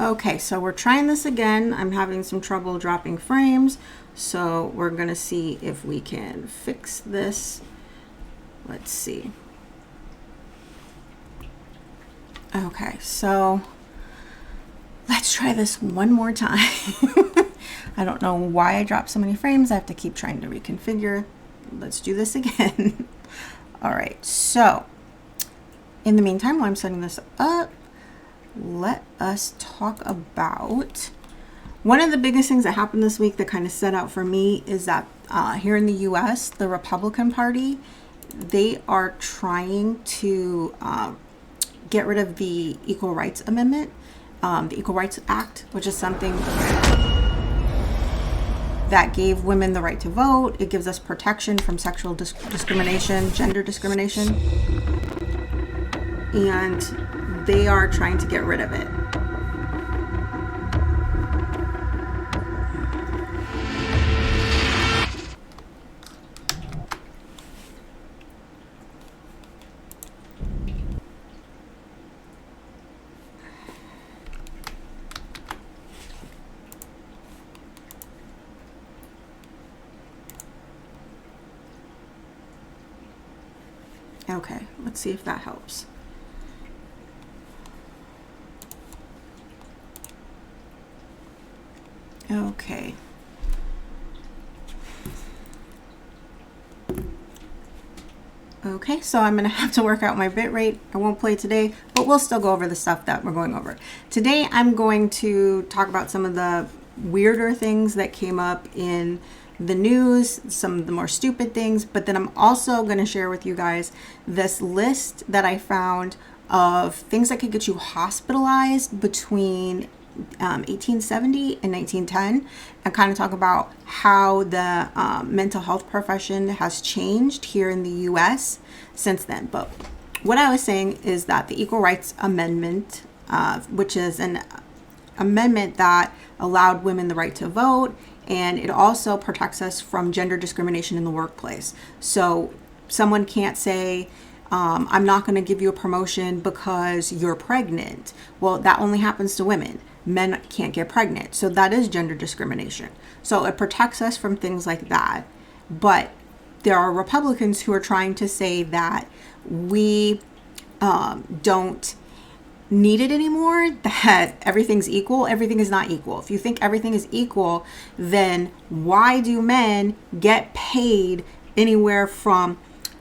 Okay, so we're trying this again. I'm having some trouble dropping frames, so we're gonna see if we can fix this. Let's see. Okay, so let's try this one more time. I don't know why I dropped so many frames. I have to keep trying to reconfigure. Let's do this again. All right, so in the meantime, while I'm setting this up, let us talk about one of the biggest things that happened this week that kind of set out for me is that here in the US, the Republican Party, they are trying to get rid of the Equal Rights Amendment, the Equal Rights Act, which is something that gave women the right to vote. It gives us protection from sexual discrimination, gender discrimination, and they are trying to get rid of it. Okay, let's see if that helps. Okay. Okay, so I'm going to have to work out my bit rate. I won't play today, but we'll still go over the stuff that we're going over. Today, I'm going to talk about some of the weirder things that came up in the news, some of the more stupid things, but then I'm also going to share with you guys this list that I found of things that could get you hospitalized between 1870 and 1910, and kind of talk about how the mental health profession has changed here in the US since then. But what I was saying is that the Equal Rights Amendment, which is an amendment that allowed women the right to vote, and it also protects us from gender discrimination in the workplace. So someone can't say, I'm not going to give you a promotion because you're pregnant. Well, that only happens to women. Men can't get pregnant. So that is gender discrimination. So it protects us from things like that. But there are Republicans who are trying to say that we don't need it anymore, that everything's equal. Everything is not equal. If you think everything is equal, then why do men get paid anywhere from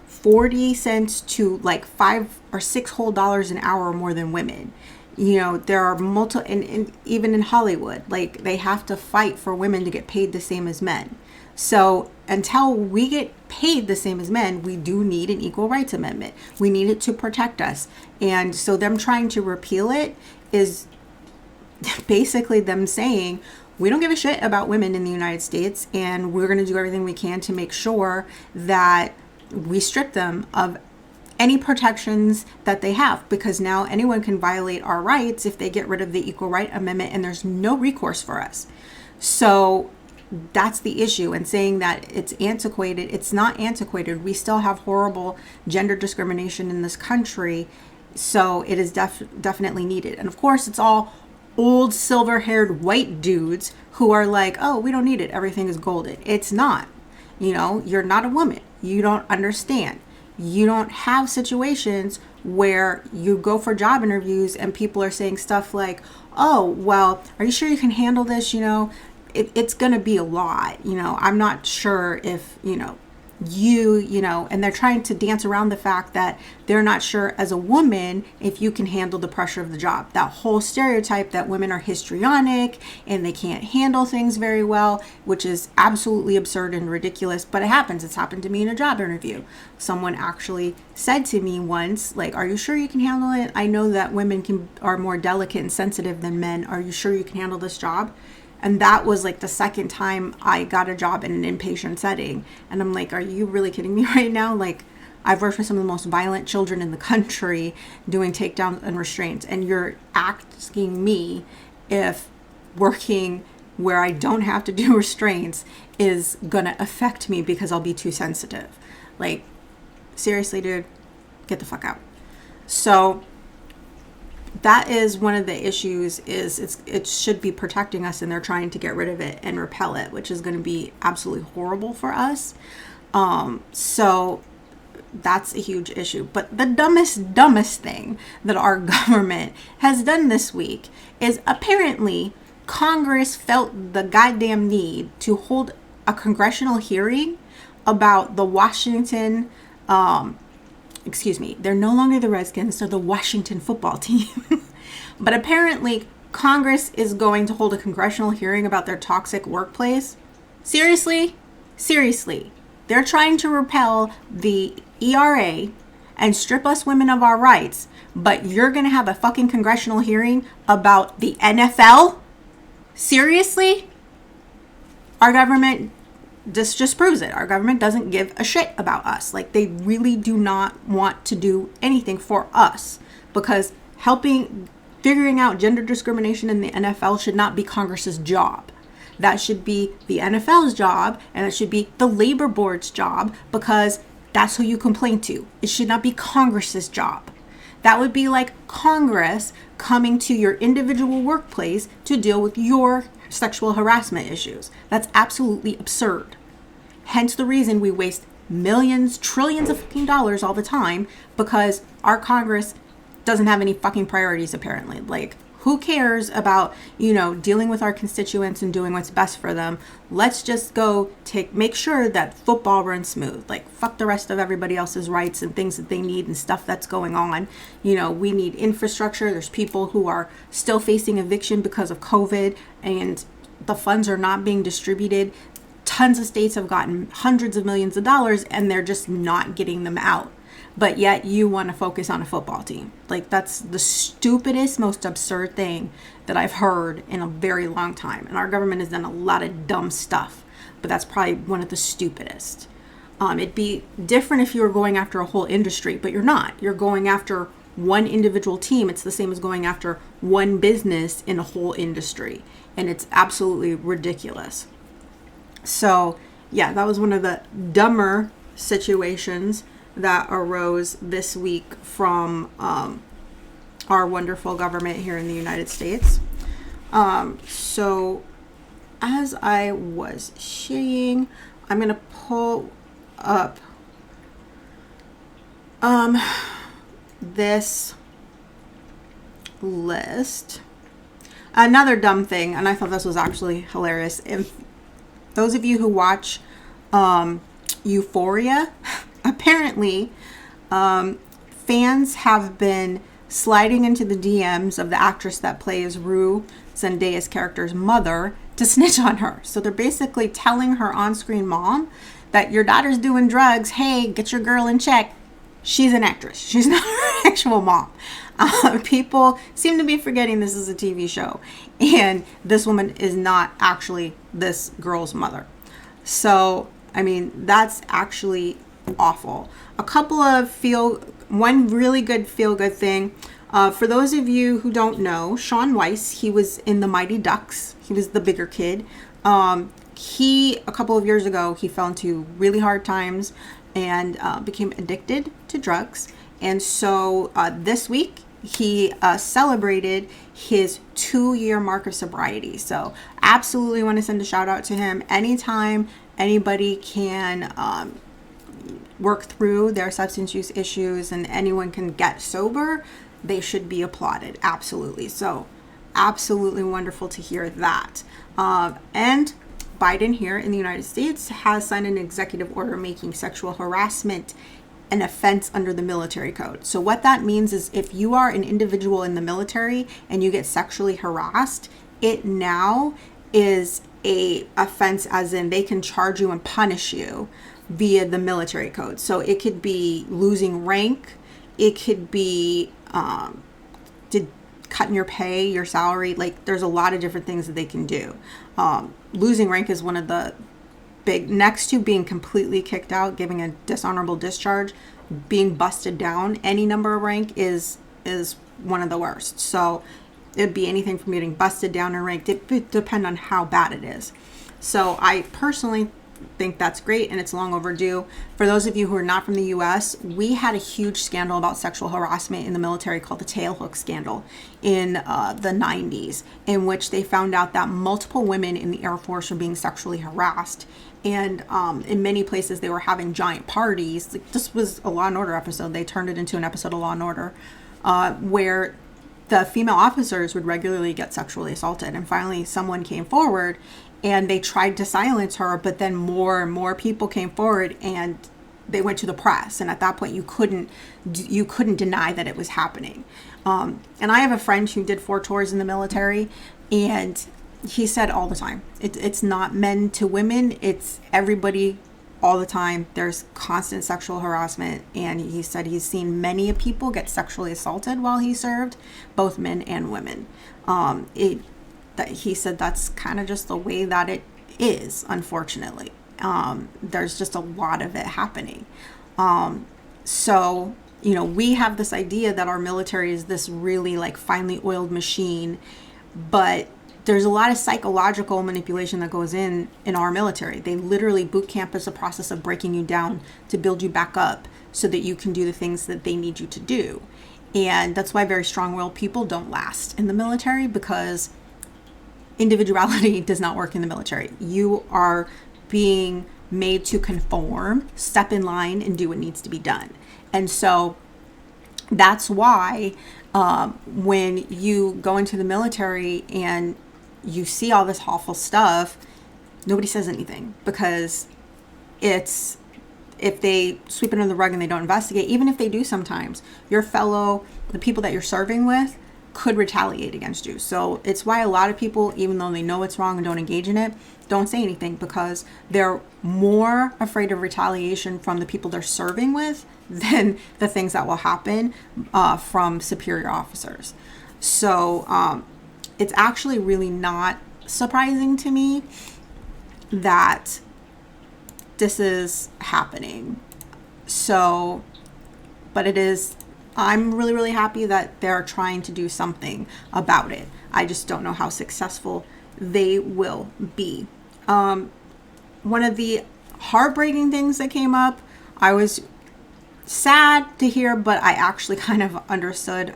40 cents to like $5 or $6 whole dollars an hour more than women? You know, there are multiple, and even in Hollywood, like they have to fight for women to get paid the same as men. So until we get paid the same as men, we do need an Equal Rights Amendment. We need it to protect us. And so them trying to repeal it is basically them saying, we don't give a shit about women in the United States, and we're going to do everything we can to make sure that we strip them of any protections that they have, because now anyone can violate our rights if they get rid of the Equal Right Amendment, and there's no recourse for us. So that's the issue. And saying that it's antiquated, it's not antiquated. We still have horrible gender discrimination in this country. So it is definitely needed. And of course, it's all old silver-haired white dudes who are like, oh, we don't need it. Everything is golden. It's not. You know, you're not a woman. You don't understand. You don't have situations where you go for job interviews and people are saying stuff like, oh, well, are you sure you can handle this? You know, it's going to be a lot. You know, I'm not sure if, you know, and they're trying to dance around the fact that they're not sure as a woman if you can handle the pressure of the job. That whole stereotype that women are histrionic and they can't handle things very well, which is absolutely absurd and ridiculous, but it happens. It's happened to me in a job interview. Someone actually said to me once, like, are you sure you can handle it? I know that women are more delicate and sensitive than men. Are you sure you can handle this job? And that was like the second time I got a job in an inpatient setting. And I'm like, are you really kidding me right now? Like, I've worked with some of the most violent children in the country doing takedowns and restraints. And you're asking me if working where I don't have to do restraints is going to affect me because I'll be too sensitive. Like, seriously, dude, get the fuck out. So that is one of the issues. It should be protecting us, and they're trying to get rid of it and repel it, which is going to be absolutely horrible for us. So that's a huge issue. But the dumbest thing that our government has done this week is apparently Congress felt the goddamn need to hold a congressional hearing about the Washington, they're no longer the Redskins, they're the Washington football team. But apparently Congress is going to hold a congressional hearing about their toxic workplace. Seriously? They're trying to repel the ERA and strip us women of our rights, but you're going to have a fucking congressional hearing about the NFL? Seriously? Our government, this just proves it. Our government doesn't give a shit about us. Like, they really do not want to do anything for us, because figuring out gender discrimination in the NFL should not be Congress's job. That should be the NFL's job, and it should be the labor board's job, because that's who you complain to. It should not be Congress's job. That would be like Congress coming to your individual workplace to deal with your sexual harassment issues. That's absolutely absurd. Hence the reason we waste millions, trillions of fucking dollars all the time, because our Congress doesn't have any fucking priorities, apparently. Like, who cares about, dealing with our constituents and doing what's best for them? Let's just go make sure that football runs smooth. Like, fuck the rest of everybody else's rights and things that they need and stuff that's going on. We need infrastructure. There's people who are still facing eviction because of COVID, and the funds are not being distributed. Tons of states have gotten hundreds of millions of dollars, and they're just not getting them out. But yet you want to focus on a football team. Like, that's the stupidest, most absurd thing that I've heard in a very long time. And our government has done a lot of dumb stuff, but that's probably one of the stupidest. It'd be different if you were going after a whole industry, but you're not. You're going after one individual team. It's the same as going after one business in a whole industry. And it's absolutely ridiculous. So, yeah, that was one of the dumber situations that arose this week from our wonderful government here in the United States. So as I was saying, I'm going to pull up this list. Another dumb thing, and I thought this was actually hilarious. If those of you who watch Euphoria, apparently, fans have been sliding into the DMs of the actress that plays Rue, Zendaya's character's mother, to snitch on her. So they're basically telling her on-screen mom that your daughter's doing drugs. Hey, get your girl in check. She's an actress. She's not her actual mom. People seem to be forgetting this is a TV show, and this woman is not actually this girl's mother. So, I mean, that's actually awful. A couple of one really good feel-good thing. For those of you who don't know, Shaun Weiss, he was in the Mighty Ducks. He was the bigger kid. A couple of years ago, he fell into really hard times and became addicted to drugs. And so this week, he celebrated his 2-year mark of sobriety. So absolutely want to send a shout out to him. Anytime anybody can work through their substance use issues and anyone can get sober, they should be applauded. Absolutely. So absolutely wonderful to hear that. And Biden here in the United States has signed an executive order making sexual harassment an offense under the military code. So what that means is if you are an individual in the military and you get sexually harassed, it now is a offense, as in they can charge you and punish you via the military code. So it could be losing rank, it could be cutting your pay, your salary. Like, there's a lot of different things that they can do. Losing rank is one of the big, next to being completely kicked out, giving a dishonorable discharge, being busted down. Any number of rank is one of the worst. So it'd be anything from getting busted down in rank. It depend on how bad it is. So I personally think that's great, and it's long overdue. For those of you who are not from the US, we had a huge scandal about sexual harassment in the military called the tailhook scandal in the 90s, in which they found out that multiple women in the Air Force were being sexually harassed. And in many places, they were having giant parties. Like, this was a Law and Order episode. They turned it into an episode of Law and Order, where the female officers would regularly get sexually assaulted. And finally, someone came forward and they tried to silence her, but then more and more people came forward and they went to the press. And at that point, you couldn't deny that it was happening. And I have a friend who did 4 tours in the military, and he said all the time, it's not men to women, it's everybody all the time. There's constant sexual harassment, and he said he's seen many people get sexually assaulted while he served, both men and women. He said that's kind of just the way that it is, unfortunately. There's just a lot of it happening. So, you know, we have this idea that our military is this really like finely oiled machine, but there's a lot of psychological manipulation that goes in our military. They literally boot camp as a process of breaking you down to build you back up so that you can do the things that they need you to do. And that's why very strong-willed people don't last in the military, because individuality does not work in the military. You are being made to conform, step in line, and do what needs to be done. And so that's why when you go into the military and you see all this awful stuff, nobody says anything, because if they sweep it under the rug and they don't investigate, even if they do sometimes, the people that you're serving with could retaliate against you. So it's why a lot of people, even though they know it's wrong and don't engage in it, don't say anything, because they're more afraid of retaliation from the people they're serving with than the things that will happen from superior officers. So it's actually really not surprising to me that this is happening. So, but it is, I'm really, really happy that they're trying to do something about it. I just don't know how successful they will be. One of the heartbreaking things that came up, I was sad to hear, but I actually kind of understood.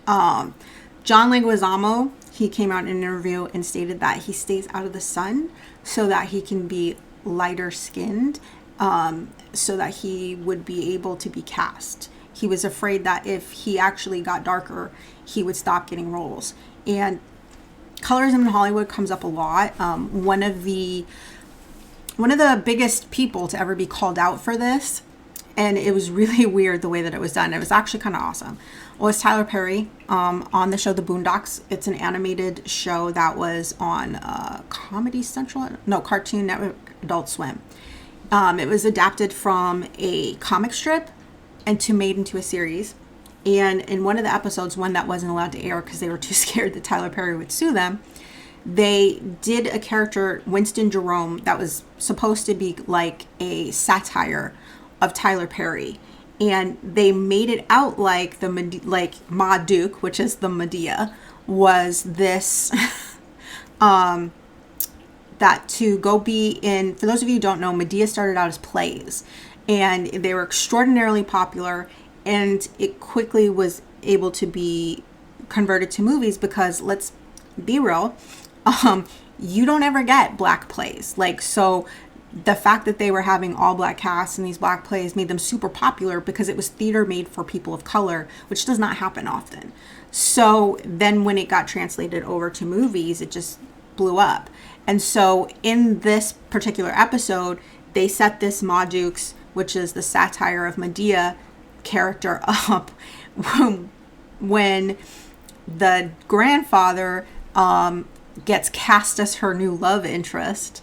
John Leguizamo, he came out in an interview and stated that he stays out of the sun so that he can be lighter skinned, so that he would be able to be cast. He was afraid that if he actually got darker, he would stop getting roles. And colorism in Hollywood comes up a lot. One of the biggest people to ever be called out for this, and it was really weird the way that it was done. It was actually kind of awesome. Was Tyler Perry on the show The Boondocks. It's an animated show that was on Cartoon Network, Adult Swim. It was adapted from a comic strip and made into a series. And in one of the episodes, one that wasn't allowed to air because they were too scared that Tyler Perry would sue them, they did a character, Winston Jerome, that was supposed to be like a satire of Tyler Perry. And they made it out like Ma Duke, which is the Medea, was this that to go be in. For those of you who don't know, Medea started out as plays, and they were extraordinarily popular, and it quickly was able to be converted to movies, because let's be real, you don't ever get black plays. Like, so the fact that they were having all black casts in these black plays made them super popular, because it was theater made for people of color, which does not happen often. So then when it got translated over to movies, it just blew up. And so in this particular episode, they set this Ma Dukes, which is the satire of Medea, character up when the grandfather gets cast as her new love interest.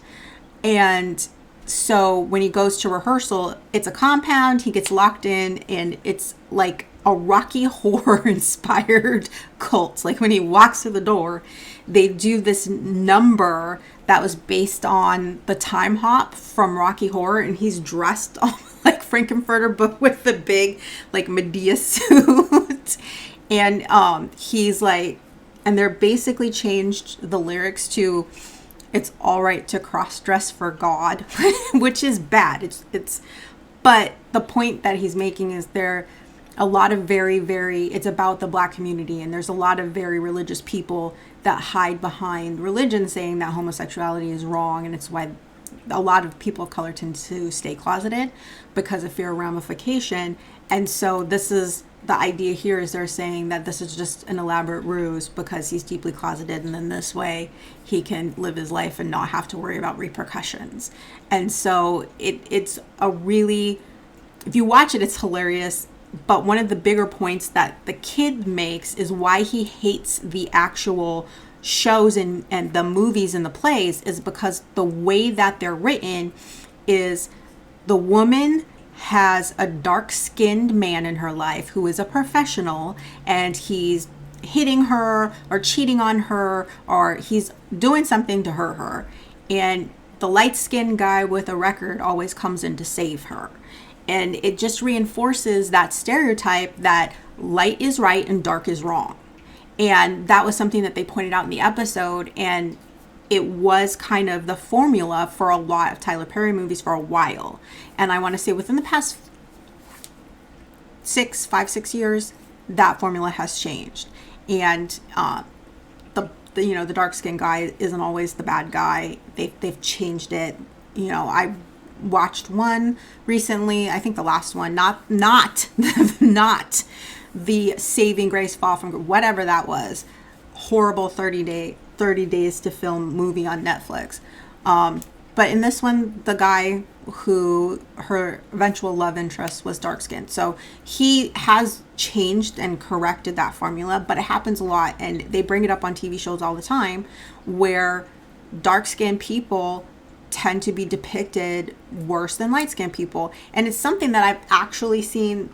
And so when he goes to rehearsal, it's a compound, he gets locked in, and it's like a Rocky Horror inspired cult. Like when he walks through the door, they do this number that was based on the time hop from Rocky Horror, and he's dressed like Frankenfurter, but with the big like Medea suit. And he's like, and they're basically changed the lyrics to it's all right to cross-dress for God, which is bad. But the point that he's making is there a lot of it's about the Black community, and there's a lot of very religious people that hide behind religion saying that homosexuality is wrong, and it's why a lot of people of color tend to stay closeted because of fear of ramification. And so this is the idea here, is they're saying that this is just an elaborate ruse because he's deeply closeted, and then this way he can live his life and not have to worry about repercussions. And so it's a really, if you watch it, it's hilarious. But one of the bigger points that the kid makes is why he hates the actual shows and the movies and the plays is because the way that they're written is the woman has a dark-skinned man in her life who is a professional, and he's hitting her or cheating on her, or he's doing something to hurt her, and the light-skinned guy with a record always comes in to save her. And it just reinforces that stereotype that light is right and dark is wrong. And that was something that they pointed out in the episode, and it was kind of the formula for a lot of Tyler Perry movies for a while. And I want to say within the past 6 years, that formula has changed. And the dark skinned guy isn't always the bad guy. They've changed it. I watched one recently, I think the last one, not not the Saving Grace Fall from whatever that was, horrible 30 days to film movie on Netflix. But in this one, the guy who her eventual love interest was dark skinned. So he has changed and corrected that formula, but it happens a lot, and they bring it up on TV shows all the time where dark skinned people tend to be depicted worse than light skinned people. And it's something that I've actually seen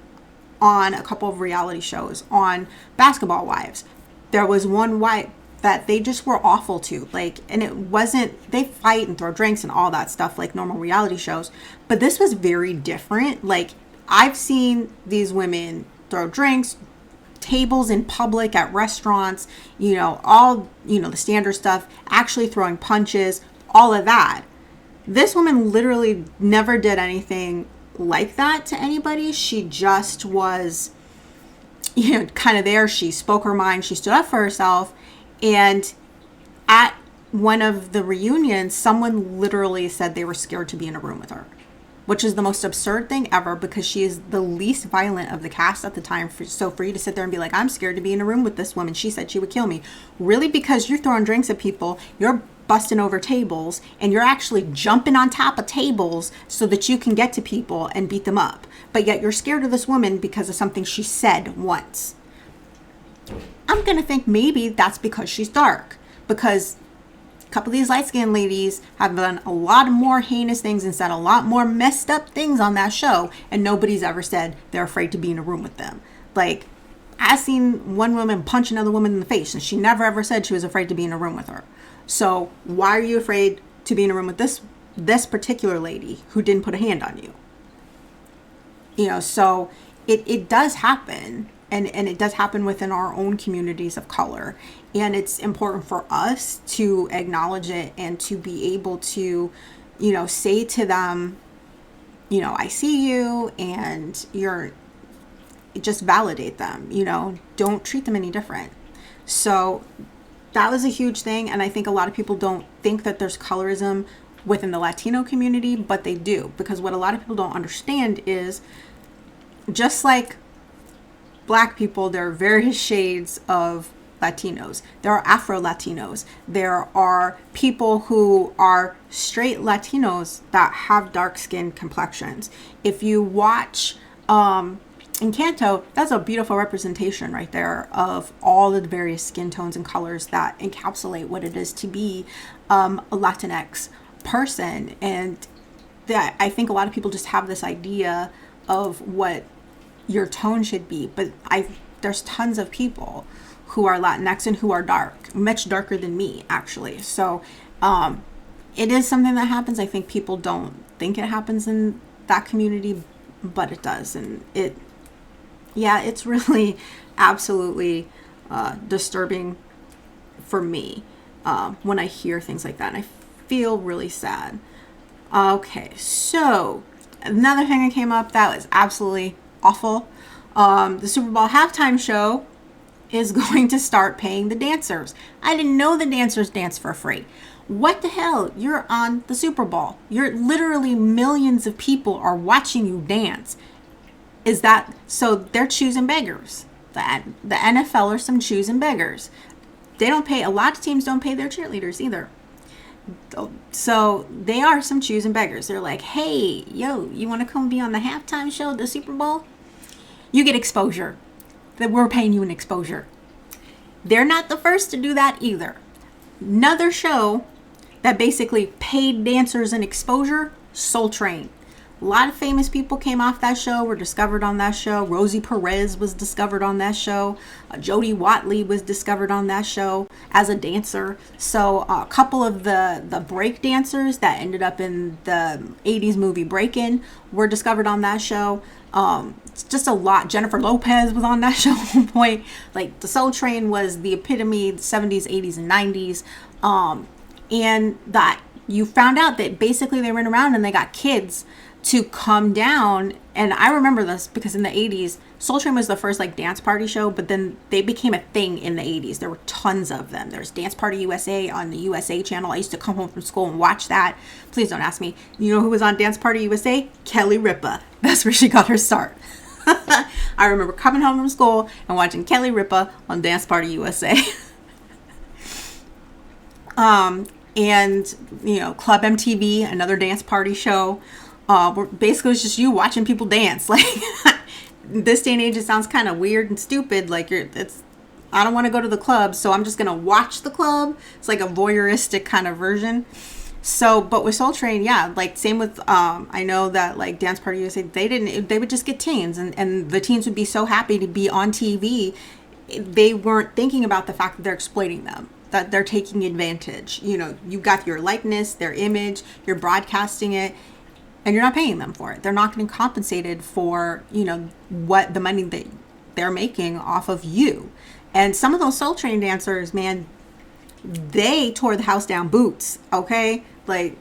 on a couple of reality shows. On Basketball Wives, there was one wife that they just were awful to, and it wasn't, they fight and throw drinks and all that stuff like normal reality shows, but this was very different. I've seen these women throw drinks, tables in public at restaurants, all the standard stuff, actually throwing punches, all of that. This woman literally never did anything like that to anybody. She just was, kind of there. She spoke her mind. She stood up for herself. And at one of the reunions, someone literally said they were scared to be in a room with her, which is the most absurd thing ever because she is the least violent of the cast at the time. So for you to sit there and be like, I'm scared to be in a room with this woman, she said she would kill me. Really? Because you're throwing drinks at people, you're busting over tables, and you're actually jumping on top of tables so that you can get to people and beat them up. But yet you're scared of this woman because of something she said once. I'm going to think maybe that's because she's dark. Because a couple of these light-skinned ladies have done a lot more heinous things and said a lot more messed up things on that show, and nobody's ever said they're afraid to be in a room with them. I've seen one woman punch another woman in the face, and she never ever said she was afraid to be in a room with her. So why are you afraid to be in a room with this particular lady who didn't put a hand on you? So it does happen, and it does happen within our own communities of color. And it's important for us to acknowledge it and to be able to, say to them, I see you, and just validate them, don't treat them any different. So that was a huge thing. And I think a lot of people don't think that there's colorism within the Latino community, but they do, because what a lot of people don't understand is just like Black people, there are various shades of Latinos. There are Afro-Latinos. There are people who are straight Latinos that have dark-skinned complexions. If you watch Encanto, that's a beautiful representation right there of all of the various skin tones and colors that encapsulate what it is to be a Latinx person. And that, I think a lot of people just have this idea of what your tone should be, but there's tons of people who are Latinx and who are dark, much darker than me, actually. So it is something that happens. I think people don't think it happens in that community, but it does. And it's really absolutely disturbing for me when I hear things like that. And I feel really sad. Okay, so another thing that came up that was absolutely awful. The Super Bowl halftime show is going to start paying the dancers. I didn't know the dancers dance for free. What the hell? You're on the Super Bowl. You're literally millions of people are watching you dance. Is that so? They're choosing beggars. The NFL are some choosing beggars. They don't pay. A lot of teams don't pay their cheerleaders either. So they are some choosing beggars. They're like, hey, yo, you want to come be on the halftime show at the Super Bowl? You get exposure. That we're paying you an exposure. They're not the first to do that either. Another show that basically paid dancers an exposure, Soul Train. A lot of famous people came off that show, were discovered on that show. Rosie Perez was discovered on that show. Jody Watley was discovered on that show as a dancer. So a couple of the break dancers that ended up in the 80s movie Breakin' were discovered on that show. It's just a lot. Jennifer Lopez was on that show at one point. Like, the Soul Train was the epitome of the 70s, 80s, and 90s. And that you found out that basically they ran around and they got kids to come down. And I remember this because in the 80s, Soul Train was the first like dance party show, but then they became a thing in the 80s. There were tons of them. There's Dance Party USA on the USA channel. I used to come home from school and watch that. Please don't ask me. You know who was on Dance Party USA? Kelly Ripa. That's where she got her start. I remember coming home from school and watching Kelly Ripa on Dance Party USA. And, you know, Club MTV, another dance party show. Where basically it's just you watching people dance. Like, this day and age, it sounds kind of weird and stupid. Like, I don't want to go to the club, so I'm just going to watch the club. It's like a voyeuristic kind of version. So, but with Soul Train, yeah, like same with, I know that like Dance Party USA, they would just get teens and the teens would be so happy to be on TV. They weren't thinking about the fact that they're exploiting them, that they're taking advantage. You know, you got your likeness, their image, you're broadcasting it, and you're not paying them for it. They're not getting compensated for, you know, what the money that they're making off of you. And some of those Soul Train dancers, man, they tore the house down boots, okay? Like,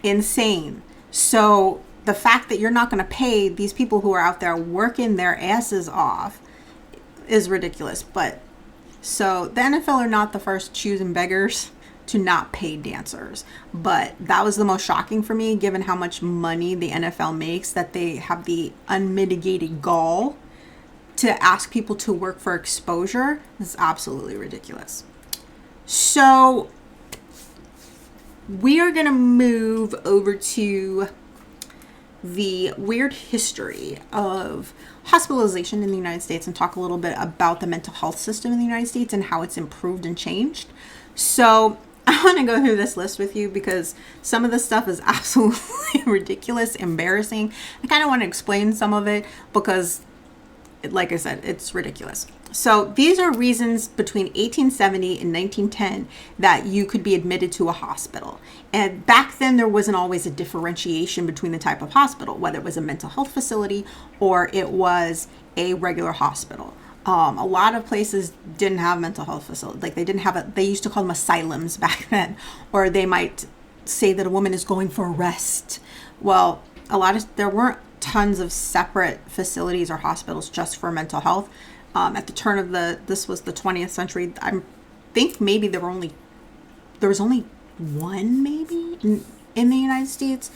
insane. So the fact that you're not going to pay these people who are out there working their asses off is ridiculous. But so the NFL are not the first choosing beggars to not pay dancers, but that was the most shocking for me, given how much money the NFL makes, that they have the unmitigated gall to ask people to work for exposure. It's absolutely ridiculous. So we are going to move over to the weird history of hospitalization in the United States and talk a little bit about the mental health system in the United States and how it's improved and changed. So I want to go through this list with you because some of the stuff is absolutely ridiculous, embarrassing. I kind of want to explain some of it because, like I said, it's ridiculous. So these are reasons between 1870 and 1910 that you could be admitted to a hospital. And back then, there wasn't always a differentiation between the type of hospital, whether it was a mental health facility or it was a regular hospital. A lot of places didn't have mental health facilities. Like, they used to call them asylums back then. Or they might say that a woman is going for rest. Well, there weren't tons of separate facilities or hospitals just for mental health. At the turn of this was the 20th century. I think maybe there was only one maybe in the United States,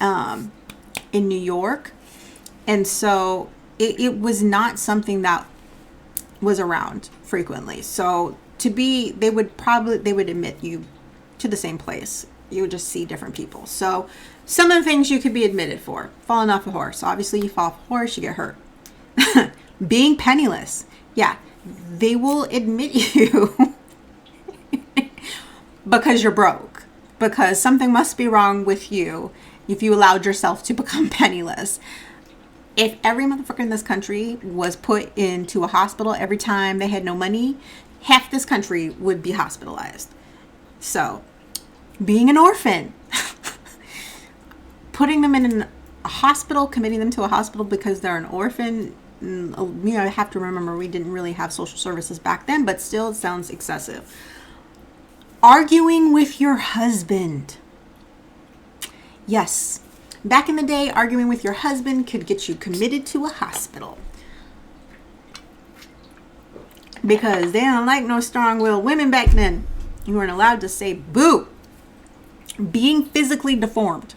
in New York. And so it was not something that was around frequently. So they would admit you to the same place. You would just see different people. So some of the things you could be admitted for: falling off a horse. Obviously, you fall off a horse, you get hurt. Being penniless. Yeah, they will admit you because you're broke. Because something must be wrong with you if you allowed yourself to become penniless. If every motherfucker in this country was put into a hospital every time they had no money, half this country would be hospitalized. So, being an orphan, putting them in a hospital, committing them to a hospital because they're an orphan, I have to remember we didn't really have social services back then, but still it sounds excessive. Arguing with your husband. Yes, back in the day, arguing with your husband could get you committed to a hospital. Because they don't like no strong-willed women back then. You weren't allowed to say boo. Being physically deformed.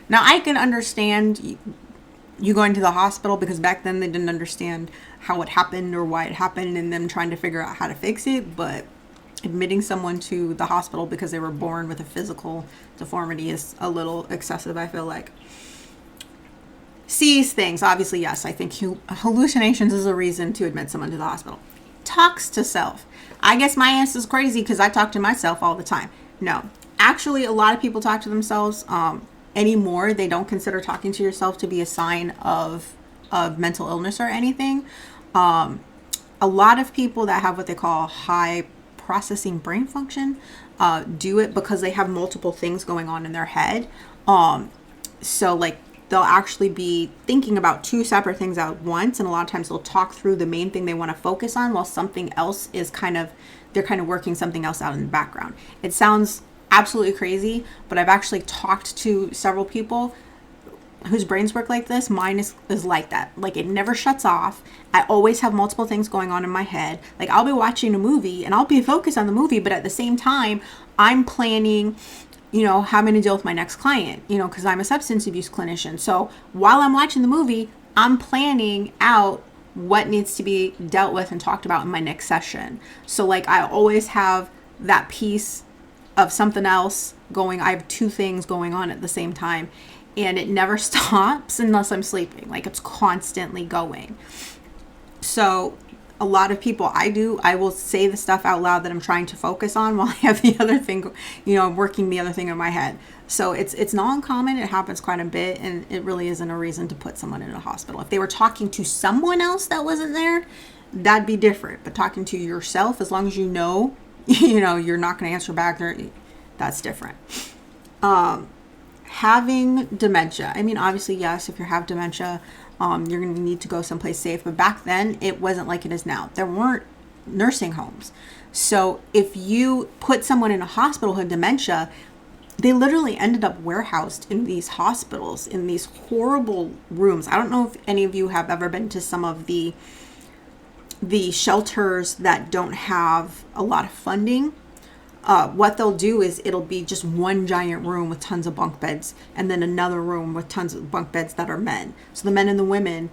Now, I can understand you going to the hospital because back then they didn't understand how it happened or why it happened and them trying to figure out how to fix it. But admitting someone to the hospital because they were born with a physical deformity is a little excessive, I feel like. Sees things. Obviously, yes, I think hallucinations is a reason to admit someone to the hospital. Talks to self. I guess my ass is crazy because I talk to myself all the time. No. Actually, a lot of people talk to themselves. Anymore, they don't consider talking to yourself to be a sign of mental illness or anything. A lot of people that have what they call high processing brain function do it because they have multiple things going on in their head. So like they'll actually be thinking about two separate things at once, and a lot of times they'll talk through the main thing they want to focus on while something else is they're kind of working something else out in the background. It sounds absolutely crazy, but I've actually talked to several people whose brains work like this. Mine is like that. Like, it never shuts off. I always have multiple things going on in my head. Like, I'll be watching a movie and I'll be focused on the movie, but at the same time, I'm planning, how I'm going to deal with my next client, because I'm a substance abuse clinician. So while I'm watching the movie, I'm planning out what needs to be dealt with and talked about in my next session. So like, I always have that piece of something else going. I have two things going on at the same time, and it never stops unless I'm sleeping. Like, it's constantly going. So a lot of people, I will say the stuff out loud that I'm trying to focus on while I have the other thing, working the other thing in my head. So it's not uncommon. It happens quite a bit, and it really isn't a reason to put someone in a hospital. If they were talking to someone else that wasn't there, that'd be different. But talking to yourself, as long as you're not going to answer back, that's different. Having dementia. I mean, obviously, yes, if you have dementia, you're going to need to go someplace safe. But back then, it wasn't like it is now. There weren't nursing homes. So if you put someone in a hospital who had dementia, they literally ended up warehoused in these hospitals, in these horrible rooms. I don't know if any of you have ever been to some of the shelters that don't have a lot of funding. What they'll do is it'll be just one giant room with tons of bunk beds, and then another room with tons of bunk beds that are men. So the men and the women,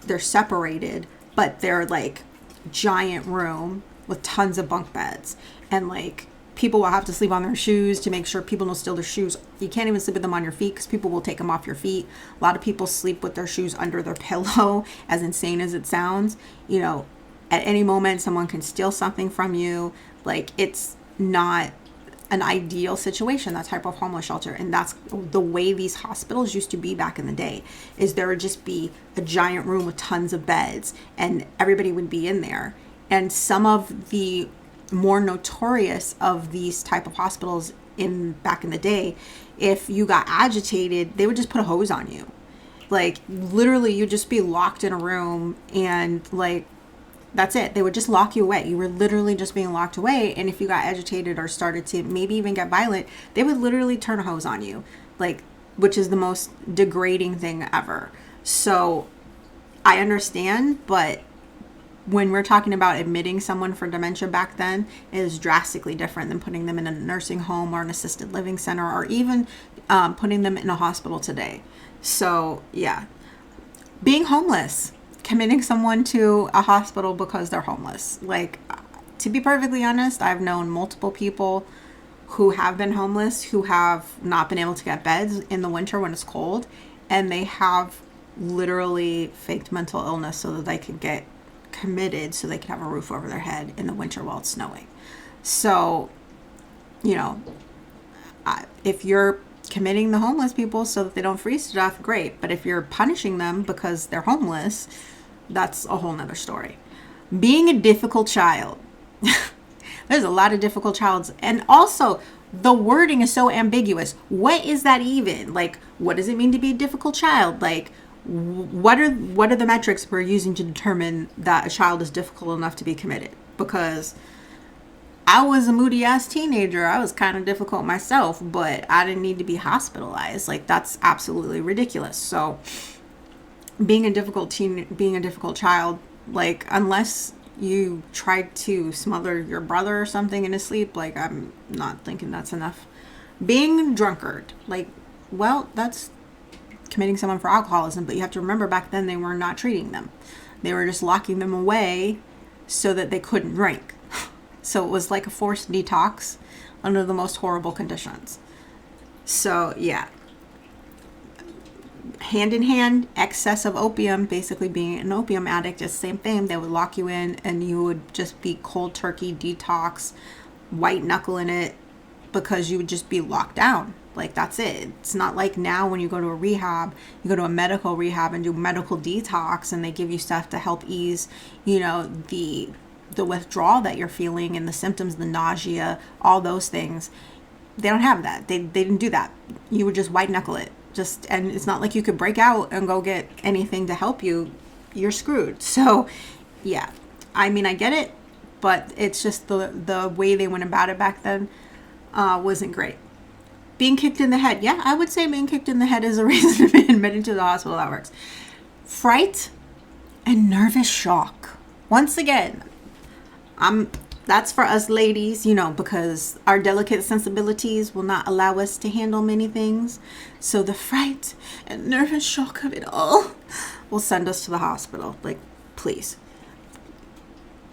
they're separated, but they're like giant room with tons of bunk beds. And like, people will have to sleep on their shoes to make sure people don't steal their shoes. You can't even sleep with them on your feet because people will take them off your feet. A lot of people sleep with their shoes under their pillow, as insane as it sounds. At any moment, someone can steal something from you. Like, it's not an ideal situation, that type of homeless shelter. And that's the way these hospitals used to be back in the day, is there would just be a giant room with tons of beds and everybody would be in there. And some of the more notorious of these type of hospitals back in the day, if you got agitated, they would just put a hose on you. Like, literally, you'd just be locked in a room, and like, that's it. They would just lock you away. You were literally just being locked away. And if you got agitated or started to maybe even get violent, they would literally turn a hose on you, like, which is the most degrading thing ever. So I understand, but when we're talking about admitting someone for dementia back then, it is drastically different than putting them in a nursing home or an assisted living center, or even putting them in a hospital today. So yeah, being homeless, committing someone to a hospital because they're homeless. Like, to be perfectly honest, I've known multiple people who have been homeless, who have not been able to get beds in the winter when it's cold, and they have literally faked mental illness so that they could get committed, so they could have a roof over their head in the winter while it's snowing. So, if you're committing the homeless people so that they don't freeze to death, great. But if you're punishing them because they're homeless, that's a whole nother story. Being a difficult child. There's a lot of difficult childs. And also, the wording is so ambiguous. What is that even? Like, what does it mean to be a difficult child? Like, what are the metrics we're using to determine that a child is difficult enough to be committed? Because I was a moody ass teenager. I was kind of difficult myself, but I didn't need to be hospitalized. Like, that's absolutely ridiculous. So being a difficult child, like, unless you tried to smother your brother or something in his sleep, like, I'm not thinking that's enough. Being a drunkard, like, well, that's committing someone for alcoholism, but you have to remember back then they were not treating them. They were just locking them away so that they couldn't drink. So it was like a forced detox under the most horrible conditions. So yeah, hand in hand, excess of opium, basically being an opium addict, just same thing. They would lock you in and you would just be cold turkey detox, white knuckle in it, because you would just be locked down. Like, that's it. It's not like now when you go to a rehab, you go to a medical rehab and do medical detox and they give you stuff to help ease, you know, the withdrawal that you're feeling and the symptoms, the nausea, all those things. They don't have that. They didn't do that. You would just white knuckle it. And it's not like you could break out and go get anything to help you. You're screwed. So yeah, I mean, I get it, but it's just the way they went about it back then wasn't great. Being kicked in the head. Yeah, I would say being kicked in the head is a reason to be admitted to the hospital. That works. Fright and nervous shock. Once again, that's for us ladies, you know, because our delicate sensibilities will not allow us to handle many things. So the fright and nervous shock of it all will send us to the hospital. Like, please.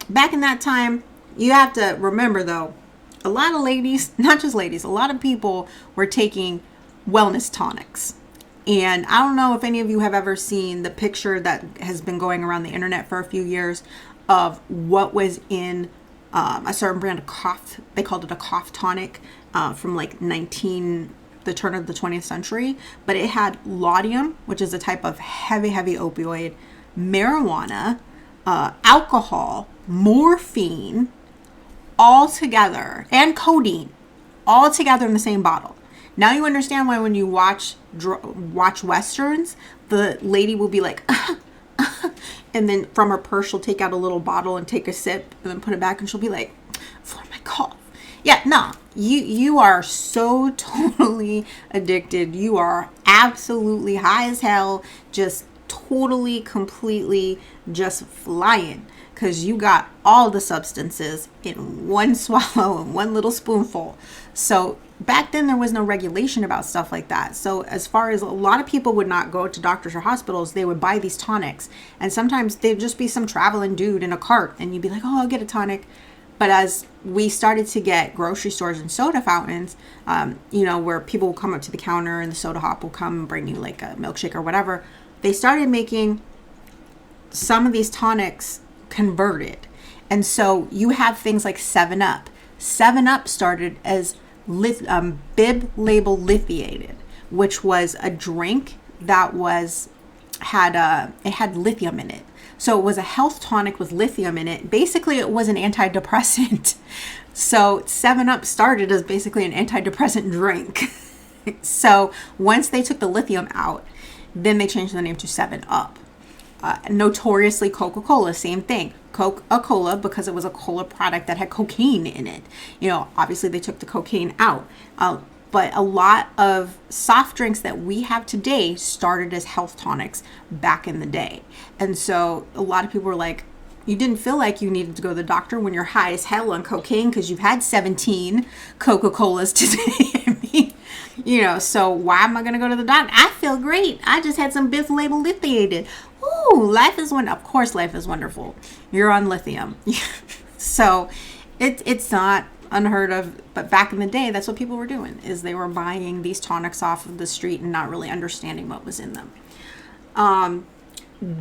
Back in that time, you have to remember, though, a lot of ladies, not just ladies, a lot of people were taking wellness tonics. And I don't know if any of you have ever seen the picture that has been going around the internet for a few years of what was in a certain brand of cough. They called it a cough tonic from like the turn of the 20th century. But it had laudanum, which is a type of heavy opioid, marijuana, alcohol, morphine, all together, and codeine, all together in the same bottle. Now you understand why when you watch westerns, the lady will be like, and then from her purse she'll take out a little bottle and take a sip and then put it back and she'll be like, for my cough. Yeah, no, you are so totally addicted. You are absolutely high as hell, just totally, completely just flying. Because you got all the substances in one swallow and one little spoonful. So back then there was no regulation about stuff like that. So as far as a lot of people would not go to doctors or hospitals, they would buy these tonics. And sometimes they'd just be some traveling dude in a cart and you'd be like, oh, I'll get a tonic. But as we started to get grocery stores and soda fountains, you know, where people will come up to the counter and the soda hop will come and bring you like a milkshake or whatever, they started making some of these tonics converted. And so you have things like 7-Up. 7-Up started as bib label lithiated, which was a drink that had lithium in it. So it was a health tonic with lithium in it. Basically, it was an antidepressant. So 7-Up started as basically an antidepressant drink. So once they took the lithium out, then they changed the name to 7-Up. Notoriously Coca-Cola, same thing. Coca-Cola, because it was a cola product that had cocaine in it. You know, obviously they took the cocaine out. But a lot of soft drinks that we have today started as health tonics back in the day. And so a lot of people were like, you didn't feel like you needed to go to the doctor when you're high as hell on cocaine because you've had 17 Coca-Colas today. I mean, you know, so why am I going to go to the doctor? I feel great. I just had some Biff label lithiated. Ooh, life is wonderful. Of course, life is wonderful. You're on lithium. So it's not unheard of, but back in the day, that's what people were doing, is they were buying these tonics off of the street and not really understanding what was in them.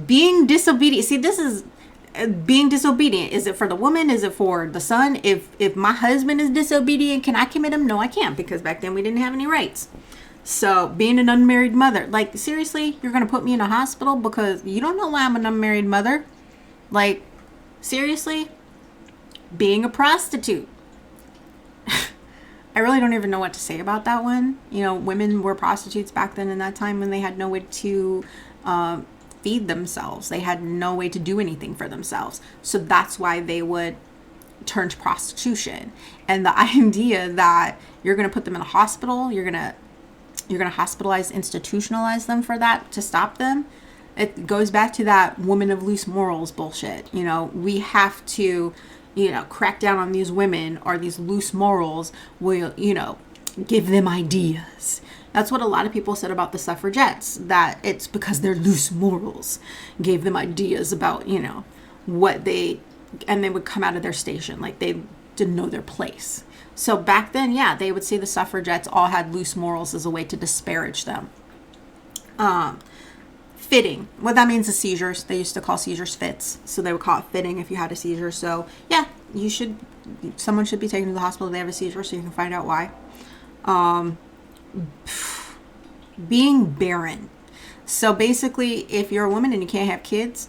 Being disobedient. See, this is being disobedient. Is it for the woman? Is it for the son? If my husband is disobedient, can I commit him? No, I can't, because back then we didn't have any rights. So being an unmarried mother, like, seriously, you're going to put me in a hospital because you don't know why I'm an unmarried mother? Like, seriously? Being a prostitute. I really don't even know what to say about that one. You know, women were prostitutes back then in that time when they had no way to feed themselves. They had no way to do anything for themselves. So that's why they would turned to prostitution. And the idea that you're going to put them in a hospital, you're going to hospitalize, institutionalize them for that to stop them. It goes back to that woman of loose morals bullshit. You know, we have to, you know, crack down on these women or these loose morals. We'll, you know, give them ideas. That's what a lot of people said about the suffragettes, that it's because their loose morals gave them ideas about, you know, what they, and they would come out of their station. Like they didn't know their place. So back then, yeah, they would say the suffragettes all had loose morals as a way to disparage them. Fitting. What that means is seizures. They used to call seizures fits. So they would call it fitting if you had a seizure. So yeah, someone should be taken to the hospital if they have a seizure so you can find out why. Being barren. So basically, if you're a woman and you can't have kids,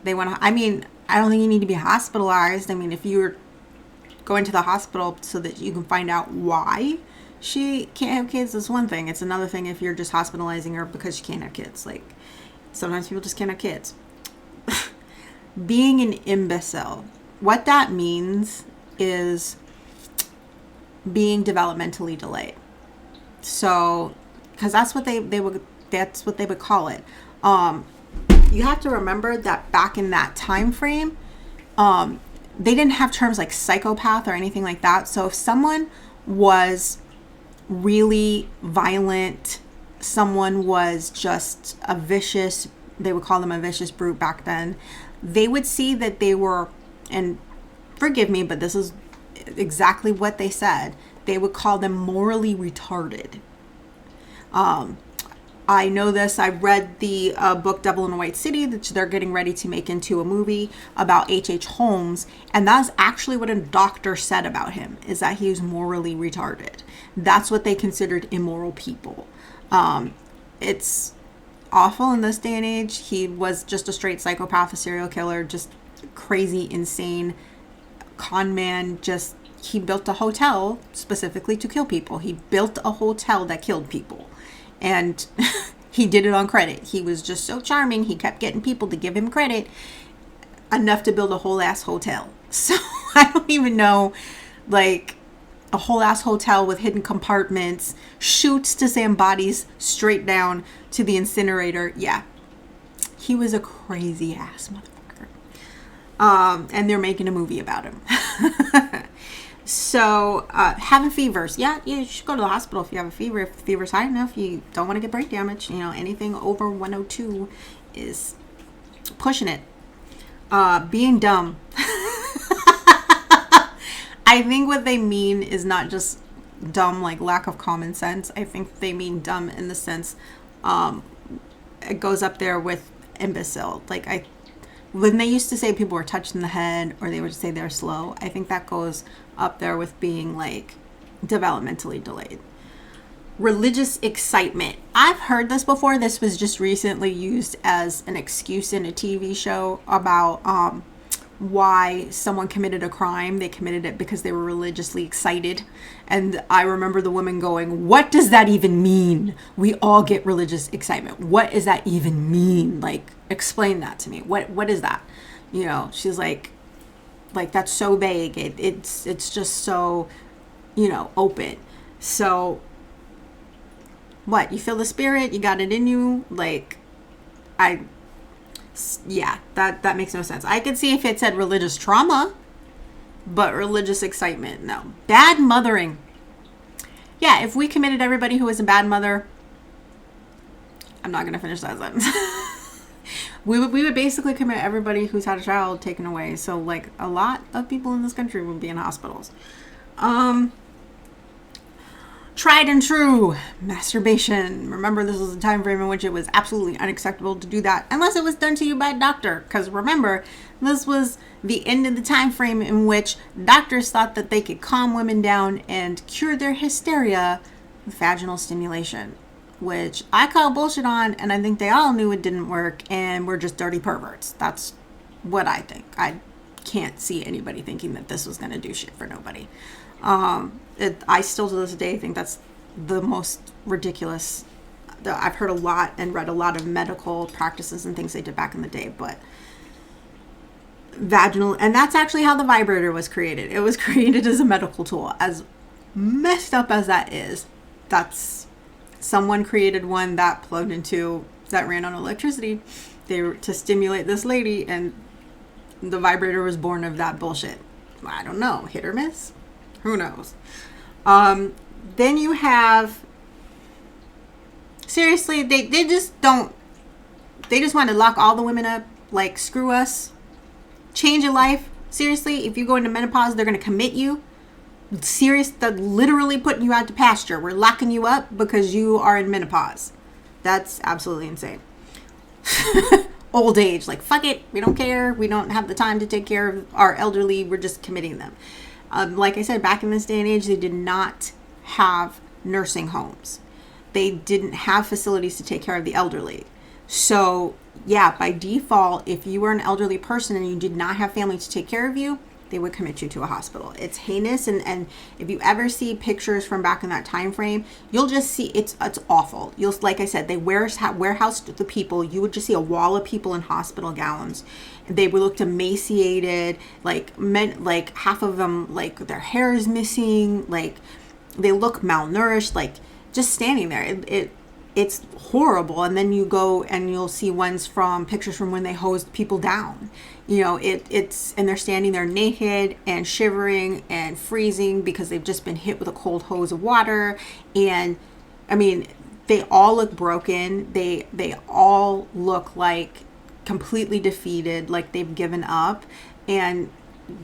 I don't think you need to be hospitalized. I mean, if you're going to the hospital so that you can find out why she can't have kids, is one thing. It's another thing if you're just hospitalizing her because she can't have kids. Like, sometimes people just can't have kids. Being an imbecile. What that means is being developmentally delayed. So, because that's what they would call it. You have to remember that back in that time frame, they didn't have terms like psychopath or anything like that. So if someone was really violent, someone was just they would call them a vicious brute back then, they would see that they were, and forgive me, but this is exactly what they said, they would call them morally retarded. I know this. I read the book Devil in a White City that they're getting ready to make into a movie about H.H. Holmes. And that's actually what a doctor said about him, is that he was morally retarded. That's what they considered immoral people. It's awful in this day and age. He was just a straight psychopath, a serial killer, just crazy, insane con man. He built a hotel specifically to kill people. He built a hotel that killed people. And he did it on credit. He was just so charming. He kept getting people to give him credit enough to build a whole ass hotel. So I don't even know, like, a whole ass hotel with hidden compartments, chutes to send bodies straight down to the incinerator. Yeah, he was a crazy ass motherfucker. And they're making a movie about him. So, having fevers. Yeah, you should go to the hospital if you have a fever. If the fever's high enough, you don't want to get brain damage. You know, anything over 102 is pushing it. Being dumb. I think what they mean is not just dumb, like lack of common sense. I think they mean dumb in the sense, it goes up there with imbecile. Like, when they used to say people were touched in the head, or they would say they're slow, I think that goes up there with being like developmentally delayed. Religious excitement. I've heard this before. This was just recently used as an excuse in a TV show about why someone committed a crime. They committed it because they were religiously excited. And I remember the woman going, "What does that even mean? We all get religious excitement. What does that even mean? Like, explain that to me. What is that?" You know, she's like that's so vague. It's just so, you know, open. So what? You feel the spirit? You got it in you? Like, yeah, that makes no sense. I could see if it said religious trauma, but religious excitement, no. Bad mothering. Yeah, if we committed everybody who was a bad mother, I'm not going to finish that sentence. We would basically commit everybody who's had a child taken away. So, like, a lot of people in this country would be in hospitals. Tried and true masturbation. Remember, this was a time frame in which it was absolutely unacceptable to do that unless it was done to you by a doctor. Because remember, this was the end of the time frame in which doctors thought that they could calm women down and cure their hysteria with vaginal stimulation, which I call bullshit on, and I think they all knew it didn't work and were just dirty perverts. That's what I think. I can't see anybody thinking that this was going to do shit for nobody. I still to this day think that's the most ridiculous. I've heard a lot and read a lot of medical practices and things they did back in the day, but vaginal, and that's actually how the vibrator was created. It was created as a medical tool. As messed up as that is, that's someone created one that plugged into, that ran on electricity. They were to stimulate this lady, and the vibrator was born of that bullshit. I don't know, hit or miss, who knows. Then you have, seriously, they just want to lock all the women up. Like, screw us. Change your life. Seriously, if you go into menopause, they're going to commit you. Serious, they're literally putting you out to pasture. We're locking you up because you are in menopause. That's absolutely insane. Old age, like, fuck it. We don't care. We don't have the time to take care of our elderly. We're just committing them. Like I said, back in this day and age, they did not have nursing homes. They didn't have facilities to take care of the elderly. So, yeah, by default, if you were an elderly person and you did not have family to take care of you, they would commit you to a hospital. It's heinous, and if you ever see pictures from back in that time frame, you'll just see it's awful. You'll, like I said, they warehoused the people. You would just see a wall of people in hospital gowns. They would look emaciated, like men, like half of them, like their hair is missing, like they look malnourished, like just standing there. It's horrible. And then you go and you'll see pictures from when they hosed people down. You know, and they're standing there naked and shivering and freezing because they've just been hit with a cold hose of water. And I mean, they all look broken. They all look like completely defeated, like they've given up. And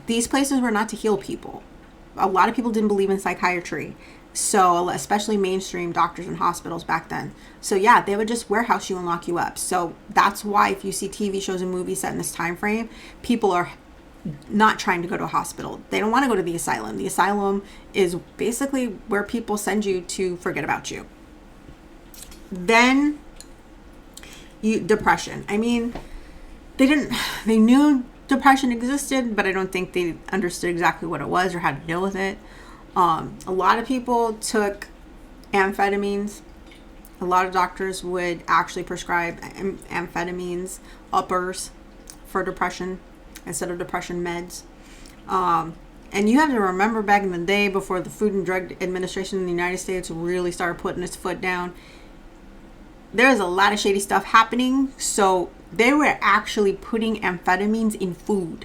these places were not to heal people. A lot of people didn't believe in psychiatry. So, especially mainstream doctors and hospitals back then. So yeah, they would just warehouse you and lock you up. So that's why if you see TV shows and movies set in this time frame, people are not trying to go to a hospital. They don't want to go to the asylum. The asylum is basically where people send you to forget about you. Then depression. I mean, they knew depression existed, but I don't think they understood exactly what it was or how to deal with it. A lot of people took amphetamines. A lot of doctors would actually prescribe amphetamines, uppers, for depression instead of depression meds. And you have to remember back in the day, before the Food and Drug Administration in the United States really started putting its foot down, there was a lot of shady stuff happening. So they were actually putting amphetamines in food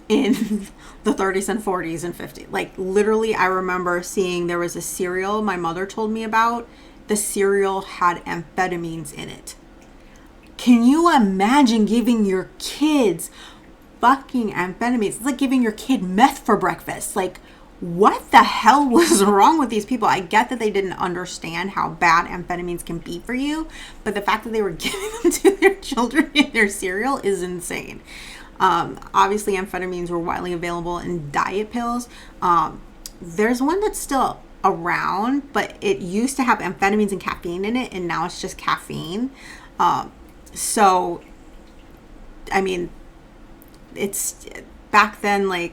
in the 30s and 40s and 50s. Like, literally, I remember seeing there was a cereal my mother told me about. The cereal had amphetamines in it. Can you imagine giving your kids fucking amphetamines? It's like giving your kid meth for breakfast. Like, what the hell was wrong with these people? I get that they didn't understand how bad amphetamines can be for you, but the fact that they were giving them to their children in their cereal is insane. Obviously, amphetamines were widely available in diet pills. There's one that's still around, but it used to have amphetamines and caffeine in it, and now it's just caffeine. So, I mean, it's back then, like,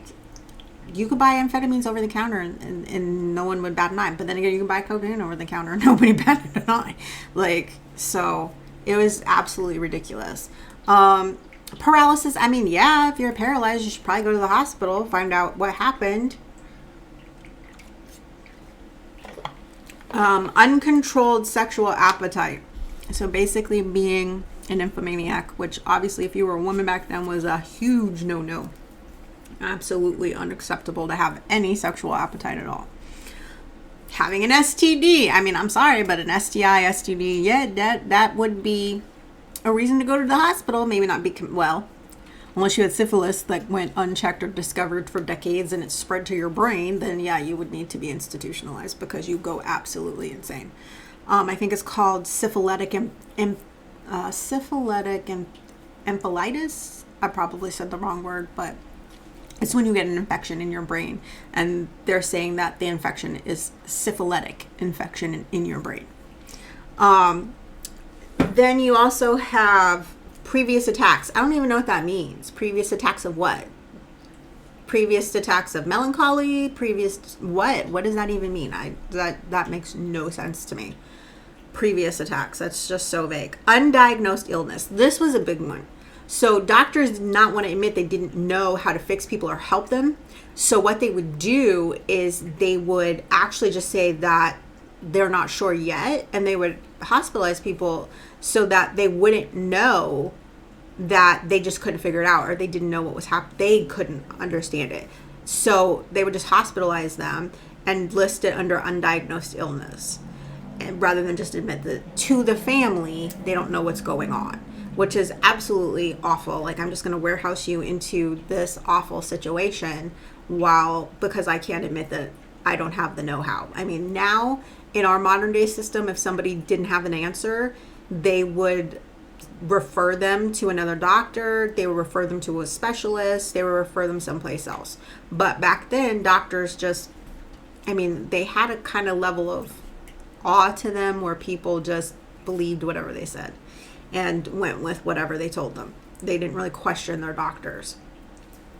you could buy amphetamines over the counter and no one would bat an eye. But then again, you can buy cocaine over the counter and nobody batted an eye. Like, so it was absolutely ridiculous. Paralysis, I mean, yeah, if you're paralyzed, you should probably go to the hospital, find out what happened. Uncontrolled sexual appetite. So basically being an nymphomaniac, which obviously if you were a woman back then was a huge no-no. Absolutely unacceptable to have any sexual appetite at all. Having an STD, I mean, I'm sorry, but an STI, STD, yeah, that would be a reason to go to the hospital. Maybe not be, well, unless you had syphilis that went unchecked or discovered for decades and it spread to your brain, then yeah, you would need to be institutionalized because you go absolutely insane. I think it's called syphilitic encephalitis. I probably said the wrong word, but it's when you get an infection in your brain, and they're saying that the infection is syphilitic infection in your brain. Then you also have previous attacks. I don't even know what that means. Previous attacks of what? Previous attacks of melancholy? Previous what? What does that even mean? That makes no sense to me. Previous attacks. That's just so vague. Undiagnosed illness. This was a big one. So doctors did not want to admit they didn't know how to fix people or help them. So what they would do is they would actually just say that they're not sure yet, and they would hospitalize people so that they wouldn't know that they just couldn't figure it out, or they didn't know what was happening. They couldn't understand it. So they would just hospitalize them and list it under undiagnosed illness, and rather than just admit that to the family they don't know what's going on, which is absolutely awful. Like, I'm just going to warehouse you into this awful situation because I can't admit that I don't have the know-how. I mean, now in our modern day system, if somebody didn't have an answer, they would refer them to another doctor, they would refer them to a specialist, they would refer them someplace else. But back then, doctors just, I mean, they had a kind of level of awe to them where people just believed whatever they said and went with whatever they told them. They didn't really question their doctors.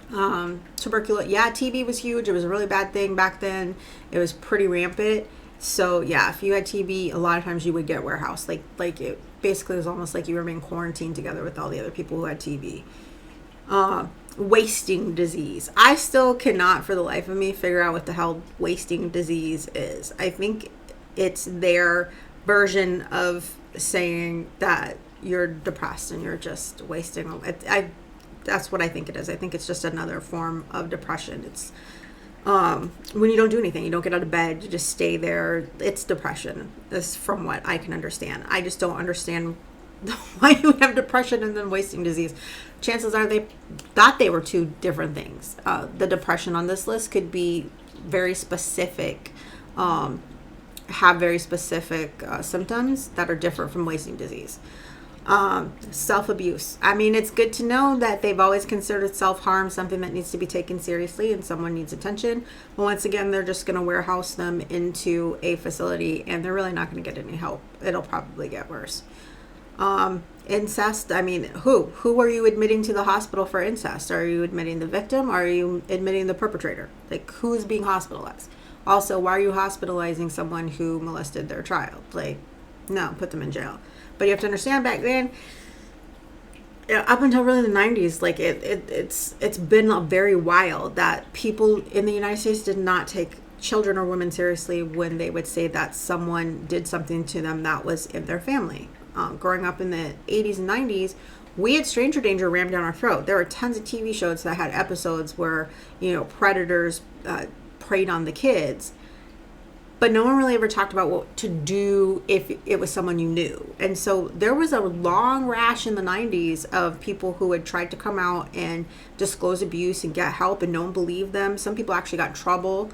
Tuberculosis, yeah, TB was huge. It was a really bad thing back then. It was pretty rampant. So yeah, if you had TB, a lot of times you would get warehoused. Like it basically was almost like you were being quarantined together with all the other people who had TB. Wasting disease. I still cannot for the life of me figure out what the hell wasting disease is. I think it's their version of saying that you're depressed and you're just wasting. That's what I think it is. I think it's just another form of depression. It's when you don't do anything, you don't get out of bed, you just stay there. It's depression. That's from what I can understand. I just don't understand why you would have depression and then wasting disease. Chances are they thought they were two different things. The depression on this list could be very specific, have very specific symptoms that are different from wasting disease. Self-abuse. I mean, it's good to know that they've always considered self-harm something that needs to be taken seriously and someone needs attention. But once again, they're just going to warehouse them into a facility and they're really not going to get any help. It'll probably get worse. Incest. I mean, who are you admitting to the hospital for incest? Are you admitting the victim? Or are you admitting the perpetrator? Like, who is being hospitalized? Also, why are you hospitalizing someone who molested their child? Like, no, put them in jail. But you have to understand, back then, up until really the 90s, like it's been very wild that people in the United States did not take children or women seriously when they would say that someone did something to them that was in their family. Growing up in the 80s and 90s, we had stranger danger rammed down our throat. There were tons of TV shows that had episodes where, predators preyed on the kids. But no one really ever talked about what to do if it was someone you knew. And so there was a long rash in the 90s of people who had tried to come out and disclose abuse and get help, and no one believed them. Some people actually got in trouble.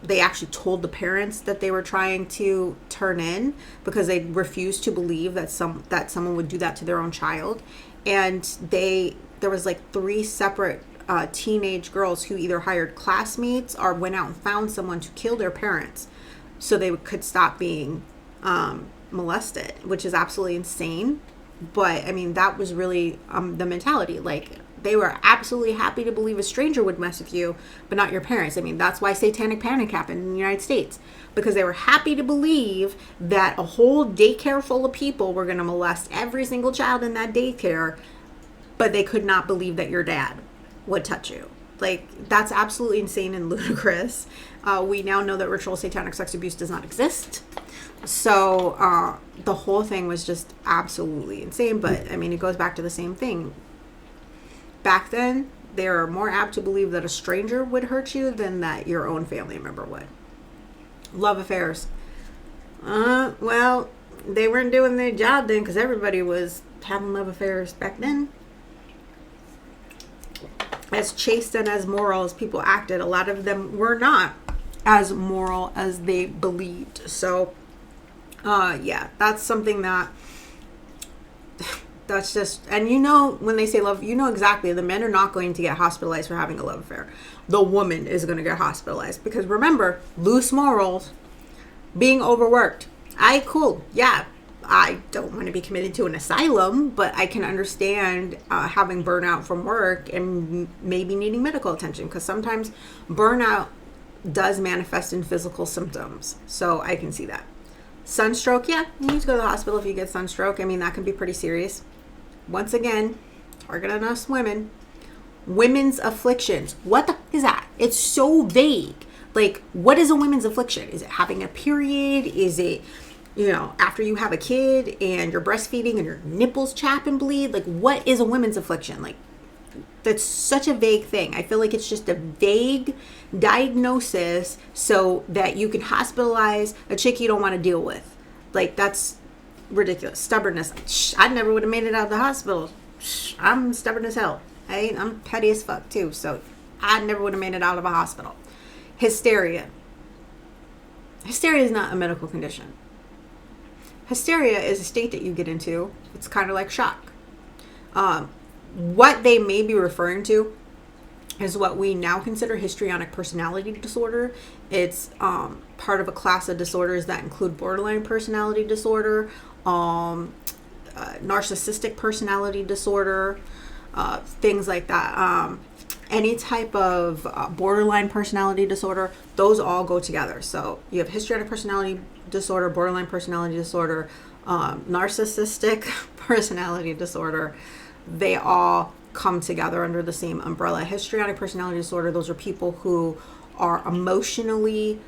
They actually told the parents that they were trying to turn in because they refused to believe that someone would do that to their own child. And there was like 3 separate teenage girls who either hired classmates or went out and found someone to kill their parents so they could stop being molested, which is absolutely insane. But I mean, that was really the mentality. Like, they were absolutely happy to believe a stranger would mess with you, but not your parents. I mean, that's why satanic panic happened in the United States, because they were happy to believe that a whole daycare full of people were going to molest every single child in that daycare, but they could not believe that your dad would touch you. Like, that's absolutely insane and ludicrous. We now know that ritual satanic sex abuse does not exist. So the whole thing was just absolutely insane. But I mean, it goes back to the same thing. Back then, they were more apt to believe that a stranger would hurt you than that your own family member would. Love affairs. Well, they weren't doing their job then, because everybody was having love affairs back then. As chaste and as moral as people acted, a lot of them were not as moral as they believed. So yeah, that's something that's just, and when they say love, exactly, the men are not going to get hospitalized for having a love affair. The woman is going to get hospitalized because, remember, loose morals, being overworked. Cool. Yeah, I don't want to be committed to an asylum, but I can understand having burnout from work and maybe needing medical attention, because sometimes burnout does manifest in physical symptoms. So I can see that. Sunstroke, yeah, you need to go to the hospital if you get sunstroke. I mean, that can be pretty serious. Once again, targeting us women. Women's afflictions. What the f- is that? It's so vague. Like, what is a women's affliction? Is it having a period? Is it, after you have a kid and you're breastfeeding and your nipples chap and bleed? Like, what is a women's affliction? Like, that's such a vague thing. I feel like it's just a vague diagnosis so that you can hospitalize a chick you don't want to deal with. Like, that's ridiculous. Stubbornness. I never would have made it out of the hospital. I'm stubborn as hell. I'm petty as fuck too, so I never would have made it out of a hospital. Hysteria. Hysteria is not a medical condition. Hysteria is a state that you get into. It's kind of like shock. What they may be referring to is what we now consider histrionic personality disorder. It's part of a class of disorders that include borderline personality disorder, narcissistic personality disorder, things like that. Any type of borderline personality disorder, those all go together. So you have histrionic personality disorder, borderline personality disorder, narcissistic personality disorder. They all come together under the same umbrella. Histrionic personality disorder, those are people who are emotionally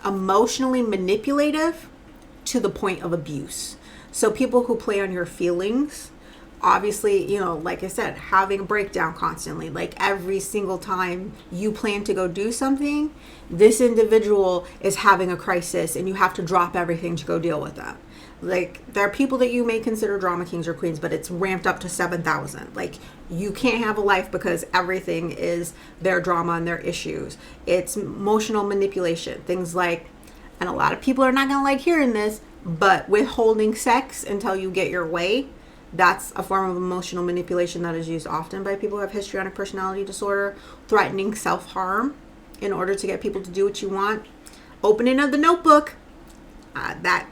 manipulative to the point of abuse. So people who play on your feelings, obviously, like I said, having a breakdown constantly, like every single time you plan to go do something, this individual is having a crisis and you have to drop everything to go deal with them. Like, there are people that you may consider drama kings or queens, but it's ramped up to 7,000. Like, you can't have a life because everything is their drama and their issues. It's emotional manipulation. Things like, and a lot of people are not going to like hearing this, but withholding sex until you get your way. That's a form of emotional manipulation that is used often by people who have histrionic personality disorder. Threatening self-harm in order to get people to do what you want. Opening of the notebook. That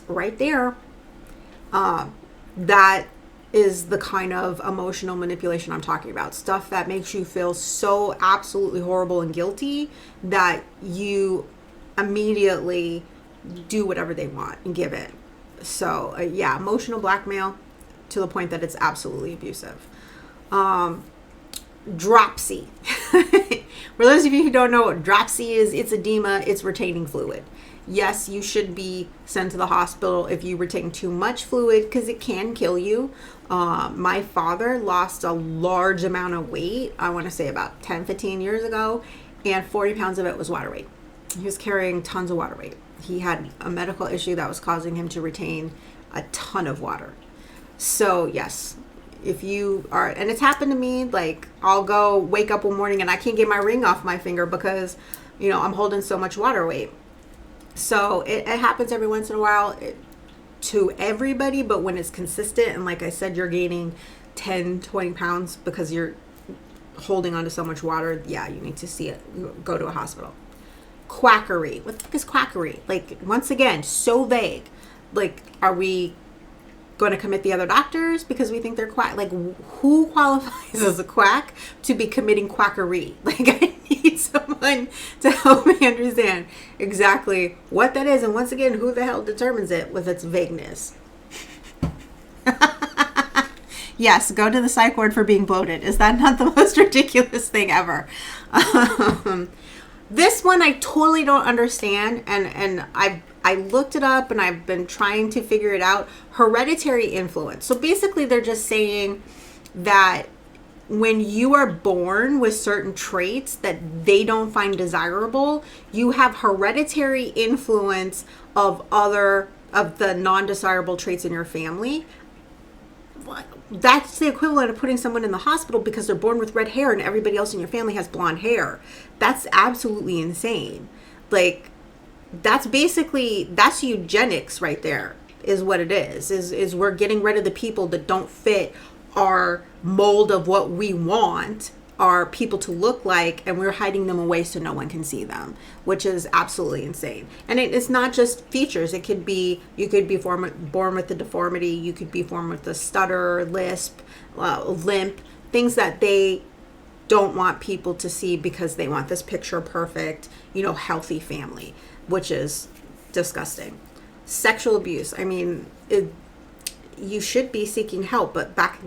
right there. That is the kind of emotional manipulation I'm talking about. Stuff that makes you feel so absolutely horrible and guilty that you immediately do whatever they want and give in. So yeah, emotional blackmail to the point that it's absolutely abusive. Dropsy. For those of you who don't know what dropsy is, it's edema, it's retaining fluid. Yes, you should be sent to the hospital if you retain too much fluid because it can kill you. My father lost a large amount of weight, I want to say about 10, 15 years ago, and 40 pounds of it was water weight. He was carrying tons of water weight. He had a medical issue that was causing him to retain a ton of water. So yes, if you are, and it's happened to me, like I'll go wake up one morning and I can't get my ring off my finger because, I'm holding so much water weight. So it happens every once in a while to everybody, but when it's consistent, and like I said, you're gaining 10, 20 pounds because you're holding onto so much water, yeah, you need to see it, go to a hospital. Quackery. What the fuck is quackery? Like, once again, so vague. Like, are we going to commit the other doctors because we think they're quack? Like, who qualifies as a quack to be committing quackery? Like, I need someone to help me understand exactly what that is, and once again, who the hell determines it with its vagueness. Yes, go to the psych ward for being bloated. Is that not the most ridiculous thing ever? This one I totally don't understand, and I looked it up and I've been trying to figure it out. Hereditary influence. So basically they're just saying that when you are born with certain traits that they don't find desirable, you have hereditary influence of the non-desirable traits in your family. That's the equivalent of putting someone in the hospital because they're born with red hair and everybody else in your family has blonde hair. That's absolutely insane. Like, that's eugenics right there, is what it is we're getting rid of the people that don't fit our mold of what we want our people to look like, and we're hiding them away so no one can see them, which is absolutely insane. And it's not just features. It could be, you could be born with a deformity, you could be born with a stutter, lisp, limp, things that they don't want people to see because they want this picture perfect, healthy family, which is disgusting. Sexual abuse. I mean, you should be seeking help. But back,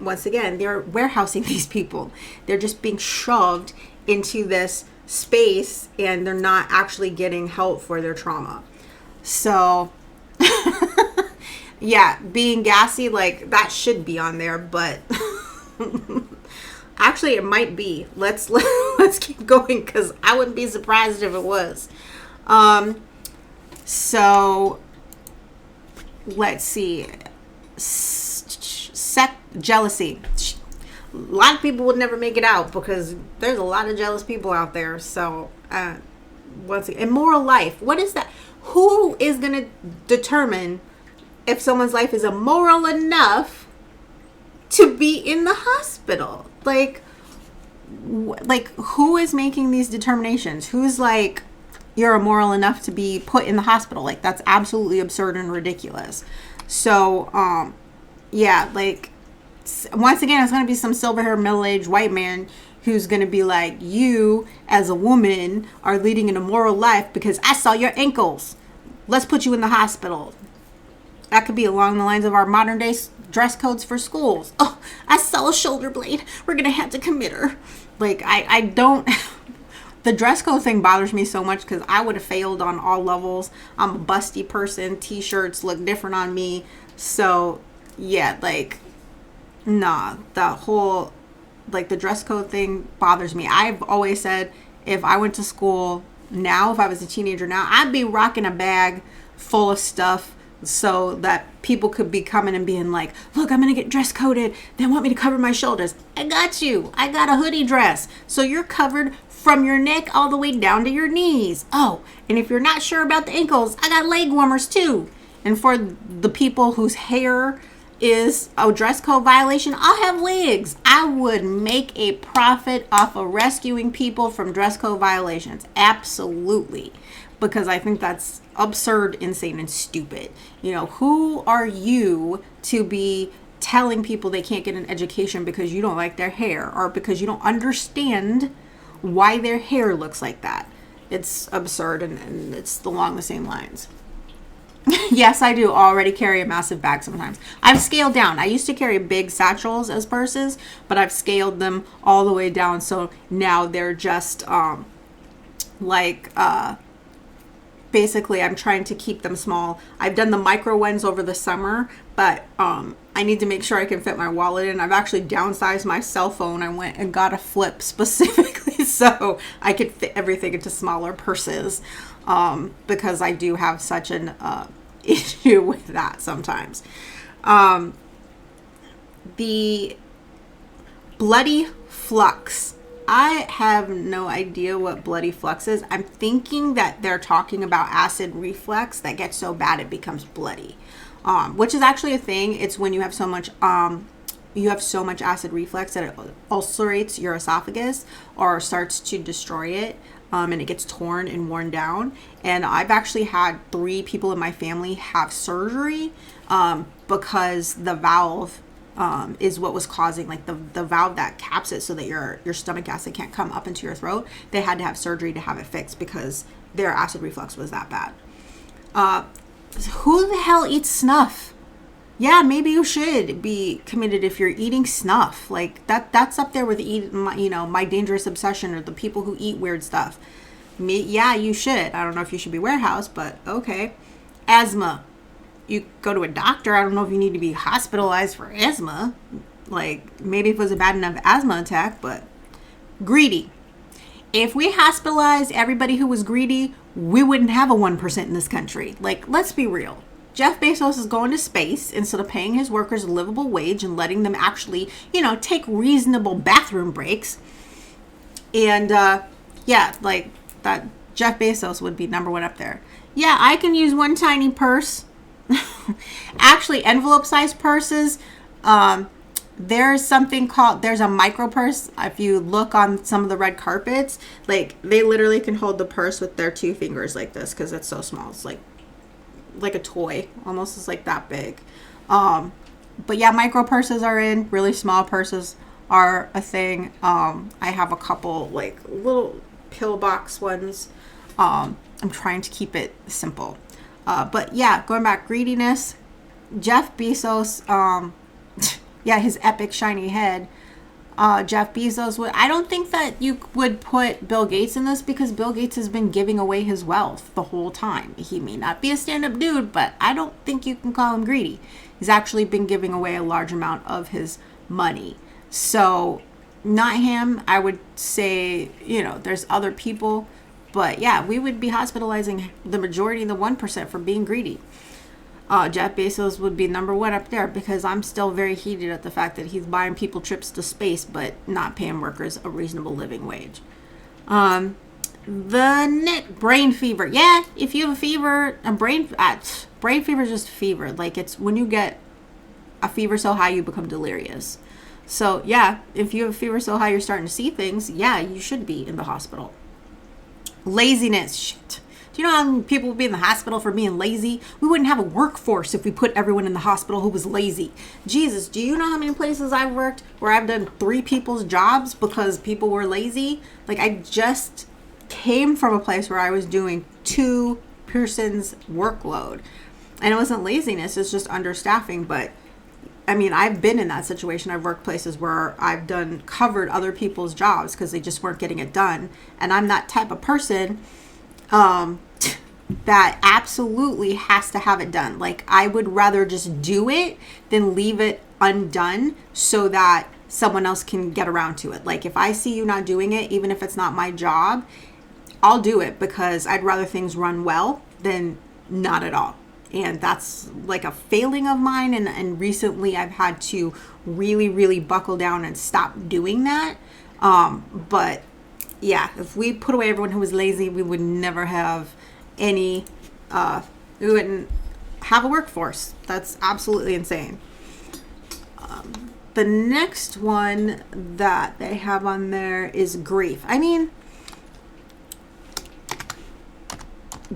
once again, they're warehousing these people. They're just being shoved into this space, and they're not actually getting help for their trauma. So yeah, being gassy, like, that should be on there, but actually it might be. Let's keep going, because I wouldn't be surprised if it was. So let's see. Jealousy. A lot of people would never make it out, because there's a lot of jealous people out there. So once again, immoral life. What is that? Who is going to determine if someone's life is immoral enough to be in the hospital? Like who is making these determinations? Who's like, you're immoral enough to be put in the hospital? Like, that's absolutely absurd and ridiculous. So yeah, like, once again, it's going to be some silver-haired, middle-aged white man who's going to be like, you as a woman are leading an immoral life because I saw your ankles. Let's put you in the hospital. That could be along the lines of our modern day dress codes for schools. Oh, I saw a shoulder blade. We're going to have to commit her. Like, I don't... The dress code thing bothers me so much, because I would have failed on all levels. I'm a busty person. T-shirts look different on me. So, yeah, like, nah, the whole, like, the dress code thing bothers me. I've always said, if I went to school now, if I was a teenager now, I'd be rocking a bag full of stuff so that people could be coming and being like, look, I'm going to get dress coded. They want me to cover my shoulders. I got you. I got a hoodie dress. So you're covered from your neck all the way down to your knees. Oh, and if you're not sure about the ankles, I got leg warmers too. And for the people whose hair is a dress code violation, I'll have wigs. I would make a profit off of rescuing people from dress code violations. Absolutely. Because I think that's absurd, insane, and stupid. You know, who are you to be telling people they can't get an education because you don't like their hair, or because you don't understand why their hair looks like that? It's absurd, and it's along the same lines. Yes, I do already carry a massive bag sometimes. I've scaled down. I used to carry big satchels as purses, but I've scaled them all the way down. So now they're just basically I'm trying to keep them small. I've done the micro ones over the summer, but I need to make sure I can fit my wallet in. I've actually downsized my cell phone. I went and got a flip specifically so I could fit everything into smaller purses, because I do have such an issue with that sometimes. The bloody flux. I have no idea what bloody flux is. I'm thinking that they're talking about acid reflux that gets so bad it becomes bloody, which is actually a thing. It's when you have so much acid reflux that it ulcerates your esophagus or starts to destroy it, and it gets torn and worn down. And I've actually had 3 people in my family have surgery because the valve is what was causing, like, the valve that caps it so that your stomach acid can't come up into your throat. They had to have surgery to have it fixed because their acid reflux was that bad. Who the hell eats snuff? Yeah, maybe you should be committed if you're eating snuff. Like, that's up there with my dangerous obsession, or the people who eat weird stuff. Yeah, you should. I don't know if you should be warehoused, but okay. Asthma. You go to a doctor. I don't know if you need to be hospitalized for asthma. Like, maybe if it was a bad enough asthma attack, but greedy. If we hospitalized everybody who was greedy, we wouldn't have a 1% in this country. Like, let's be real. Jeff Bezos is going to space instead of paying his workers a livable wage and letting them actually, take reasonable bathroom breaks. And, yeah, like, that Jeff Bezos would be number 1 up there. Yeah, I can use one tiny purse. Actually, envelope-sized purses, there's a micro purse. If you look on some of the red carpets, like, they literally can hold the purse with their 2 fingers like this, because it's so small. It's like a toy, almost. Is like that big. But yeah, micro purses are in. Really small purses are a thing. I have a couple, like, little pillbox ones. I'm trying to keep it simple. But yeah, going back, greediness. Jeff Bezos, yeah, his epic shiny head. Jeff Bezos would. I don't think that you would put Bill Gates in this because Bill Gates has been giving away his wealth the whole time. He may not be a stand-up dude, but I don't think you can call him greedy. He's actually been giving away a large amount of his money. So, not him. I would say, there's other people. But yeah, we would be hospitalizing the majority of the 1% for being greedy. Jeff Bezos would be number one up there because I'm still very heated at the fact that he's buying people trips to space but not paying workers a reasonable living wage. The brain fever. Yeah, if you have a fever, brain fever is just fever. Like, it's when you get a fever so high you become delirious. So yeah, if you have a fever so high you're starting to see things, yeah, you should be in the hospital. Laziness. Shit. Do you know how many people would be in the hospital for being lazy? We wouldn't have a workforce if we put everyone in the hospital who was lazy. Jesus, do you know how many places I've worked where I've done 3 people's jobs because people were lazy? Like, I just came from a place where I was doing 2 persons workload. And it wasn't laziness, it's just understaffing. But I mean, I've been in that situation. I've worked places where I've covered other people's jobs because they just weren't getting it done. And I'm that type of person that absolutely has to have it done. Like, I would rather just do it than leave it undone so that someone else can get around to it. Like, if I see you not doing it, even if it's not my job, I'll do it because I'd rather things run well than not at all. And that's like a failing of mine. And recently I've had to really, really buckle down and stop doing that. But yeah, if we put away everyone who was lazy, we would never have we wouldn't have a workforce. That's absolutely insane. The next one that they have on there is grief. I mean,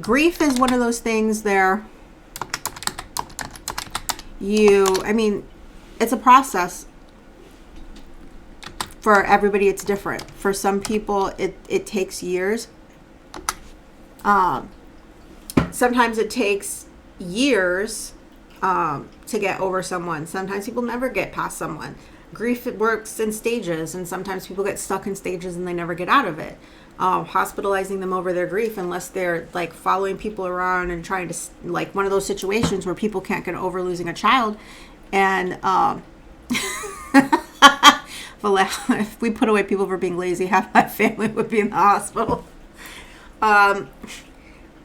grief is one of those things there. It's a process. For everybody, it's different. For some people, it takes years. Sometimes it takes years to get over someone. Sometimes people never get past someone. Grief, it works in stages, and sometimes people get stuck in stages and they never get out of it. Hospitalizing them over their grief, unless they're like following people around and trying to, like, one of those situations where people can't get over losing a child. And if we put away people for being lazy, half my family would be in the hospital.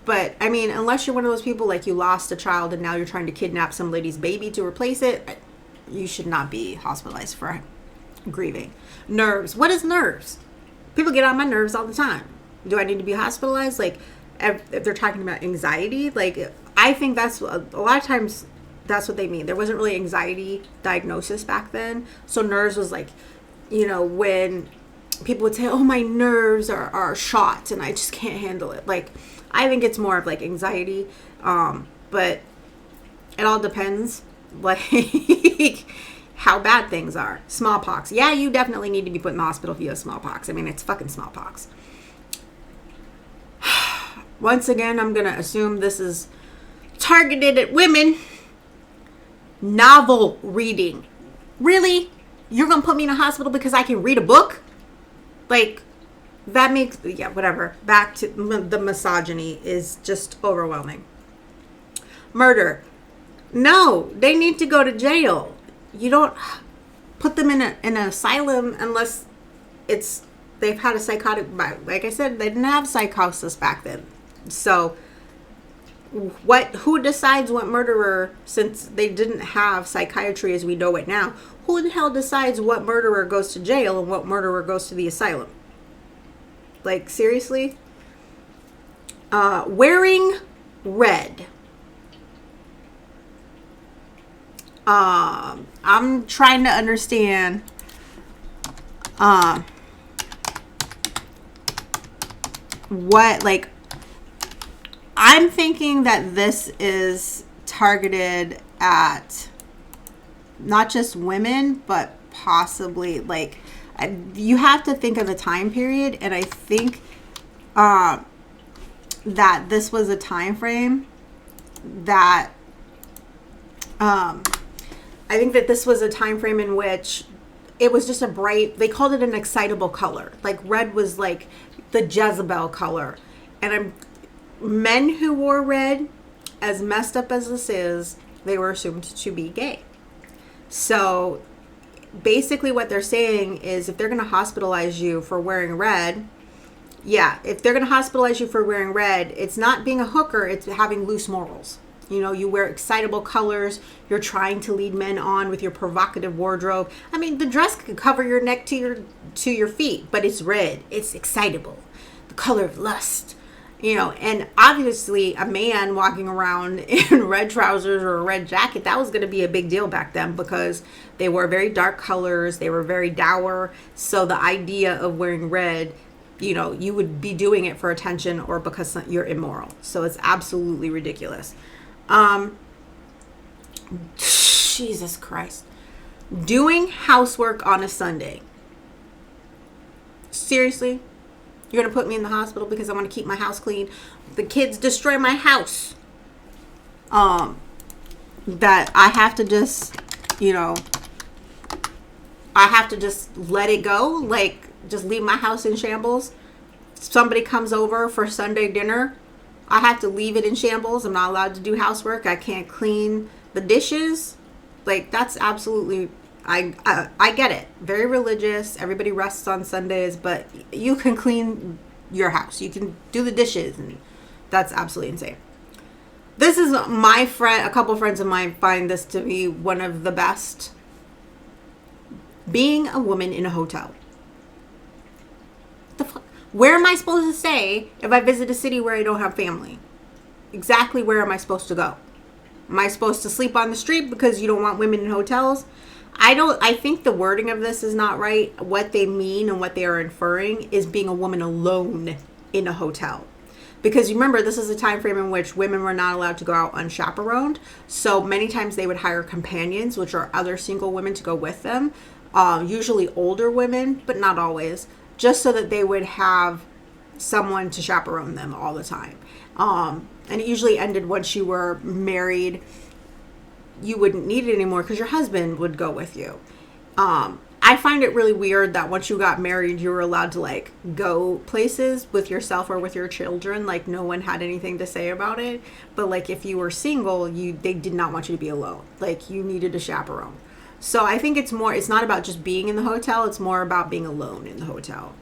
But I mean, unless you're one of those people, like, you lost a child and now you're trying to kidnap some lady's baby to replace it, you should not be hospitalized for grieving. Nerves. What is nerves? People get on my nerves all the time. Do I need to be hospitalized? Like, if they're talking about anxiety, like, I think that's a lot of times that's what they mean. There wasn't really anxiety diagnosis back then. So nerves was like, when people would say, oh, my nerves are shot and I just can't handle it. Like, I think it's more of like anxiety. But it all depends, like, how bad things are. Smallpox. Yeah, you definitely need to be put in the hospital if you have smallpox. I mean, it's fucking smallpox. Once again, I'm going to assume this is targeted at women. Novel reading. Really? You're going to put me in a hospital because I can read a book? Like, that makes, yeah, whatever. Back to the misogyny is just overwhelming. Murder. No, they need to go to jail. You don't put them in an asylum unless they've had a psychotic, like I said, they didn't have psychosis back then. So who decides what murderer, since they didn't have psychiatry as we know it now, who the hell decides what murderer goes to jail and what murderer goes to the asylum? Like, seriously? Wearing red. I'm trying to understand what, like, I'm thinking that this is targeted at not just women, but possibly, like, you have to think of the time period, and I think that this was a time frame that I think that this was a time frame in which it was just a bright, they called it an excitable color. Like red was like the Jezebel color. And men who wore red, as messed up as this is, they were assumed to be gay. So basically what they're saying is if they're going to hospitalize you for wearing red, if they're going to hospitalize you for wearing red, it's not being a hooker, it's having loose morals. You know, you wear excitable colors, you're trying to lead men on with your provocative wardrobe. I mean, the dress could cover your neck to your feet, but it's red. It's excitable. The color of lust. You know, and obviously a man walking around in red trousers or a red jacket, that was going to be a big deal back then because they wore very dark colors. They were very dour. So the idea of wearing red, you know, you would be doing it for attention or because you're immoral. So it's absolutely ridiculous. Jesus Christ. Doing housework on a Sunday. Seriously? You're going to put me in the hospital because I want to keep my house clean? The kids destroy my house. That I have to just, you know, I have to just let it go. Like, just leave my house in shambles. Somebody comes over for Sunday dinner. I have to leave it in shambles. I'm not allowed to do housework. I can't clean the dishes. Like, that's absolutely, I get it. Very religious. Everybody rests on Sundays, but you can clean your house. You can do the dishes, and that's absolutely insane. This is my friend, a couple friends of mine find this to be one of the best. Being a woman in a hotel. The fuck? Where am I supposed to stay if I visit a city where I don't have family? Exactly where am I supposed to go? Am I supposed to sleep on the street because you don't want women in hotels? I think the wording of this is not right. What they mean and what they are inferring is being a woman alone in a hotel. Because remember, this is a time frame in which women were not allowed to go out unchaperoned. So many times they would hire companions, which are other single women, to go with them. Usually older women, but not always. Just so that they would have someone to chaperone them all the time. And it usually ended once you were married. You wouldn't need it anymore because your husband would go with you. I find it really weird that once you got married, you were allowed to like go places with yourself or with your children. Like no one had anything to say about it. But like if you were single, they did not want you to be alone. Like you needed a chaperone. So I think it's not about just being in the hotel. It's more about being alone in the hotel.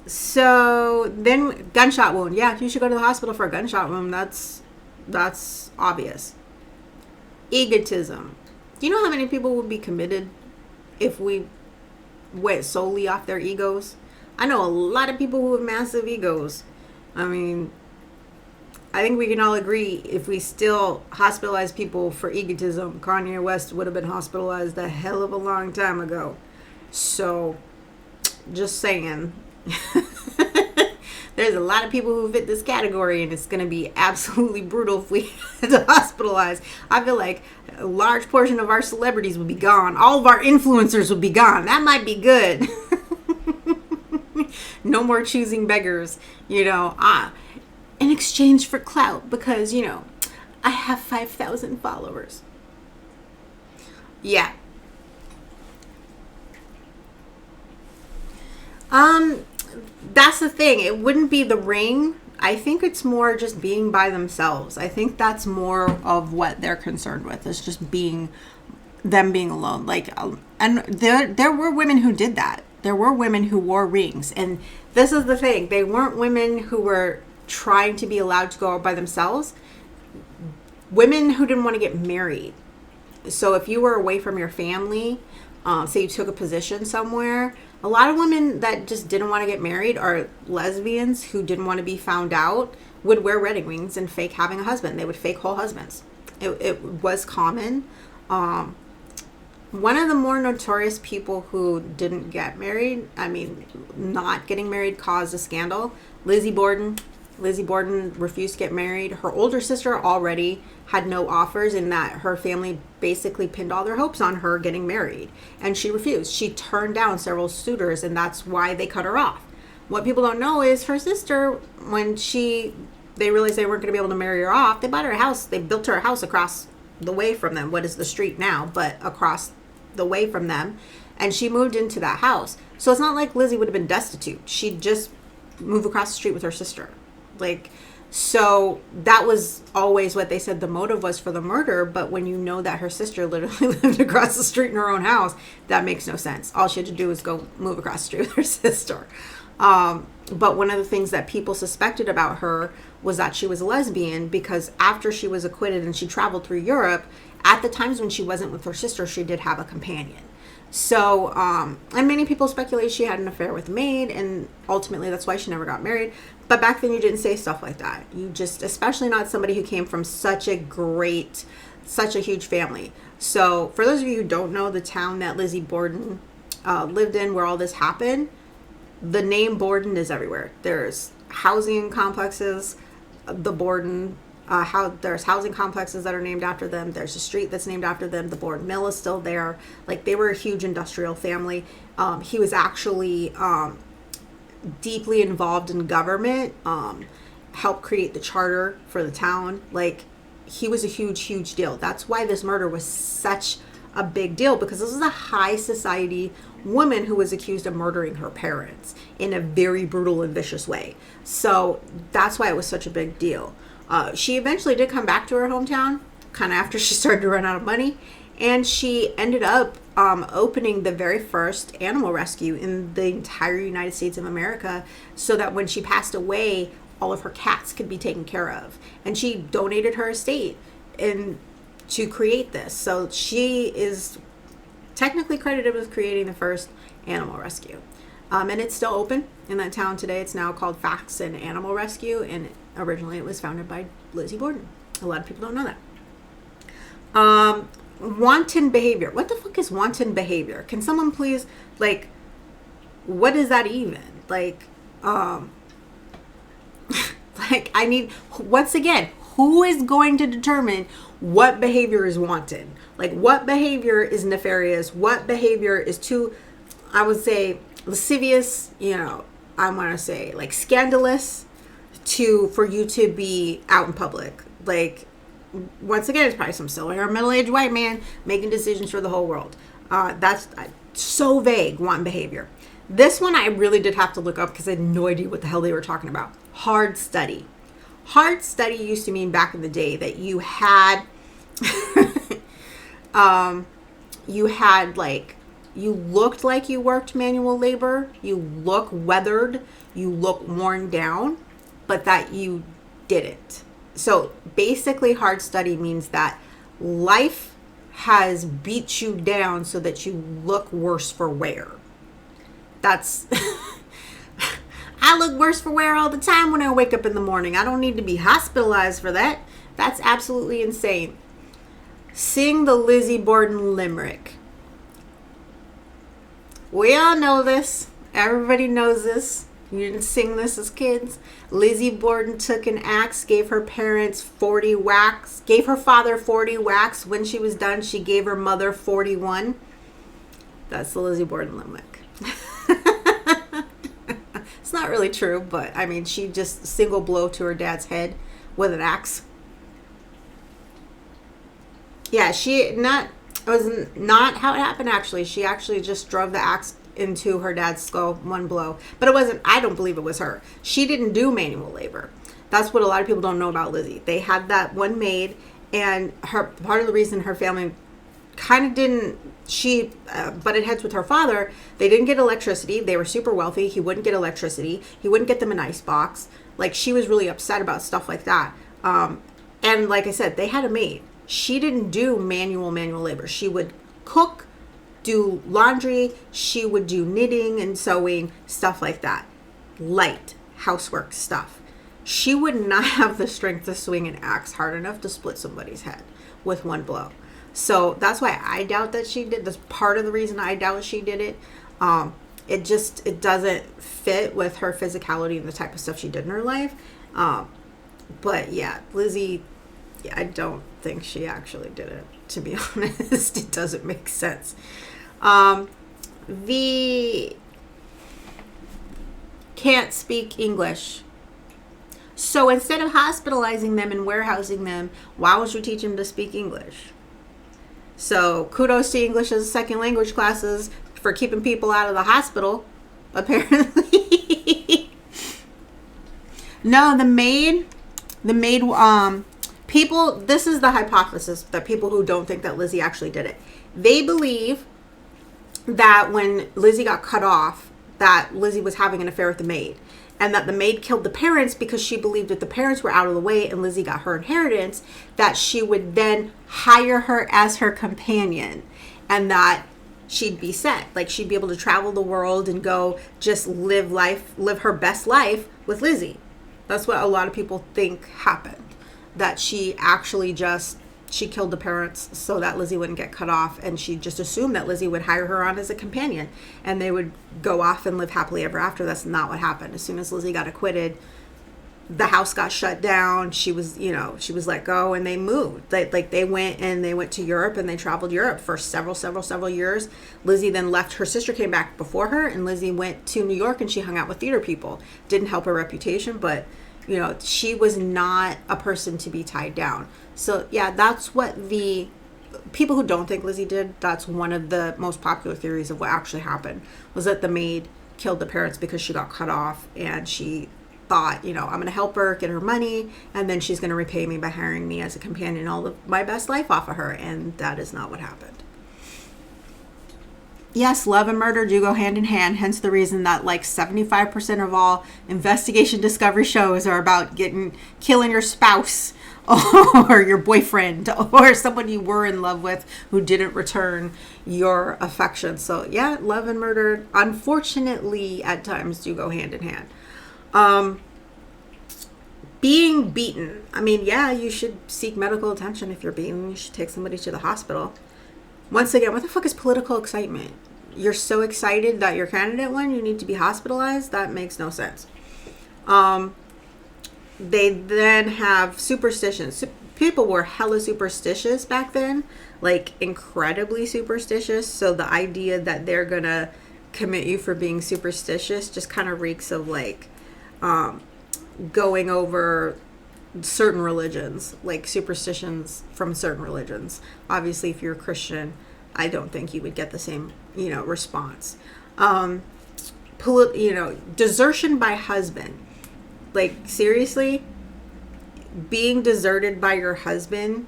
So then gunshot wound. Yeah, you should go to the hospital for a gunshot wound. That's obvious. Egotism. Do you know how many people would be committed if we went solely off their egos? I know a lot of people who have massive egos. I mean, I think we can all agree if we still hospitalize people for egotism, Kanye West would have been hospitalized a hell of a long time ago. So, just saying. There's a lot of people who fit this category, and it's going to be absolutely brutal if we had to hospitalize. I feel like a large portion of our celebrities would be gone. All of our influencers would be gone. That might be good. No more choosing beggars, you know. In exchange for clout, because, you know, I have 5,000 followers. Yeah. That's the thing. It wouldn't be the ring. I think it's more just being by themselves. I think that's more of what they're concerned with, is just them being alone. Like, and there were women who did that. There were women who wore rings. And this is the thing. They weren't women who were trying to be allowed to go out by themselves. Women who didn't want to get married. So if you were away from your family, say you took a position somewhere, a lot of women that just didn't want to get married, or lesbians who didn't want to be found out, would wear wedding rings and fake having a husband. They would fake whole husbands. It was common. One of the more notorious people who didn't get married, I mean, not getting married caused a scandal. Lizzie Borden. Lizzie Borden refused to get married. Her older sister already had no offers, in that her family basically pinned all their hopes on her getting married. And she refused. She turned down several suitors, and that's why they cut her off. What people don't know is her sister, when they realized they weren't going to be able to marry her off, they bought her a house. They built her a house across the way from them, what is the street now, but across the way from them. And she moved into that house. So it's not like Lizzie would have been destitute. She'd just move across the street with her sister. Like, so that was always what they said the motive was for the murder. But when you know that her sister literally lived across the street in her own house, that makes no sense. All she had to do was go move across the street with her sister. But one of the things that people suspected about her was that she was a lesbian, because after she was acquitted and she traveled through Europe, at the times when she wasn't with her sister, she did have a companion. So, and many people speculate she had an affair with a maid, and ultimately that's why she never got married. But back then you didn't say stuff like that. You just, especially not somebody who came from such a huge family. So for those of you who don't know the town that Lizzie Borden lived in, where all this happened, the name Borden is everywhere. There's housing complexes, the Borden, there's housing complexes that are named after them. There's a street that's named after them. The Borden Mill is still there. Like, they were a huge industrial family. He was actually deeply involved in government, helped create the charter for the town. Like, he was a huge deal. That's why this murder was such a big deal, because this is a high society woman who was accused of murdering her parents in a very brutal and vicious way. So that's why it was such a big deal. She eventually did come back to her hometown, kind of after she started to run out of money, and she ended up opening the very first animal rescue in the entire United States of America, so that when she passed away, all of her cats could be taken care of. And she donated her estate to create this. So she is technically credited with creating the first animal rescue. And it's still open in that town today. It's now called Faxon Animal Rescue, and originally it was founded by Lizzie Borden. A lot of people don't know that. Wanton behavior. What the fuck is wanton behavior? Can someone please, like, what is that even? Like, like, I need, once again, who is going to determine what behavior is wanton? Like, what behavior is nefarious? What behavior is too, I would say, lascivious, I want to say, like, scandalous for you to be out in public. Like, once again, it's probably some silver-haired middle-aged white man making decisions for the whole world. That's so vague, wanton behavior. This one I really did have to look up because I had no idea what the hell they were talking about. Hard study. Hard study used to mean back in the day that you had, you looked like you worked manual labor, you look weathered, you look worn down, but that you didn't. So basically, hard study means that life has beat you down so that you look worse for wear. That's, I look worse for wear all the time when I wake up in the morning. I don't need to be hospitalized for that. That's absolutely insane. Sing the Lizzie Borden limerick. We all know this. Everybody knows this. You didn't sing this as kids. Lizzie Borden took an axe, gave her parents 40 whacks, gave her father 40 whacks. When she was done, she gave her mother 41. That's the Lizzie Borden limerick. It's not really true, but I mean, she just single blow to her dad's head with an axe. Yeah, it was not how it happened, actually. She actually just drove the axe into her dad's skull, one blow. But it wasn't, I don't believe it was her. She didn't do manual labor. That's what a lot of people don't know about Lizzie. They had that one maid, and part of the reason her family kind of didn't, she butted heads with her father. They didn't get electricity. They were super wealthy. He wouldn't get electricity. He wouldn't get them an ice box. Like, she was really upset about stuff like that. And like I said, they had a maid. She didn't do manual labor. She would cook, do laundry, she would do knitting and sewing, stuff like that. Light housework stuff. She would not have the strength to swing an axe hard enough to split somebody's head with one blow. So that's why I doubt that she did. That's part of the reason I doubt she did it. It doesn't fit with her physicality and the type of stuff she did in her life. But yeah, Lizzie, I don't think she actually did it, to be honest. It doesn't make sense. The can't speak English. So instead of hospitalizing them and warehousing them, why would you teach them to speak English? So kudos to English as a second language classes for keeping people out of the hospital, apparently. No, the maid, people, this is the hypothesis that people who don't think that Lizzie actually did it. They believe that when Lizzie got cut off, that Lizzie was having an affair with the maid. And that the maid killed the parents because she believed if the parents were out of the way and Lizzie got her inheritance, that she would then hire her as her companion. And that she'd be set. Like, she'd be able to travel the world and go just live her best life with Lizzie. That's what a lot of people think happened. That she actually she killed the parents so that Lizzie wouldn't get cut off, and she just assumed that Lizzie would hire her on as a companion and they would go off and live happily ever after. That's not what happened. As soon as Lizzie got acquitted, the house got shut down. She was let go, and they moved. They went to Europe, and they traveled Europe for several years. Lizzie then left. Her sister came back before her, and Lizzie went to New York, and she hung out with theater people. Didn't help her reputation, but she was not a person to be tied down. So yeah, that's what the people who don't think Lizzie did, that's one of the most popular theories of what actually happened, was that the maid killed the parents because she got cut off, and she thought, I'm going to help her get her money, and then she's going to repay me by hiring me as a companion, all of my best life off of her. And that is not what happened. Yes, love and murder do go hand in hand, hence the reason that like 75% of all investigation discovery shows are about killing your spouse or your boyfriend or someone you were in love with who didn't return your affection. So yeah, love and murder, unfortunately, at times do go hand in hand. Being beaten. I mean, yeah, you should seek medical attention if you're beaten. You should take somebody to the hospital. Once again, what the fuck is political excitement? You're so excited that your candidate won, you need to be hospitalized? That makes no sense. They then have superstitions. People were hella superstitious back then, like incredibly superstitious. So the idea that they're gonna commit you for being superstitious just kind of reeks of like going over certain religions, like superstitions from certain religions. Obviously, if you're a Christian, I don't think you would get the same, response. Desertion by husband. Like, seriously, being deserted by your husband,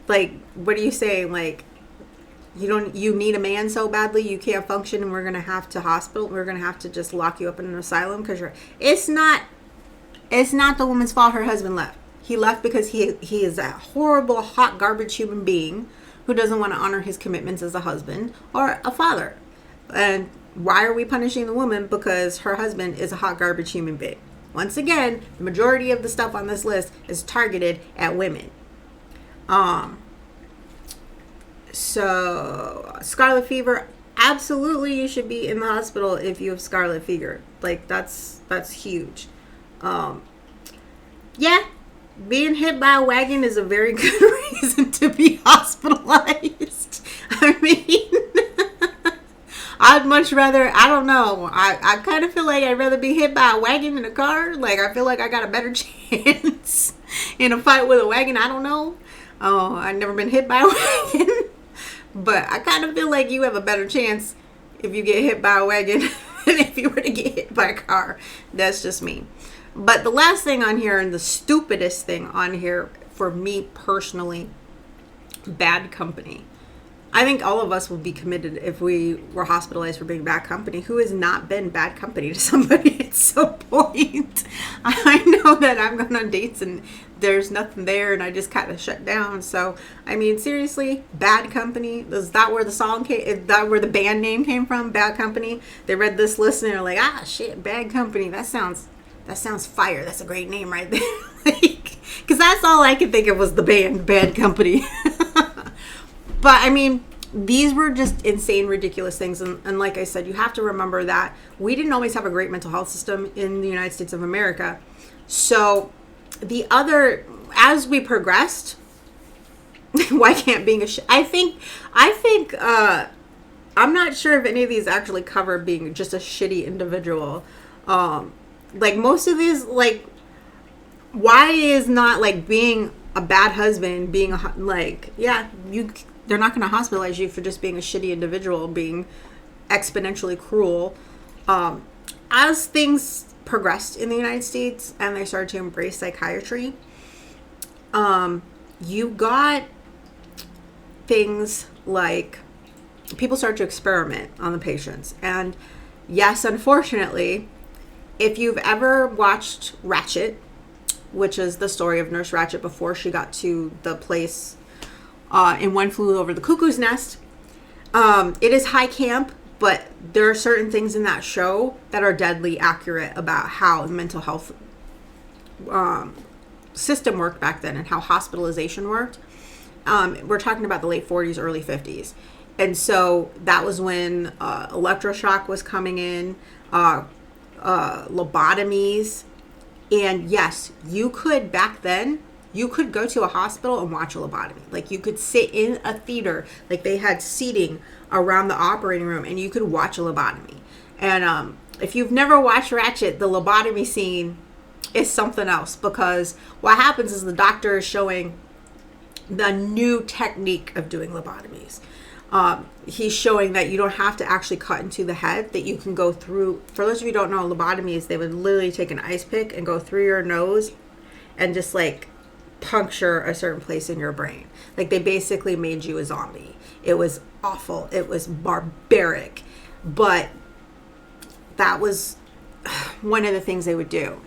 like, what are you saying? Like, you need a man so badly you can't function, and we're gonna have to just lock you up in an asylum because it's not the woman's fault her husband left. He left because he is a horrible, hot garbage human being who doesn't want to honor his commitments as a husband or a father. And why are we punishing the woman? Because her husband is a hot garbage human being. Once again, the majority of the stuff on this list is targeted at women. So scarlet fever, absolutely you should be in the hospital if you have scarlet fever. Like, that's huge. Yeah, being hit by a wagon is a very good reason to be hospitalized. I mean, I'd much rather, I don't know, I kind of feel like I'd rather be hit by a wagon than a car. Like, I feel like I got a better chance in a fight with a wagon. I don't know. Oh, I've never been hit by a wagon. But I kind of feel like you have a better chance if you get hit by a wagon than if you were to get hit by a car. That's just me. But the last thing on here, and the stupidest thing on here for me personally, bad company. I think all of us would be committed if we were hospitalized for being bad company. Who has not been bad company to somebody at some point? I know that I'm going on dates and there's nothing there and I just kind of shut down. So, I mean, seriously, bad company. Is that where the song came? Is that where the band name came from? Bad Company? They read this list and they're like, shit, Bad Company. That sounds fire. That's a great name right there. Because that's all I could think of was the band Bad Company. But I mean, these were just insane, ridiculous things. And like I said, you have to remember that we didn't always have a great mental health system in the United States of America. So as we progressed, why can't being I think, I'm not sure if any of these actually cover being just a shitty individual. Like most of these, like Why is not like being a bad husband, being a like, yeah, they're not going to hospitalize you for just being a shitty individual, being exponentially cruel. As things progressed in the United States and they started to embrace psychiatry, you got things like people start to experiment on the patients. And yes, unfortunately, if you've ever watched Ratched, which is the story of Nurse Ratched before she got to the place in One Flew Over the Cuckoo's Nest, it is high camp, but there are certain things in that show that are deadly accurate about how the mental health system worked back then and how hospitalization worked. We're talking about the late 40s, early 50s. And so that was when electroshock was coming in, lobotomies. And yes, you could, back then, you could go to a hospital and watch a lobotomy. Like, you could sit in a theater, like they had seating around the operating room, and you could watch a lobotomy. And if you've never watched Ratched, the lobotomy scene is something else, because what happens is the doctor is showing the new technique of doing lobotomies. He's showing that you don't have to actually cut into the head, that you can go through. For those of you who don't know, lobotomies, they would literally take an ice pick and go through your nose and just like puncture a certain place in your brain. Like, they basically made you a zombie. It was awful. It was barbaric. But that was one of the things they would do.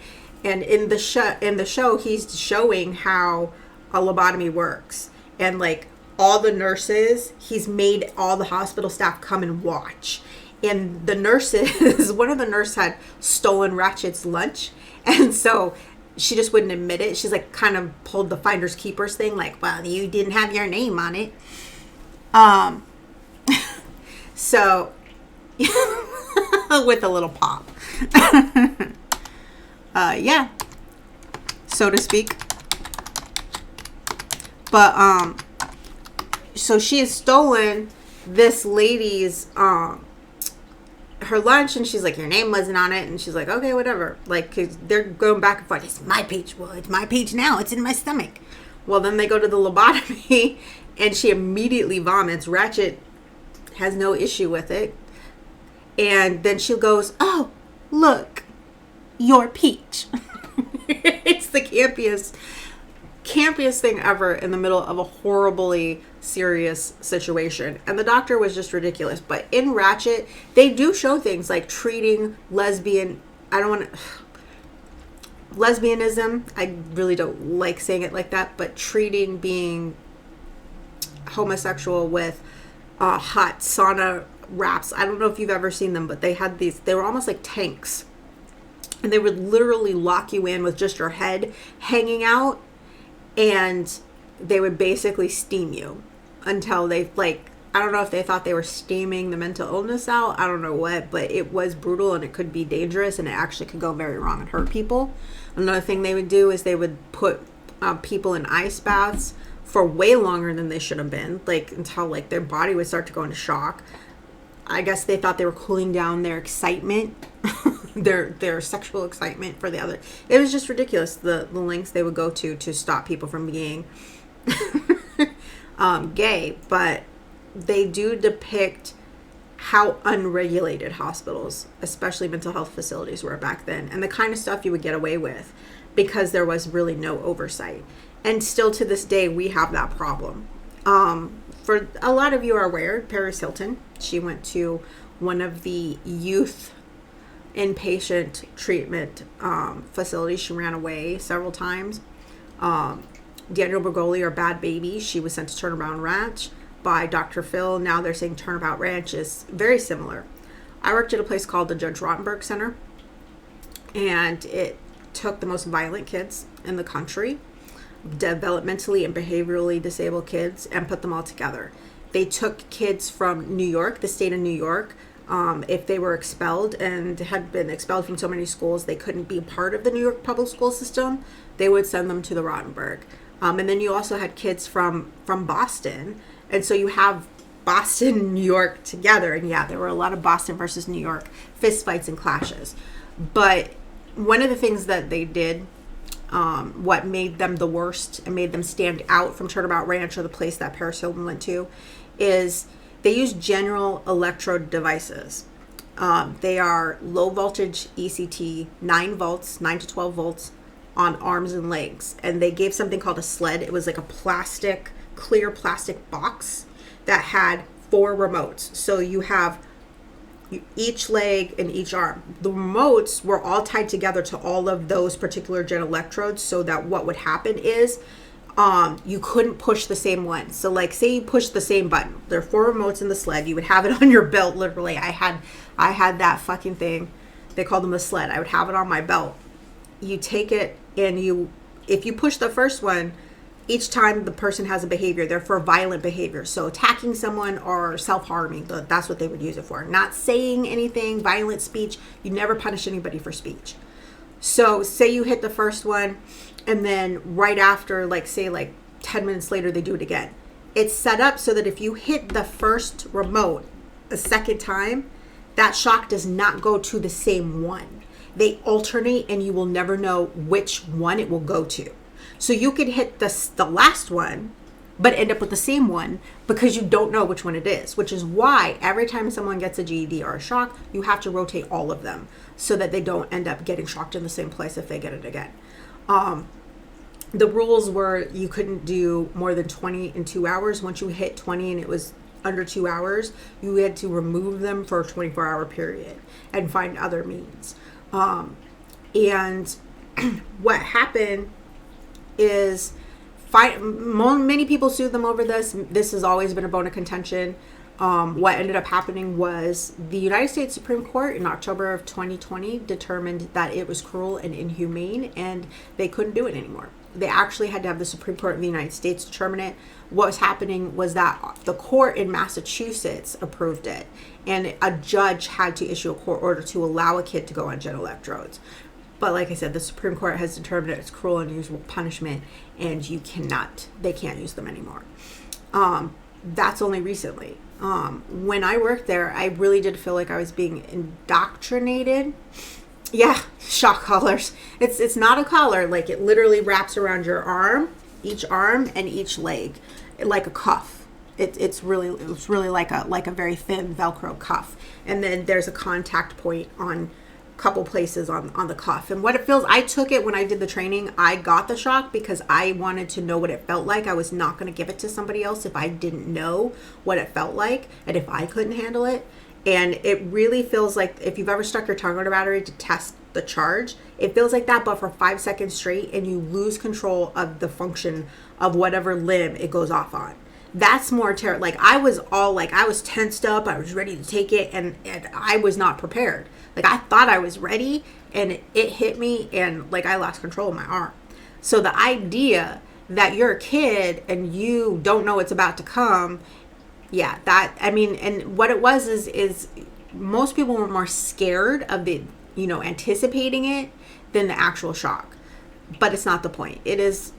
And in the show, he's showing how a lobotomy works. And like, all the nurses, he's made all the hospital staff come and watch. And the nurses, one of the nurses had stolen Ratched's lunch. And so she just wouldn't admit it. She's like, kind of pulled the finders keepers thing. Like, well, you didn't have your name on it. So with a little pop. Yeah, so to speak. But, so she has stolen this lady's, her lunch, and she's like, your name wasn't on it. And she's like, okay, whatever. Like, 'cause they're going back and forth. It's my page. Well, it's my page now. It's in my stomach. Well, then they go to the lobotomy and she immediately vomits. Ratched has no issue with it. And then she goes, oh, look, your peach. It's the campiest thing ever in the middle of a horribly serious situation. And the doctor was just ridiculous. But in Ratched, they do show things like treating lesbianism. I really don't like saying it like that, but treating being homosexual with hot sauna wraps. I don't know if you've ever seen them, but they had these, they were almost like tanks. And they would literally lock you in with just your head hanging out. And they would basically steam you until they, like, I don't know if they thought they were steaming the mental illness out. I don't know what, but it was brutal and it could be dangerous and it actually could go very wrong and hurt people. Another thing they would do is they would put people in ice baths for way longer than they should have been, like until like their body would start to go into shock. I guess they thought they were cooling down their excitement, their sexual excitement for the other. It was just ridiculous, the lengths they would go to stop people from being gay. But they do depict how unregulated hospitals, especially mental health facilities, were back then, and the kind of stuff you would get away with because there was really no oversight. And still to this day, we have that problem. For a lot of you are aware, Paris Hilton, she went to one of the youth inpatient treatment facilities. She ran away several times. Daniel Bergoli, or Bad Baby, she was sent to Turnabout Ranch by Dr. Phil. Now they're saying Turnabout Ranch is very similar. I worked at a place called the Judge Rottenberg Center, and it took the most violent kids in the country, developmentally and behaviorally disabled kids, and put them all together. They took kids from New York, the state of New York. If they were expelled and had been expelled from so many schools, they couldn't be part of the New York public school system, they would send them to the Rottenberg. And then you also had kids from Boston. And so you have Boston and New York together. And yeah, there were a lot of Boston versus New York fistfights and clashes. But one of the things that they did what made them the worst and made them stand out from Turnabout Ranch or the place that Paris Hilton went to is they use General Electrode devices. They are low voltage ECT, 9 volts, 9 to 12 volts on arms and legs. And they gave something called a sled. It was like a clear plastic box that had 4 remotes. So you have each leg and each arm. The remotes were all tied together to all of those particular gen electrodes, so that what would happen is you couldn't push the same one. So like say you push the same button. There are 4 remotes in the sled. You would have it on your belt, literally. I had that fucking thing. They called them a sled. I would have it on my belt. You take it and if you push the first one, each time the person has a behavior, they're for violent behavior. So attacking someone or self-harming, that's what they would use it for. Not saying anything, violent speech. You never punish anybody for speech. So say you hit the first one and then right after, like 10 minutes later, they do it again. It's set up so that if you hit the first remote a second time, that shock does not go to the same one. They alternate and you will never know which one it will go to. So you could hit the last one, but end up with the same one because you don't know which one it is, which is why every time someone gets a GED or a shock, you have to rotate all of them so that they don't end up getting shocked in the same place if they get it again. The rules were you couldn't do more than 20 in 2 hours. Once you hit 20 and it was under 2 hours, you had to remove them for a 24-hour period and find other means. And what happened is many people sued them over this. This has always been a bone of contention. What ended up happening was the United States Supreme Court in October of 2020 determined that it was cruel and inhumane and they couldn't do it anymore. They actually had to have the Supreme Court of the United States determine it. What was happening was that the court in Massachusetts approved it and a judge had to issue a court order to allow a kid to go on gen electrodes. But like I said, the Supreme Court has determined it's cruel and unusual punishment and they can't use them anymore. That's only recently. When I worked there, I really did feel like I was being indoctrinated. Yeah, shock collars. It's not a collar, like it literally wraps around your arm, each arm and each leg, like a cuff. It's really like a very thin Velcro cuff. And then there's a contact point on couple places on the cuff. And what it feels, I took it when I did the training. I got the shock because I wanted to know what it felt like. I was not going to give it to somebody else if I didn't know what it felt like and if I couldn't handle it. And it really feels like if you've ever stuck your tongue on a battery to test the charge, it feels like that, but for 5 seconds straight, and you lose control of the function of whatever limb it goes off on. That's more terrible. Like I was tensed up. I was ready to take it and I was not prepared. Like I thought I was ready and it hit me and like I lost control of my arm. So the idea that you're a kid and you don't know what's about to come, and what it was is most people were more scared of the, anticipating it than the actual shock. But it's not the point. It is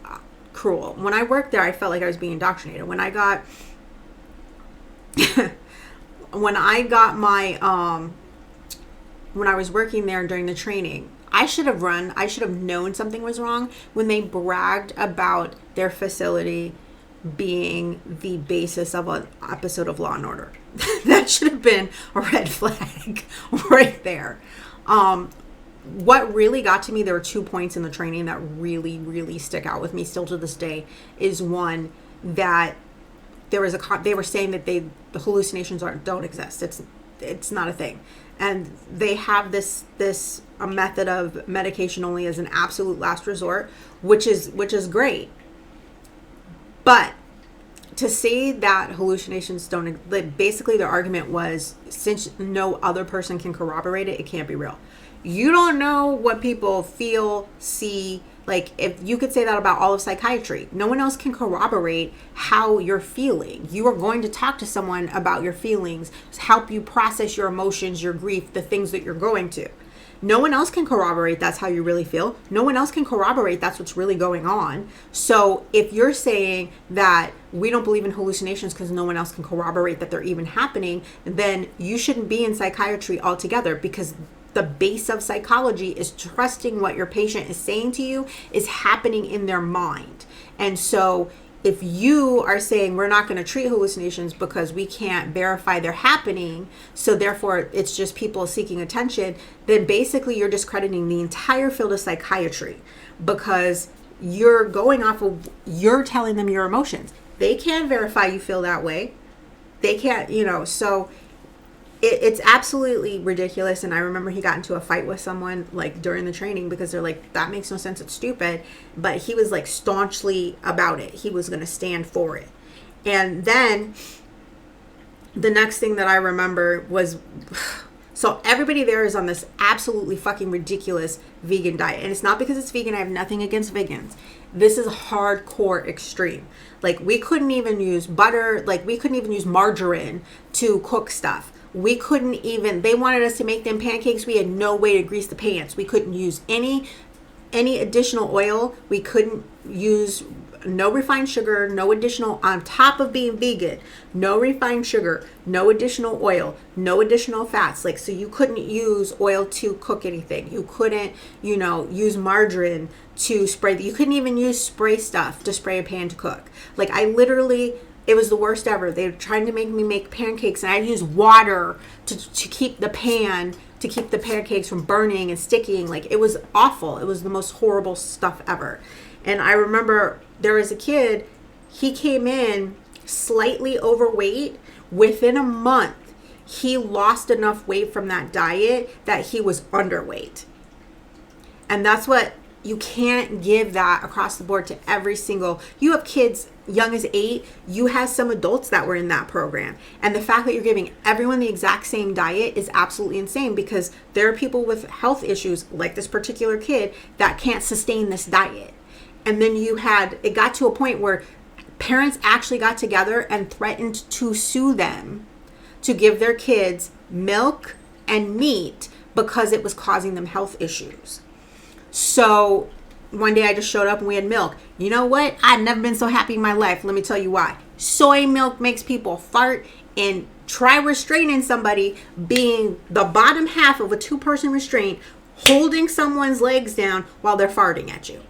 cruel. When I worked there, I felt like I was being indoctrinated. When I got my when I was working there during the training, I should have known something was wrong when they bragged about their facility being the basis of an episode of Law and Order. That should have been a red flag right there. What really got to me, there were 2 points in the training that really, really stick out with me still to this day, is one that there was they were saying that the hallucinations don't exist. It's not a thing. And they have this a method of medication only as an absolute last resort, which is great. But to say that hallucinations don't, basically their argument was, since no other person can corroborate it, it can't be real. You don't know what people feel, see. Like, if you could say that about all of psychiatry, no one else can corroborate how you're feeling. You are going to talk to someone about your feelings, help you process your emotions, your grief, the things that you're going to. No one else can corroborate that's how you really feel. No one else can corroborate that's what's really going on. So if you're saying that we don't believe in hallucinations because no one else can corroborate that they're even happening, then you shouldn't be in psychiatry altogether, because the base of psychology is trusting what your patient is saying to you is happening in their mind. And so if you are saying we're not going to treat hallucinations because we can't verify they're happening, so therefore it's just people seeking attention, then basically you're discrediting the entire field of psychiatry, because you're going off of, you're telling them your emotions. They can't verify you feel that way. They can't, so it's absolutely ridiculous. And I remember he got into a fight with someone like during the training because they're like, that makes no sense, it's stupid. But he was like staunchly about it. He was going to stand for it. And then the next thing that I remember was, so everybody there is on this absolutely fucking ridiculous vegan diet. And it's not because it's vegan. I have nothing against vegans. This is hardcore extreme. Like, we couldn't even use butter. Like, we couldn't even use margarine to cook stuff. We couldn't even, they wanted us to make them pancakes. We had no way to grease the pans. We couldn't use any additional oil. We couldn't use no refined sugar, no additional, on top of being vegan, no refined sugar, no additional oil, no additional fats. Like, so you couldn't use oil to cook anything. You couldn't, use margarine to spray. You couldn't even use spray stuff to spray a pan to cook. Like, I literally, it was the worst ever. They were trying to make me make pancakes, and I'd use water to keep the pan, to keep the pancakes from burning and sticking. Like, it was awful. It was the most horrible stuff ever. And I remember there was a kid, he came in slightly overweight. Within a month, he lost enough weight from that diet that he was underweight. And that's what, you can't give that across the board to every single, you have kids young as 8, you have some adults that were in that program. And the fact that you're giving everyone the exact same diet is absolutely insane, because there are people with health issues like this particular kid that can't sustain this diet. And then it got to a point where parents actually got together and threatened to sue them to give their kids milk and meat because it was causing them health issues. So one day I just showed up and we had milk. You know what? I've never been so happy in my life. Let me tell you why. Soy milk makes people fart, and try restraining somebody being the bottom half of a 2-person restraint, holding someone's legs down while they're farting at you.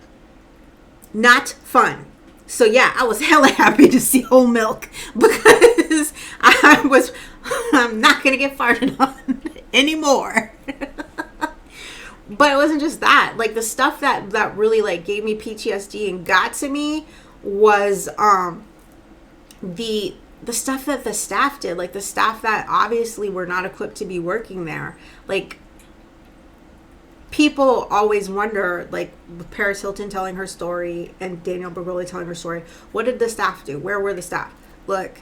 Not fun. So yeah, I was hella happy to see whole milk, because I'm not going to get farted on anymore. But it wasn't just that. Like, the stuff that really like gave me PTSD and got to me was the stuff that the staff did. Like, the staff that obviously were not equipped to be working there. Like, people always wonder, like with Paris Hilton telling her story and Danielle Bregoli telling her story, what did the staff do? Where were the staff? Look,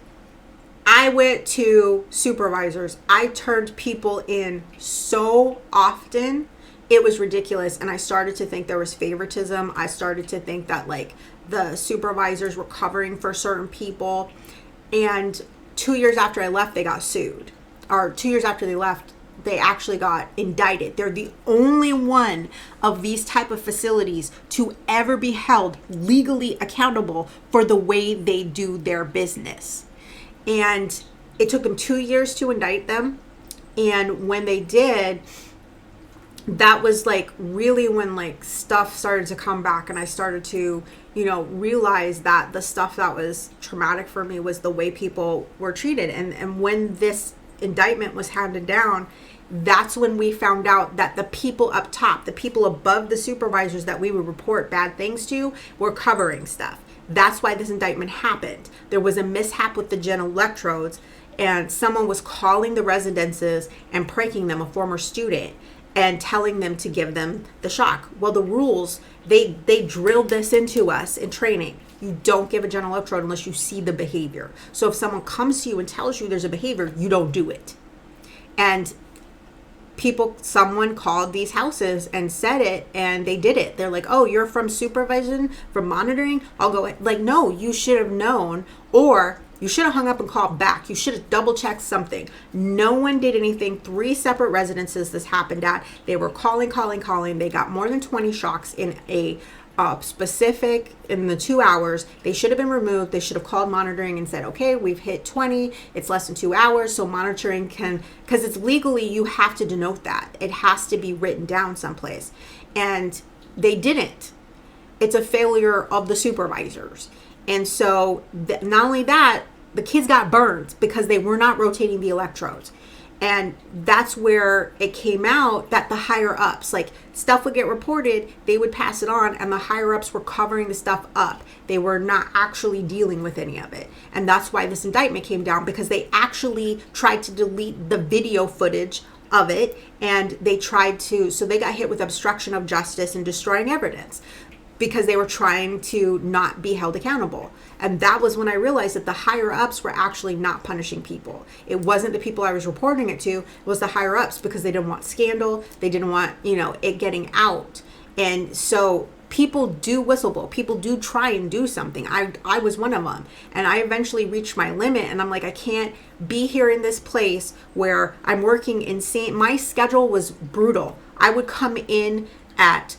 I went to supervisors. I turned people in so often. It was ridiculous. And I started to think there was favoritism. I started to think that like the supervisors were covering for certain people. And 2 years after I left, they got sued. Or 2 years after they left, they actually got indicted. They're the only one of these type of facilities to ever be held legally accountable for the way they do their business. And it took them 2 years to indict them. And when they did, that was like really when like stuff started to come back, and I started to, realize that the stuff that was traumatic for me was the way people were treated. And when this indictment was handed down, that's when we found out that the people up top, the people above the supervisors that we would report bad things to, were covering stuff. That's why this indictment happened. There was a mishap with the gen electrodes, and someone was calling the residences and pranking them, a former student, and telling them to give them the shock. Well, the rules, they drilled this into us in training. You don't give a gen electrode unless you see the behavior. So if someone comes to you and tells you there's a behavior, you don't do it. And someone called these houses and said it, and they did it. They're like, oh, you're from supervision, from monitoring? I'll go, like, no, you should have known. Or You should have hung up and called back. You should have double checked something. No one did anything. 3 separate residences this happened at. They were calling. They got more than 20 shocks in a specific, in the 2 hours. They should have been removed. They should have called monitoring and said, okay, we've hit 20. It's less than 2 hours. So monitoring can, because it's legally, you have to denote that. It has to be written down someplace. And they didn't. It's a failure of the supervisors. And so not only that, the kids got burned because they were not rotating the electrodes. And that's where it came out that the higher ups, like stuff would get reported, they would pass it on, and the higher ups were covering the stuff up. They were not actually dealing with any of it. And that's why this indictment came down, because they actually tried to delete the video footage of it, and they tried to, so they got hit with obstruction of justice and destroying evidence, because they were trying to not be held accountable. And that was when I realized that the higher ups were actually not punishing people. It wasn't the people I was reporting it to, it was the higher ups, because they didn't want scandal. They didn't want, it getting out. And so people do whistleblow. People do try and do something. I was one of them. And I eventually reached my limit, and I'm like, I can't be here in this place where I'm working insane. My schedule was brutal. I would come in at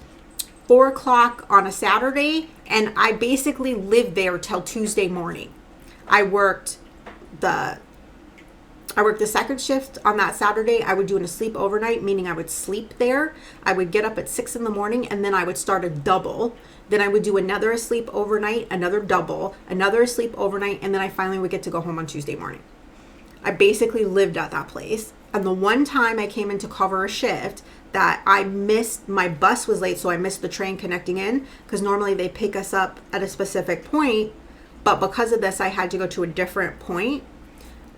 4 o'clock on a Saturday, and I basically lived there till Tuesday morning. I worked the second shift on that Saturday. I would do a sleep overnight, meaning I would sleep there. I would get up at 6 in the morning, and then I would start a double. Then I would do another sleep overnight, another double, another sleep overnight, and then I finally would get to go home on Tuesday morning. I basically lived at that place. And the one time I came in to cover a shift that I missed, my bus was late, so I missed the train connecting in, because normally they pick us up at a specific point, but because of this I had to go to a different point.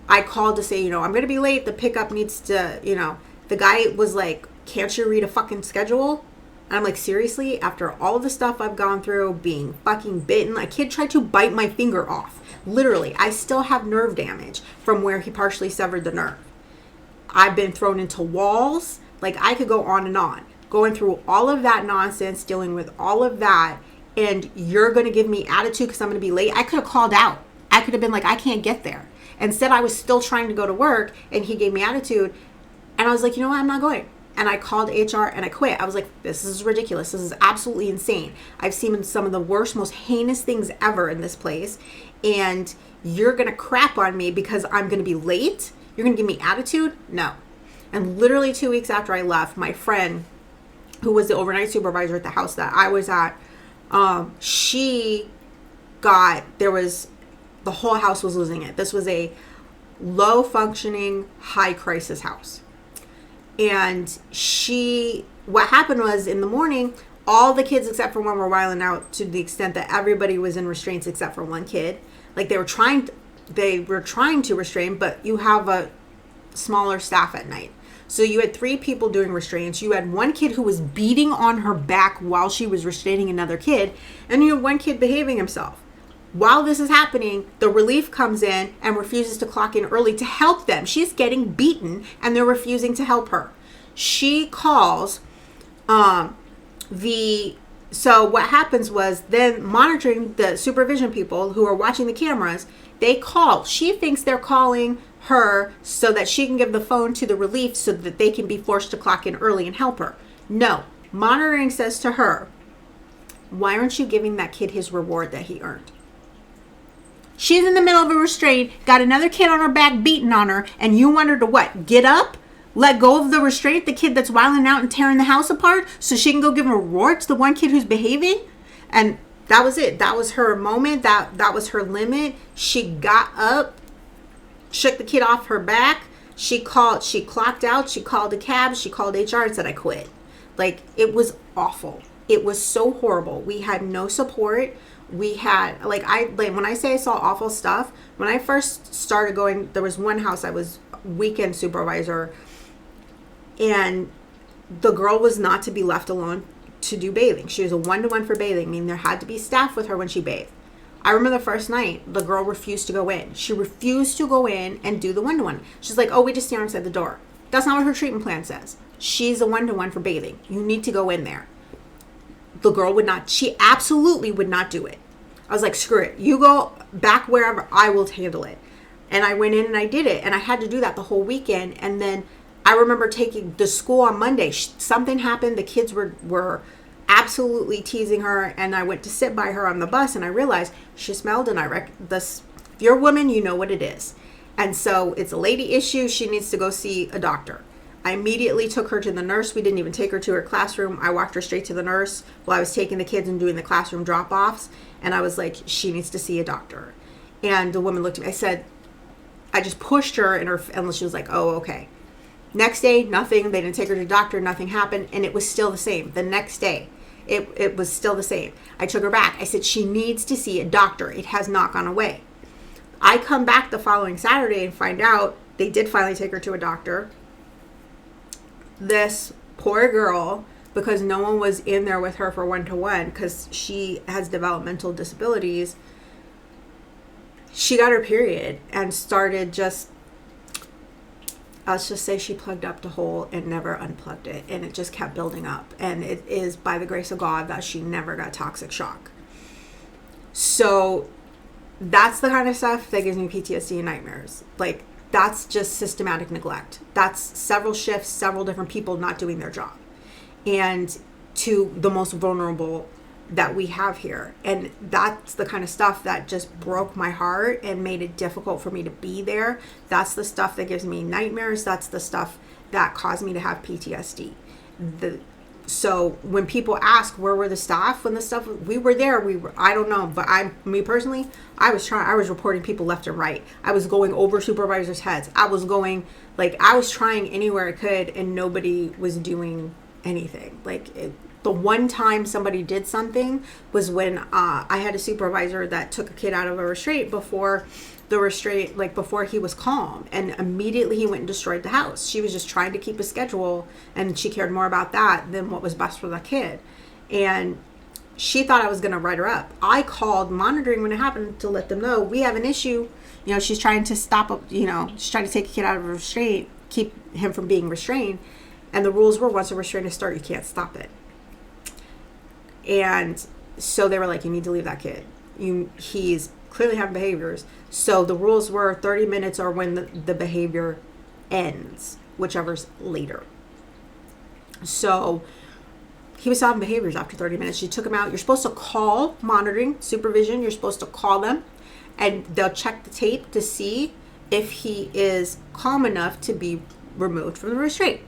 I called to say, I'm going to be late, the pickup needs to, the guy was like, can't you read a fucking schedule? And I'm like, seriously? After all of the stuff I've gone through, being fucking bitten, a kid tried to bite my finger off. Literally, I still have nerve damage from where he partially severed the nerve. I've been thrown into walls. Like, I could go on and on, going through all of that nonsense, dealing with all of that, and you're going to give me attitude because I'm going to be late. I could have called out. I could have been like, I can't get there. Instead, I was still trying to go to work, and he gave me attitude, and I was like, you know what, I'm not going. And I called HR, and I quit. I was like, this is ridiculous. This is absolutely insane. I've seen some of the worst, most heinous things ever in this place, and you're going to crap on me because I'm going to be late? You're going to give me attitude? No. And literally 2 weeks after I left, my friend, who was the overnight supervisor at the house that I was at, the whole house was losing it. This was a low functioning, high crisis house. And what happened was, in the morning, all the kids except for one were wilding out, to the extent that everybody was in restraints except for one kid. Like, they were trying to restrain, but you have a smaller staff at night. So you had 3 people doing restraints. You had one kid who was beating on her back while she was restraining another kid. And you had one kid behaving himself. While this is happening, the relief comes in and refuses to clock in early to help them. She's getting beaten and they're refusing to help her. She calls so what happens was, then monitoring, the supervision people who are watching the cameras, they call. She thinks they're calling her so that she can give the phone to the relief so that they can be forced to clock in early and help her. No. Monitoring says to her, why aren't you giving that kid his reward that he earned? She's in the middle of a restraint, got another kid on her back beating on her, and you want her to what? Get up? Let go of the restraint, the kid that's wilding out and tearing the house apart, so she can go give a reward to the one kid who's behaving? And that was it. That was her moment. That was her limit. She got up, shook the kid off her back. She clocked out. She called a cab. She called HR and said, I quit. Like, it was awful. It was so horrible. We had no support. We had, when I say I saw awful stuff, when I first started going, there was one house I was weekend supervisor, and the girl was not to be left alone to do bathing. She was a 1-to-1 for bathing, meaning there had to be staff with her when she bathed. I remember the first night, the girl refused to go in. She refused to go in and do the 1-to-1. She's like, oh, we just stand outside the door. That's not what her treatment plan says. She's a 1-to-1 for bathing. You need to go in there. The girl would not, she absolutely would not do it. I was like, screw it. You go back wherever, I will handle it. And I went in and I did it. And I had to do that the whole weekend. And then I remember taking the school on Monday. Something happened. The kids were absolutely teasing her. And I went to sit by her on the bus and I realized she smelled, and if you're a woman, you know what it is. And so it's a lady issue. She needs to go see a doctor. I immediately took her to the nurse. We didn't even take her to her classroom. I walked her straight to the nurse while I was taking the kids and doing the classroom drop-offs. And I was like, she needs to see a doctor. And the woman looked at me. I just pushed her and she was like, oh, okay. Next day, nothing. They didn't take her to the doctor. Nothing happened. And it was still the same. The next day, it was still the same. I took her back. I said, she needs to see a doctor. It has not gone away. I come back the following Saturday and find out they did finally take her to a doctor. This poor girl, because no one was in there with her for one-to-one because she has developmental disabilities, she got her period and started let's just say she plugged up the hole and never unplugged it, and it just kept building up. And it is by the grace of God that she never got toxic shock. So that's the kind of stuff that gives me PTSD and nightmares. Like, that's just systematic neglect. That's several shifts, several different people not doing their job. And to the most vulnerable that we have here. And that's the kind of stuff that just broke my heart and made it difficult for me to be there. That's the stuff that gives me nightmares. That's the stuff that caused me to have PTSD. So when people ask where were the staff when the stuff, we were there, I don't know, but me personally, I was reporting people left and right. I was going over supervisors' heads. I was trying anywhere I could, and nobody was doing anything. The one time somebody did something was when I had a supervisor that took a kid out of a restraint before he was calm, and immediately he went and destroyed the house. She was just trying to keep a schedule, and she cared more about that than what was best for the kid. And she thought I was going to write her up. I called monitoring when it happened to let them know we have an issue. She's trying to she's trying to take a kid out of a restraint, keep him from being restrained. And the rules were, once a restraint is started, you can't stop it. And so they were like, you need to leave that kid. He's clearly having behaviors. So the rules were 30 minutes or when the behavior ends, whichever's later. So he was having behaviors after 30 minutes. She took him out. You're supposed to call monitoring, supervision. You're supposed to call them, and they'll check the tape to see if he is calm enough to be removed from the restraint.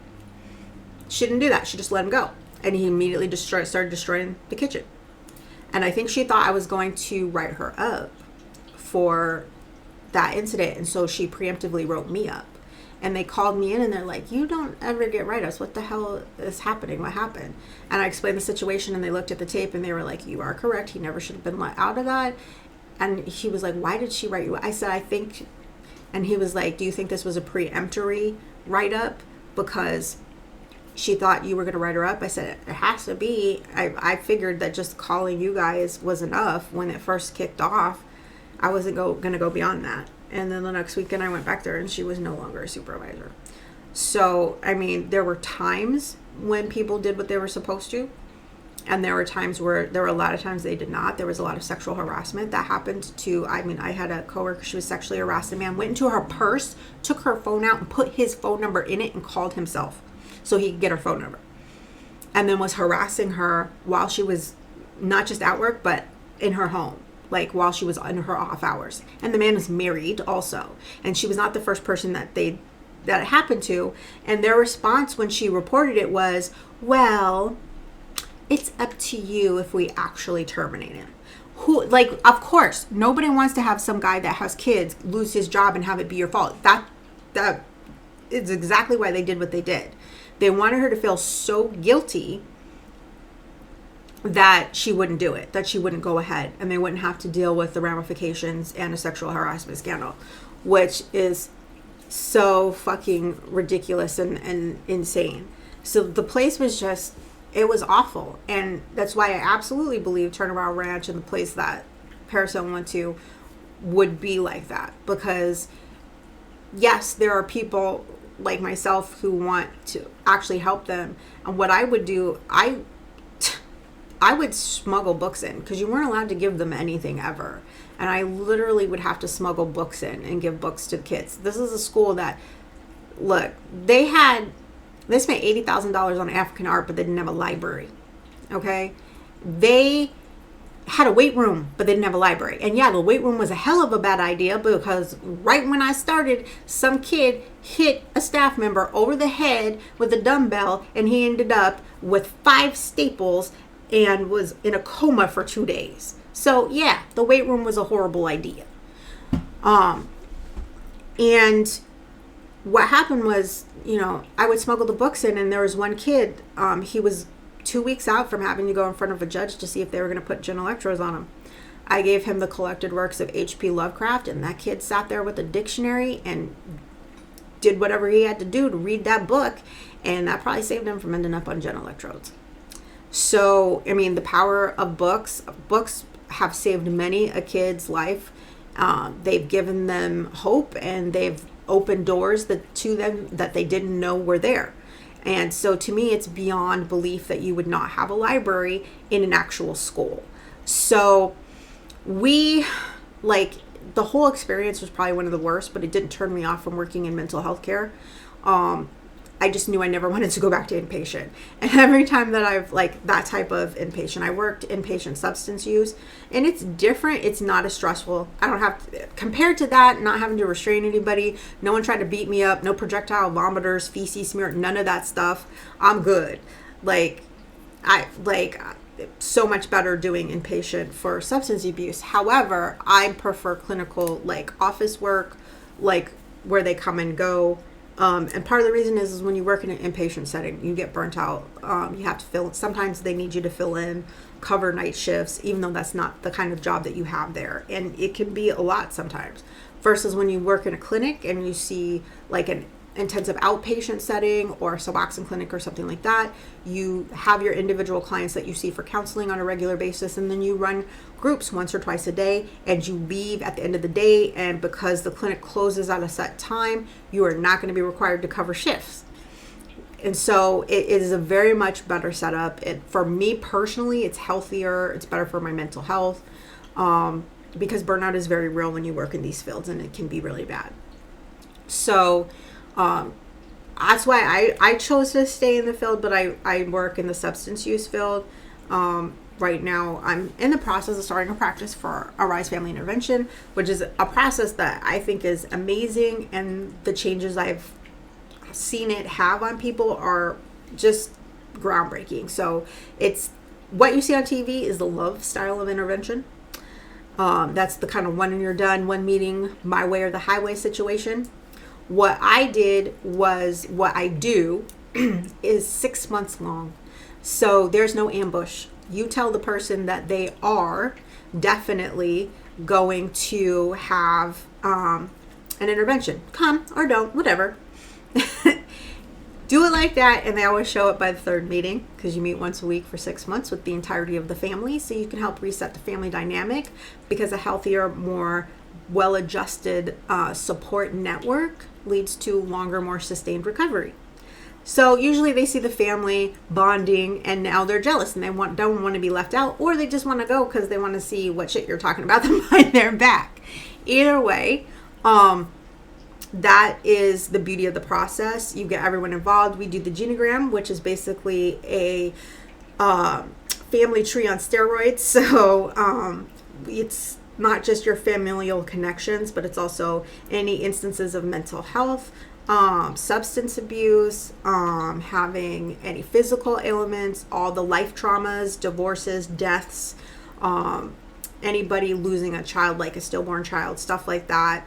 She didn't do that. She just let him go. And he immediately started destroying the kitchen. And I think she thought I was going to write her up for that incident. And so she preemptively wrote me up. And they called me in and they're like, you don't ever get write-ups. What the hell is happening? What happened? And I explained the situation, and they looked at the tape and they were like, you are correct. He never should have been let out of that. And he was like, why did she write you? I said, I think. And he was like, do you think this was a preemptory write-up because she thought you were going to write her up? I said, it has to be. I figured that just calling you guys was enough when it first kicked off. I wasn't going to go beyond that. And then the next weekend I went back there and she was no longer a supervisor. So, I mean, there were times when people did what they were supposed to. And there were times where there were a lot of times they did not. There was a lot of sexual harassment that happened to, I had a coworker, she was sexually harassed. A man went into her purse, took her phone out and put his phone number in it and called himself so he could get her phone number. And then was harassing her while she was not just at work, but in her home. Like while she was in her off hours. And the man was married also. And she was not the first person that it happened to. And their response when she reported it was, well, it's up to you if we actually terminate him. Of course, nobody wants to have some guy that has kids lose his job and have it be your fault. That is exactly why they did what they did. They wanted her to feel so guilty that she wouldn't do it, that she wouldn't go ahead, and they wouldn't have to deal with the ramifications and a sexual harassment scandal, which is so fucking ridiculous and insane. So the place was just, it was awful. And that's why I absolutely believe Turnaround Ranch and the place that Paris Hilton went to would be like that. Because yes, there are people like myself who want to actually help them. And what I would do, I would smuggle books in because you weren't allowed to give them anything ever. And I literally would have to smuggle books in and give books to kids. This is a school that, look, they spent $80,000 on African art, but they didn't have a library. Okay? They had a weight room, but they didn't have a library. And yeah, the weight room was a hell of a bad idea because right when I started, some kid hit a staff member over the head with a dumbbell, and he ended up with 5 staples and was in a coma for 2 days. So yeah, the weight room was a horrible idea. And what happened was, I would smuggle the books in, and there was one kid, he was 2 weeks out from having to go in front of a judge to see if they were going to put gin electrodes on him. I gave him the collected works of H.P. Lovecraft, and that kid sat there with a dictionary and did whatever he had to do to read that book, and that probably saved him from ending up on gin electrodes. So, the power of books have saved many a kid's life. They've given them hope, and they've opened doors to them that they didn't know were there. And so to me, it's beyond belief that you would not have a library in an actual school. So the whole experience was probably one of the worst, but it didn't turn me off from working in mental health care. I just knew I never wanted to go back to inpatient. And every time that I've that type of inpatient, I worked inpatient substance use, and it's different. It's not as stressful. I don't have to, compared to that, not having to restrain anybody. No one tried to beat me up. No projectile vomiters, feces smear, none of that stuff. I'm good. So much better doing inpatient for substance abuse. However, I prefer clinical, office work, where they come and go. And part of the reason is when you work in an inpatient setting, you get burnt out. You have to sometimes they need you to fill in, cover night shifts, even though that's not the kind of job that you have there. And it can be a lot sometimes. Versus when you work in a clinic and you see an intensive outpatient setting or a Suboxone clinic or something like that, you have your individual clients that you see for counseling on a regular basis, and then you run groups once or twice a day, and you leave at the end of the day, and because the clinic closes at a set time, you are not going to be required to cover shifts. And so it is a very much better setup. For me personally, it's healthier, it's better for my mental health, because burnout is very real when you work in these fields, and it can be really bad. So that's why I chose to stay in the field, but I work in the substance use field. Right now, I'm in the process of starting a practice for Arise Family Intervention, which is a process that I think is amazing, and the changes I've seen it have on people are just groundbreaking. So it's what you see on TV is the love style of intervention. That's the kind of one and you're done, one meeting, my way or the highway situation. What I did was, what I do is 6 months long. So there's no ambush. You tell the person that they are definitely going to have an intervention. Come or don't, whatever. Do it like that, and they always show up by the 3rd meeting, because you meet once a week for 6 months with the entirety of the family, so you can help reset the family dynamic, because a healthier, more well-adjusted support network leads to longer, more sustained recovery. So usually they see the family bonding, and now they're jealous and they don't want to be left out, or they just want to go because they want to see what shit you're talking about them behind their back. Either way, that is the beauty of the process. You get everyone involved. We do the genogram, which is basically a family tree on steroids. So it's not just your familial connections, but it's also any instances of mental health, substance abuse, having any physical ailments, all the life traumas, divorces, deaths, anybody losing a child, like a stillborn child, stuff like that.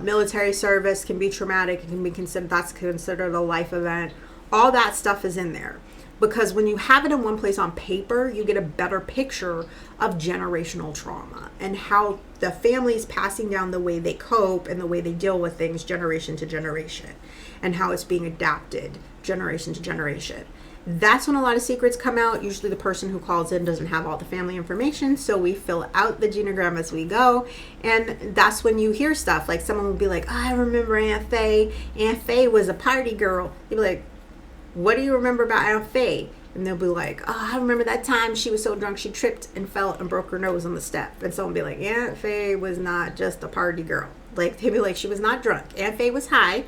Military service can be traumatic. It can be considered a life event. All that stuff is in there. Because when you have it in one place on paper, you get a better picture of generational trauma and how the family is passing down the way they cope and the way they deal with things generation to generation, and how it's being adapted generation to generation. That's when a lot of secrets come out. Usually the person who calls in doesn't have all the family information, so we fill out the genogram as we go, and that's when you hear stuff. Like someone will be like, oh, I remember Aunt Faye. Aunt Faye was a party girl. You'll be like, what do you remember about Aunt Faye? And they'll be like, oh, I remember that time she was so drunk she tripped and fell and broke her nose on the step. And someone will be like, Aunt Faye was not just a party girl. Like, they'd be like, she was not drunk. Aunt Faye was high,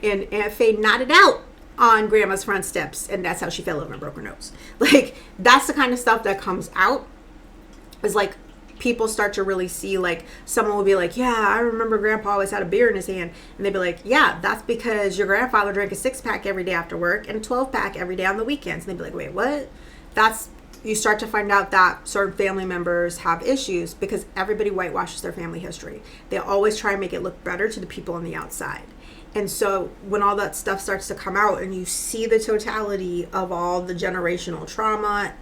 and Aunt Faye nodded out on Grandma's front steps, and that's how she fell over and broke her nose. Like, that's the kind of stuff that comes out. Is like, people start to really see, like, someone will be like, yeah, I remember Grandpa always had a beer in his hand. And they'd be like, yeah, that's because your grandfather drank a 6-pack every day after work and a 12-pack every day on the weekends. And they'd be like, wait, what? You start to find out that certain family members have issues because everybody whitewashes their family history. They always try and make it look better to the people on the outside. And so when all that stuff starts to come out and you see the totality of all the generational trauma,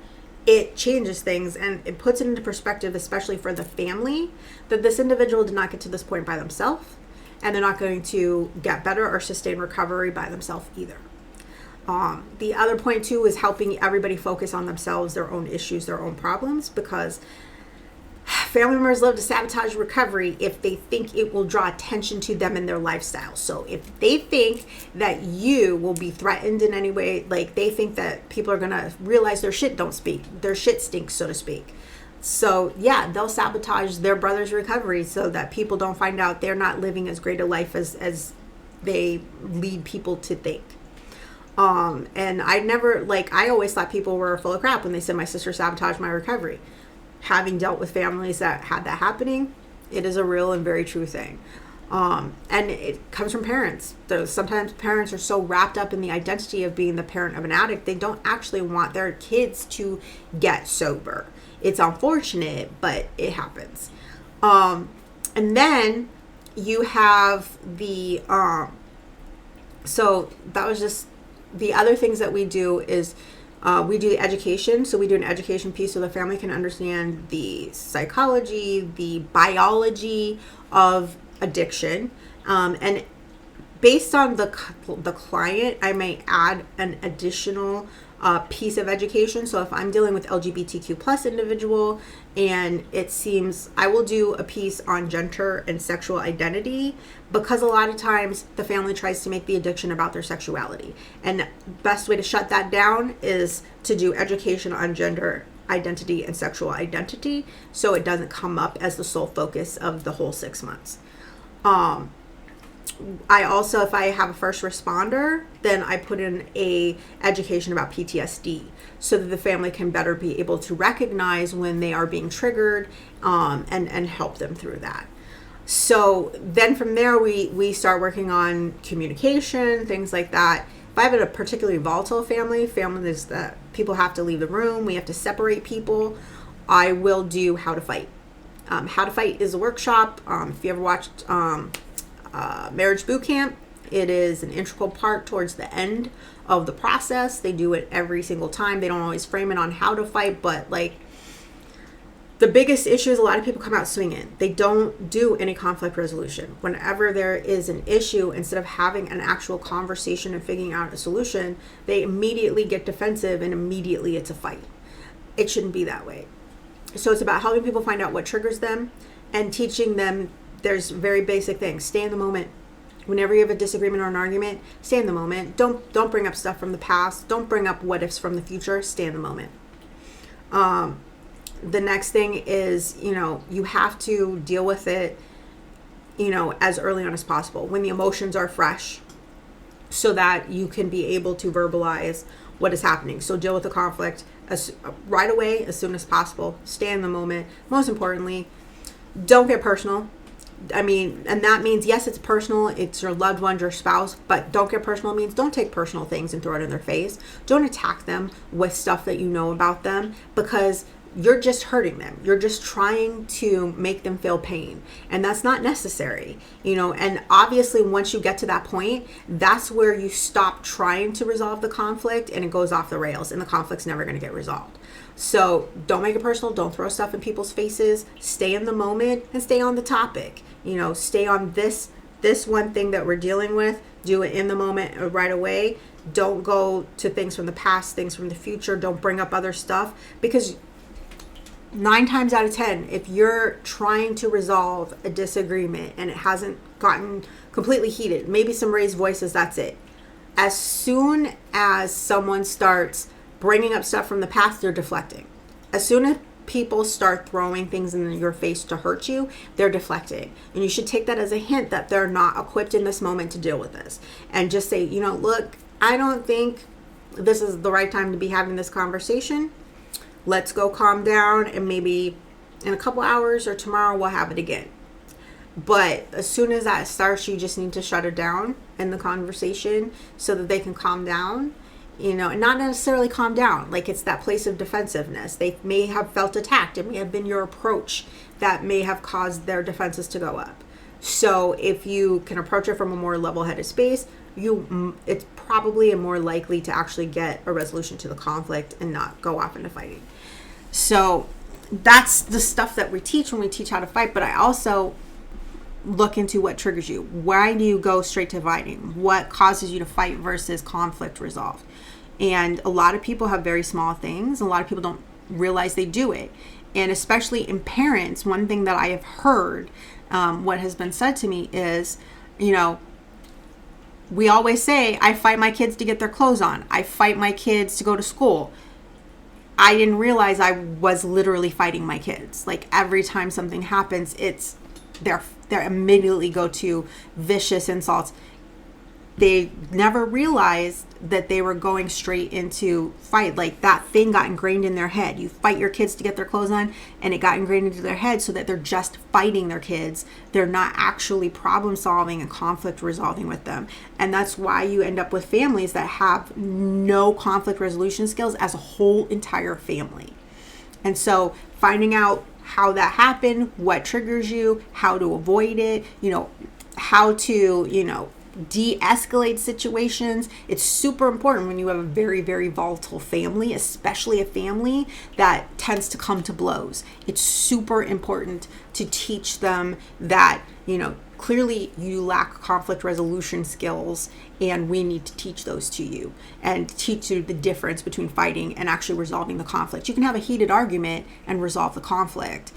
it changes things and it puts it into perspective, especially for the family, that this individual did not get to this point by themselves, and they're not going to get better or sustain recovery by themselves either. The other point too is helping everybody focus on themselves, their own issues, their own problems, because family members love to sabotage recovery if they think it will draw attention to them and their lifestyle. So if they think that you will be threatened in any way, like they think that people are going to realize their shit stinks, so to speak. So yeah, they'll sabotage their brother's recovery so that people don't find out they're not living as great a life as they lead people to think. And I always thought people were full of crap when they said my sister sabotaged my recovery. Having dealt with families that had that happening, it is a real and very true thing. And it comes from parents. Sometimes parents are so wrapped up in the identity of being the parent of an addict, they don't actually want their kids to get sober. It's unfortunate, but it happens. And then you have so that was just the other things that we do is we do the education. So we do an education piece so the family can understand the psychology, the biology of addiction. And based on the client, I may add an additional piece of education. So if I'm dealing with LGBTQ plus individual and it seems, I will do a piece on gender and sexual identity, because a lot of times the family tries to make the addiction about their sexuality. And best way to shut that down is to do education on gender identity and sexual identity, so it doesn't come up as the sole focus of the whole 6 months. I also, if I have a first responder, then I put in a education about PTSD so that the family can better be able to recognize when they are being triggered, and help them through that. So then from there, we start working on communication, things like that. If I have a particularly volatile families that people have to leave the room, we have to separate people, I will do How to Fight. How to Fight is a workshop. If you ever watched Marriage Boot Camp, it is an integral part towards the end of the process. They do it every single time. They don't always frame it on how to fight, but like the biggest issue is a lot of people come out swinging. They don't do any conflict resolution. Whenever there is an issue, instead of having an actual conversation and figuring out a solution, they immediately get defensive and immediately it's a fight. It shouldn't be that way. So it's about helping people find out what triggers them and teaching them. There's very basic things. Stay in the moment. Whenever you have a disagreement or an argument, stay in the moment. Don't bring up stuff from the past. Don't bring up what ifs from the future. Stay in the moment. The next thing is, you have to deal with it, as early on as possible when the emotions are fresh, so that you can be able to verbalize what is happening. So deal with the conflict right away, as soon as possible. Stay in the moment. Most importantly, don't get personal. And that means, yes, it's personal. It's your loved one, your spouse, but don't get personal means don't take personal things and throw it in their face. Don't attack them with stuff that you know about them, because you're just hurting them. You're just trying to make them feel pain. And that's not necessary, and obviously once you get to that point, that's where you stop trying to resolve the conflict and it goes off the rails and the conflict's never going to get resolved. So don't make it personal. Don't throw stuff in people's faces. Stay in the moment and stay on the topic. Stay on this one thing that we're dealing with. Do it in the moment right away. Don't go to things from the past, things from the future. Don't bring up other stuff, because 9 times out of 10, if you're trying to resolve a disagreement and it hasn't gotten completely heated, maybe some raised voices, that's it. As soon as someone starts bringing up stuff from the past, they're deflecting. As soon as people start throwing things in your face to hurt you, they're deflecting. And you should take that as a hint that they're not equipped in this moment to deal with this. And just say, look, I don't think this is the right time to be having this conversation. Let's go calm down, and maybe in a couple hours or tomorrow we'll have it again. But as soon as that starts, you just need to shut it down in the conversation so that they can calm down, and not necessarily calm down. Like, it's that place of defensiveness. They may have felt attacked. It may have been your approach that may have caused their defenses to go up. So if you can approach it from a more level-headed space, it's probably more likely to actually get a resolution to the conflict and not go off into fighting. So that's the stuff that we teach when we teach how to fight. But I also look into what triggers you. Why do you go straight to fighting? What causes you to fight versus conflict resolved? And a lot of people have very small things. A lot of people don't realize they do it. And especially in parents, one thing that I have heard, what has been said to me is, we always say, I fight my kids to get their clothes on. I fight my kids to go to school. I didn't realize I was literally fighting my kids. Like, every time something happens, they immediately go to vicious insults. They never realized that they were going straight into fight. Like, that thing got ingrained in their head. You fight your kids to get their clothes on, and it got ingrained into their head so that they're just fighting their kids. They're not actually problem solving and conflict resolving with them. And that's why you end up with families that have no conflict resolution skills as a whole entire family. And so finding out how that happened, what triggers you, how to avoid it, how to, de-escalate situations. It's super important when you have a very, very volatile family, especially a family that tends to come to blows. It's super important to teach them that, clearly you lack conflict resolution skills, and we need to teach those to you and teach you the difference between fighting and actually resolving the conflict. You can have a heated argument and resolve the conflict.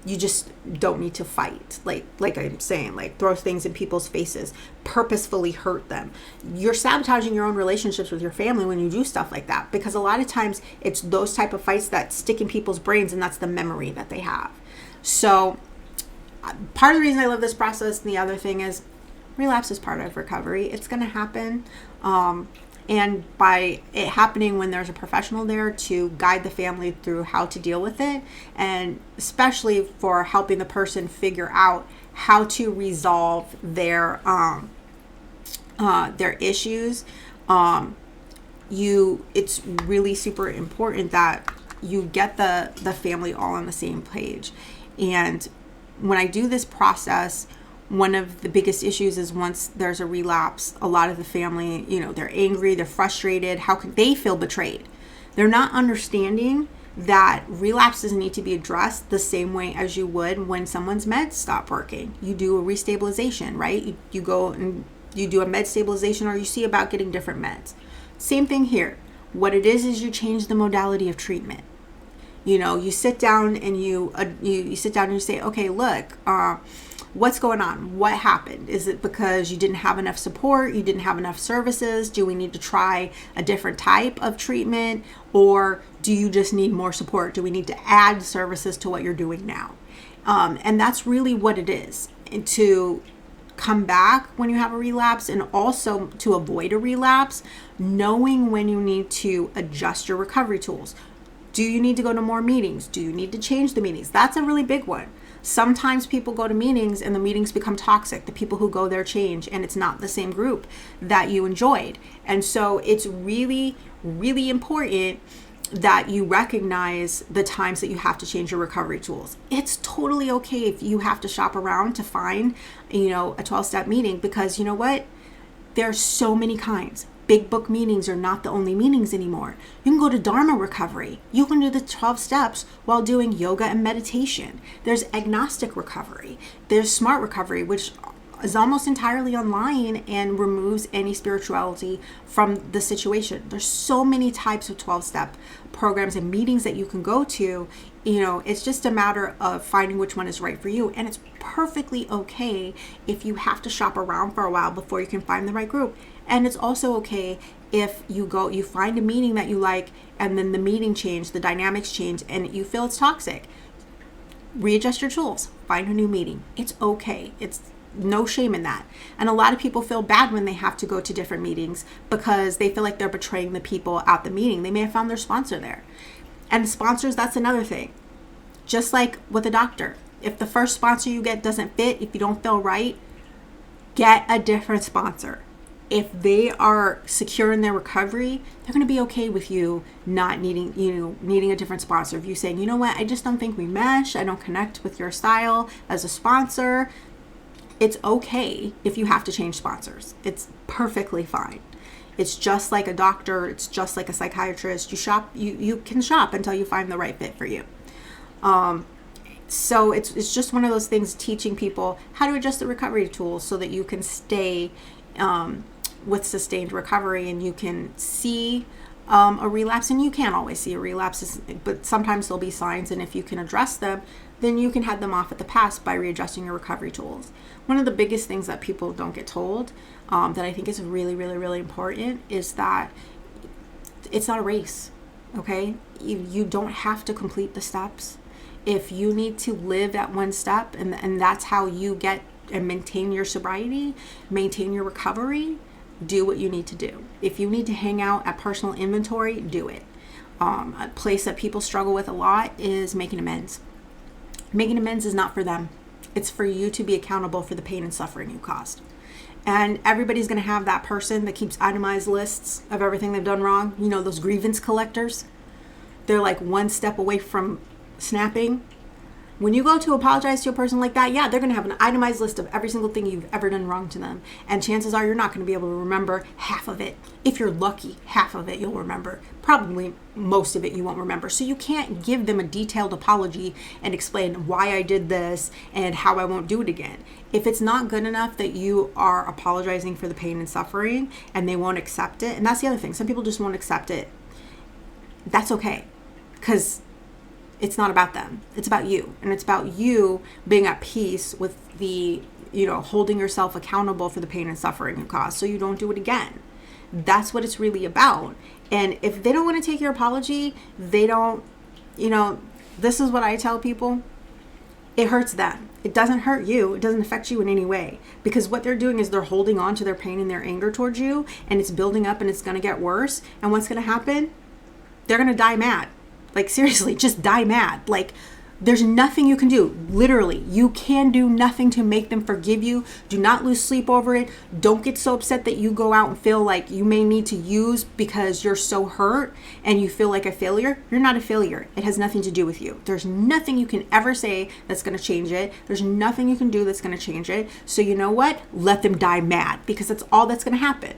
You just don't need to fight, like I'm saying, like throw things in people's faces, purposefully hurt them. You're sabotaging your own relationships with your family when you do stuff like that, because a lot of times it's those type of fights that stick in people's brains, and that's the memory that they have. So part of the reason I love this process, and the other thing is, relapse is part of recovery. It's going to happen. And by it happening when there's a professional there to guide the family through how to deal with it, and especially for helping the person figure out how to resolve their issues, it's really super important that you get the family all on the same page. And when I do this process, one of the biggest issues is once there's a relapse, a lot of the family, they're angry, they're frustrated. How can they feel betrayed? They're not understanding that relapses need to be addressed the same way as you would when someone's meds stop working. You do a restabilization, right? You go and you do a med stabilization, or you see about getting different meds. Same thing here. What it is you change the modality of treatment. You sit down and you sit down and you say, okay, look, what's going on? What happened? Is it because you didn't have enough support? You didn't have enough services? Do we need to try a different type of treatment? Or do you just need more support? Do we need to add services to what you're doing now? And that's really what it is. And to come back when you have a relapse, and also to avoid a relapse, knowing when you need to adjust your recovery tools. Do you need to go to more meetings? Do you need to change the meetings? That's a really big one. Sometimes people go to meetings and the meetings become toxic. The people who go there change, and it's not the same group that you enjoyed. And so it's really, really important that you recognize the times that you have to change your recovery tools. It's totally okay if you have to shop around to find, a 12-step meeting, because you know what? There's so many kinds. Big book meetings are not the only meetings anymore. You can go to Dharma recovery. You can do the 12 steps while doing yoga and meditation. There's agnostic recovery. There's smart recovery, which is almost entirely online and removes any spirituality from the situation. There's so many types of 12-step programs and meetings that you can go to. It's just a matter of finding which one is right for you. And it's perfectly okay if you have to shop around for a while before you can find the right group. And it's also okay if you find a meeting that you like, and then the meeting change, the dynamics change, and you feel it's toxic. Readjust your tools, find a new meeting. It's okay. It's no shame in that. And a lot of people feel bad when they have to go to different meetings because they feel like they're betraying the people at the meeting. They may have found their sponsor there. And sponsors, that's another thing. Just like with a doctor, if the first sponsor you get doesn't fit, if you don't feel right, get a different sponsor. If they are secure in their recovery, they're going to be okay with you not needing a different sponsor. If you saying, you know what, I just don't think we mesh, I don't connect with your style as a sponsor, it's okay if you have to change sponsors. It's perfectly fine. It's just like a doctor. It's just like a psychiatrist. You can shop until you find the right fit for you. So it's just one of those things, teaching people how to adjust the recovery tools so that you can stay with sustained recovery, and you can see a relapse. And you can't always see a relapse, but sometimes there'll be signs, and if you can address them, then you can head them off at the pass by readjusting your recovery tools. One of the biggest things that people don't get told, that I think is really, really, really important, is that it's not a race, okay? You don't have to complete the steps. If you need to live at one step, and that's how you get and maintain your sobriety, maintain your recovery, do what you need to do. If you need to hang out at personal inventory, do it. A place that people struggle with a lot is making amends. Making amends is not for them. It's for you to be accountable for the pain and suffering you caused. And everybody's going to have that person that keeps itemized lists of everything they've done wrong. Those grievance collectors. They're like one step away from snapping. When you go to apologize to a person like that, yeah, they're going to have an itemized list of every single thing you've ever done wrong to them. And chances are you're not going to be able to remember half of it. If you're lucky, half of it you'll remember. Probably most of it you won't remember. So you can't give them a detailed apology and explain why I did this and how I won't do it again. If it's not good enough that you are apologizing for the pain and suffering and they won't accept it, and that's the other thing, some people just won't accept it. That's okay, because it's not about them. It's about you. And it's about you being at peace with the, holding yourself accountable for the pain and suffering you caused so you don't do it again. That's what it's really about. And if they don't want to take your apology, they don't, this is what I tell people. It hurts them. It doesn't hurt you. It doesn't affect you in any way. Because what they're doing is they're holding on to their pain and their anger towards you, and it's building up and it's going to get worse. And what's going to happen? They're going to die mad. Like, seriously, just die mad. Like, there's nothing you can do. Literally, you can do nothing to make them forgive you. Do not lose sleep over it. Don't get so upset that you go out and feel like you may need to use because you're so hurt and you feel like a failure. You're not a failure. It has nothing to do with you. There's nothing you can ever say that's going to change it. There's nothing you can do that's going to change it. So you know what? Let them die mad, because that's all that's going to happen.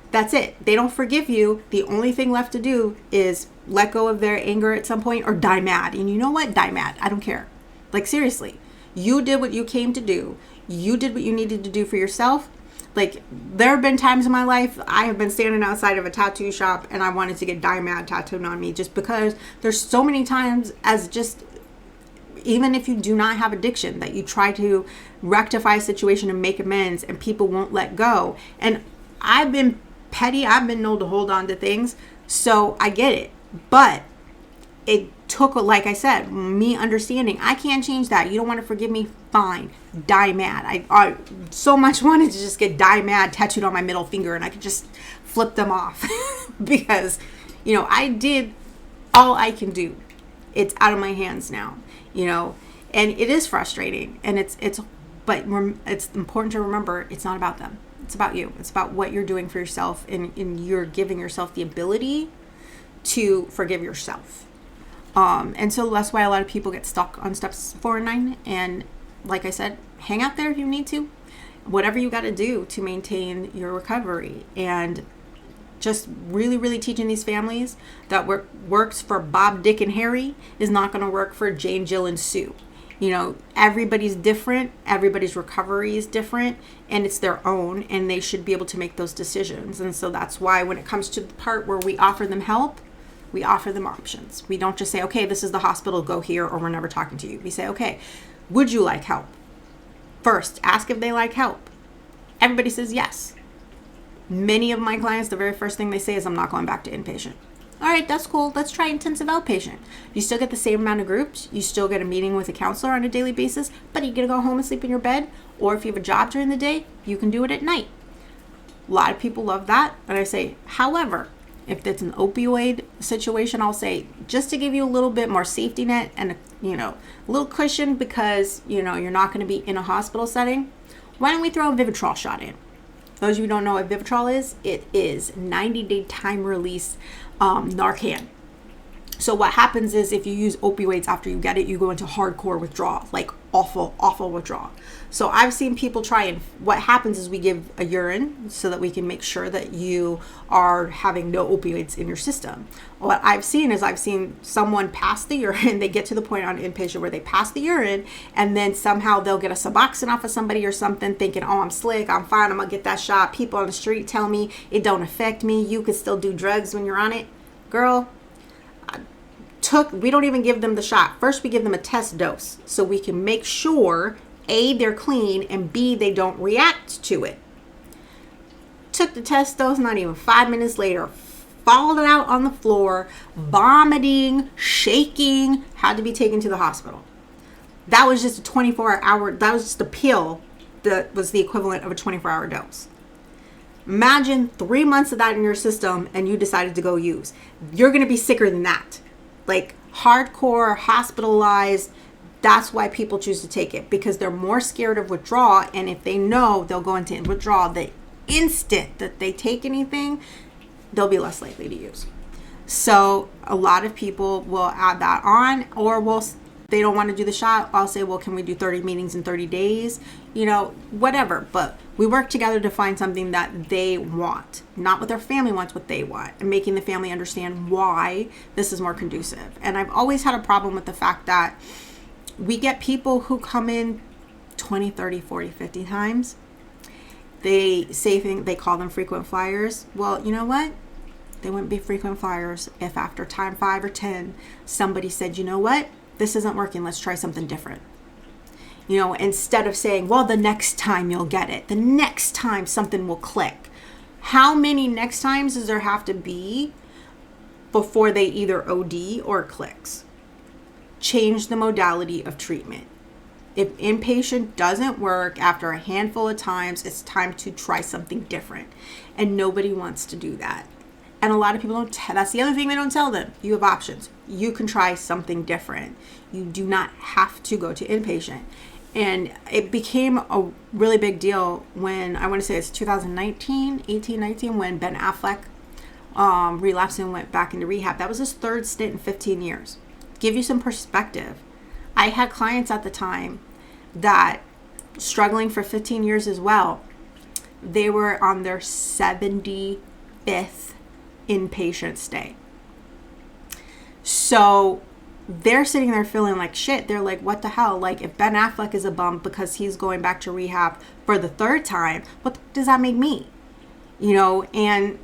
That's it. They don't forgive you. The only thing left to do is let go of their anger at some point or die mad. And you know what? Die mad. I don't care. Like, seriously, you did what you came to do. You did what you needed to do for yourself. Like, there have been times in my life I have been standing outside of a tattoo shop and I wanted to get die mad tattooed on me, just because there's so many times, as just, even if you do not have addiction, that you try to rectify a situation and make amends and people won't let go. And I've been petty. I've been known to hold on to things. So I get it. But it took, like I said, me understanding I can't change that. You don't want to forgive me? Fine. Die mad. I so much wanted to just get die mad tattooed on my middle finger and I could just flip them off because, I did all I can do. It's out of my hands now, and it is frustrating, and but it's important to remember it's not about them. It's about you. It's about what you're doing for yourself, and you're giving yourself the ability to forgive yourself. And so that's why a lot of people get stuck on steps 4 and 9. And like I said, hang out there if you need to. Whatever you got to do to maintain your recovery. And just really, really teaching these families that what works for Bob, Dick, and Harry is not going to work for Jane, Jill, and Sue. Everybody's different, everybody's recovery is different, and it's their own, and they should be able to make those decisions. And so that's why when it comes to the part where we offer them help, we offer them options. We don't just say, okay, this is the hospital, go here, or we're never talking to you. We say, okay, would you like help? First, ask if they like help. Everybody says yes. Many of my clients, the very first thing they say is, I'm not going back to inpatient. All right, that's cool. Let's try intensive outpatient. You still get the same amount of groups. You still get a meeting with a counselor on a daily basis, but you get to go home and sleep in your bed. Or if you have a job during the day, you can do it at night. A lot of people love that. And I say, however, if it's an opioid situation, I'll say, just to give you a little bit more safety net and a little cushion, because you're not going to be in a hospital setting, why don't we throw a Vivitrol shot in? Those of you who don't know what Vivitrol is, it is 90-day time release Narcan. So what happens is if you use opioids after you get it, you go into hardcore withdrawal, like awful withdrawal. So I've seen people try, and what happens is we give a urine so that we can make sure that you are having no opioids in your system. What I've seen is someone pass the urine, they get to the point on inpatient where they pass the urine, and then somehow they'll get a Suboxone off of somebody or something, thinking, oh, I'm slick, I'm fine, I'm gonna get that shot. People on the street tell me it don't affect me. You could still do drugs when you're on it. Girl, we don't even give them the shot. First, we give them a test dose so we can make sure, A, they're clean, and B, they don't react to it. Took the test dose, not even 5 minutes later, falling out on the floor, vomiting, shaking, had to be taken to the hospital. That was just a 24-hour, that was just a pill that was the equivalent of a 24-hour dose. Imagine 3 months of that in your system and you decided to go use. You're going to be sicker than that. Like hardcore, hospitalized. That's why people choose to take it, because they're more scared of withdrawal. And if they know they'll go into withdrawal the instant that they take anything, they'll be less likely to use. So a lot of people will add that on, or they don't want to do the shot. I'll say, well, can we do 30 meetings in 30 days? Whatever. But we work together to find something that they want, not what their family wants, what they want, and making the family understand why this is more conducive. And I've always had a problem with the fact that we get people who come in 20, 30, 40, 50 times. They call them frequent flyers. Well, you know what? They wouldn't be frequent flyers if after time 5 or 10, somebody said, you know what? This isn't working. Let's try something different. Instead of saying, well, the next time you'll get it. The next time something will click. How many next times does there have to be before they either OD or clicks? Change the modality of treatment. If inpatient doesn't work after a handful of times, it's time to try something different. And nobody wants to do that. And a lot of people don't. That's the other thing they don't tell them. You have options. You can try something different. You do not have to go to inpatient. And it became a really big deal when, I want to say it's 2019, when Ben Affleck relapsed and went back into rehab. That was his third stint in 15 years. Give you some perspective. I had clients at the time that struggling for 15 years as well. They were on their 75th inpatient stay. So they're sitting there feeling like shit. They're like, what the hell? Like, if Ben Affleck is a bum because he's going back to rehab for the third time, what does that make me? And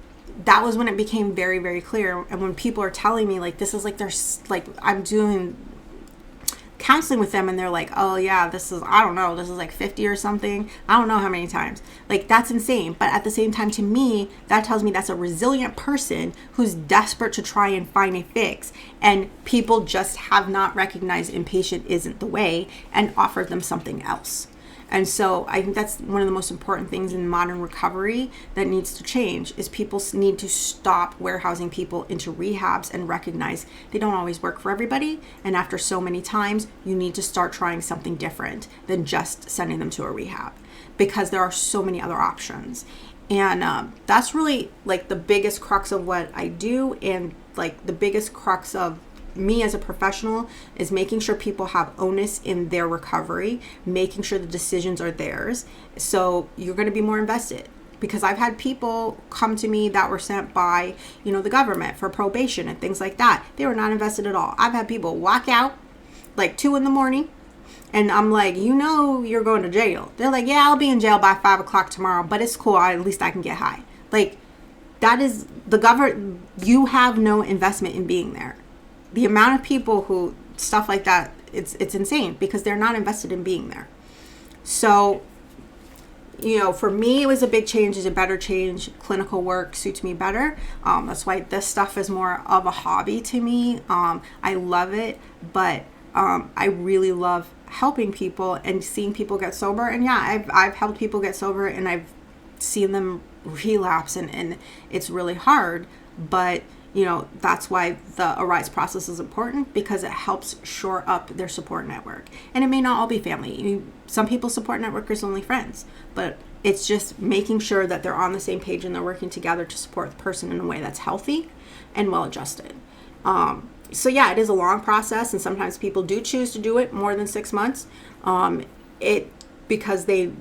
that was when it became very, very clear. And when people are telling me, like, this is like, I'm doing counseling with them and they're like, oh yeah, this is like 50 or something. I don't know how many times. Like, that's insane. But at the same time, to me, that tells me that's a resilient person who's desperate to try and find a fix. And people just have not recognized inpatient isn't the way and offered them something else. And so I think that's one of the most important things in modern recovery that needs to change, is people need to stop warehousing people into rehabs and recognize they don't always work for everybody. And after so many times, you need to start trying something different than just sending them to a rehab, because there are so many other options. And that's really like the biggest crux of what I do, and like the biggest crux of me as a professional is making sure people have onus in their recovery, making sure the decisions are theirs. So you're going to be more invested, because I've had people come to me that were sent by, the government for probation and things like that. They were not invested at all. I've had people walk out like 2 a.m. And I'm like, you're going to jail. They're like, yeah, I'll be in jail by 5 o'clock tomorrow, but it's cool. At least I can get high. Like, that is the government. You have no investment in being there. The amount of people who stuff like that, it's insane because they're not invested in being there. So, for me, it was a big change. It's a better change. Clinical work suits me better. That's why this stuff is more of a hobby to me. I love it, but I really love helping people and seeing people get sober. And yeah, I've helped people get sober, and I've seen them relapse, and it's really hard. But that's why the Arise process is important, because it helps shore up their support network. And it may not all be family. Some people's support network is only friends, but it's just making sure that they're on the same page and they're working together to support the person in a way that's healthy and well adjusted. So yeah, it is a long process, and sometimes people do choose to do it more than 6 months. Because they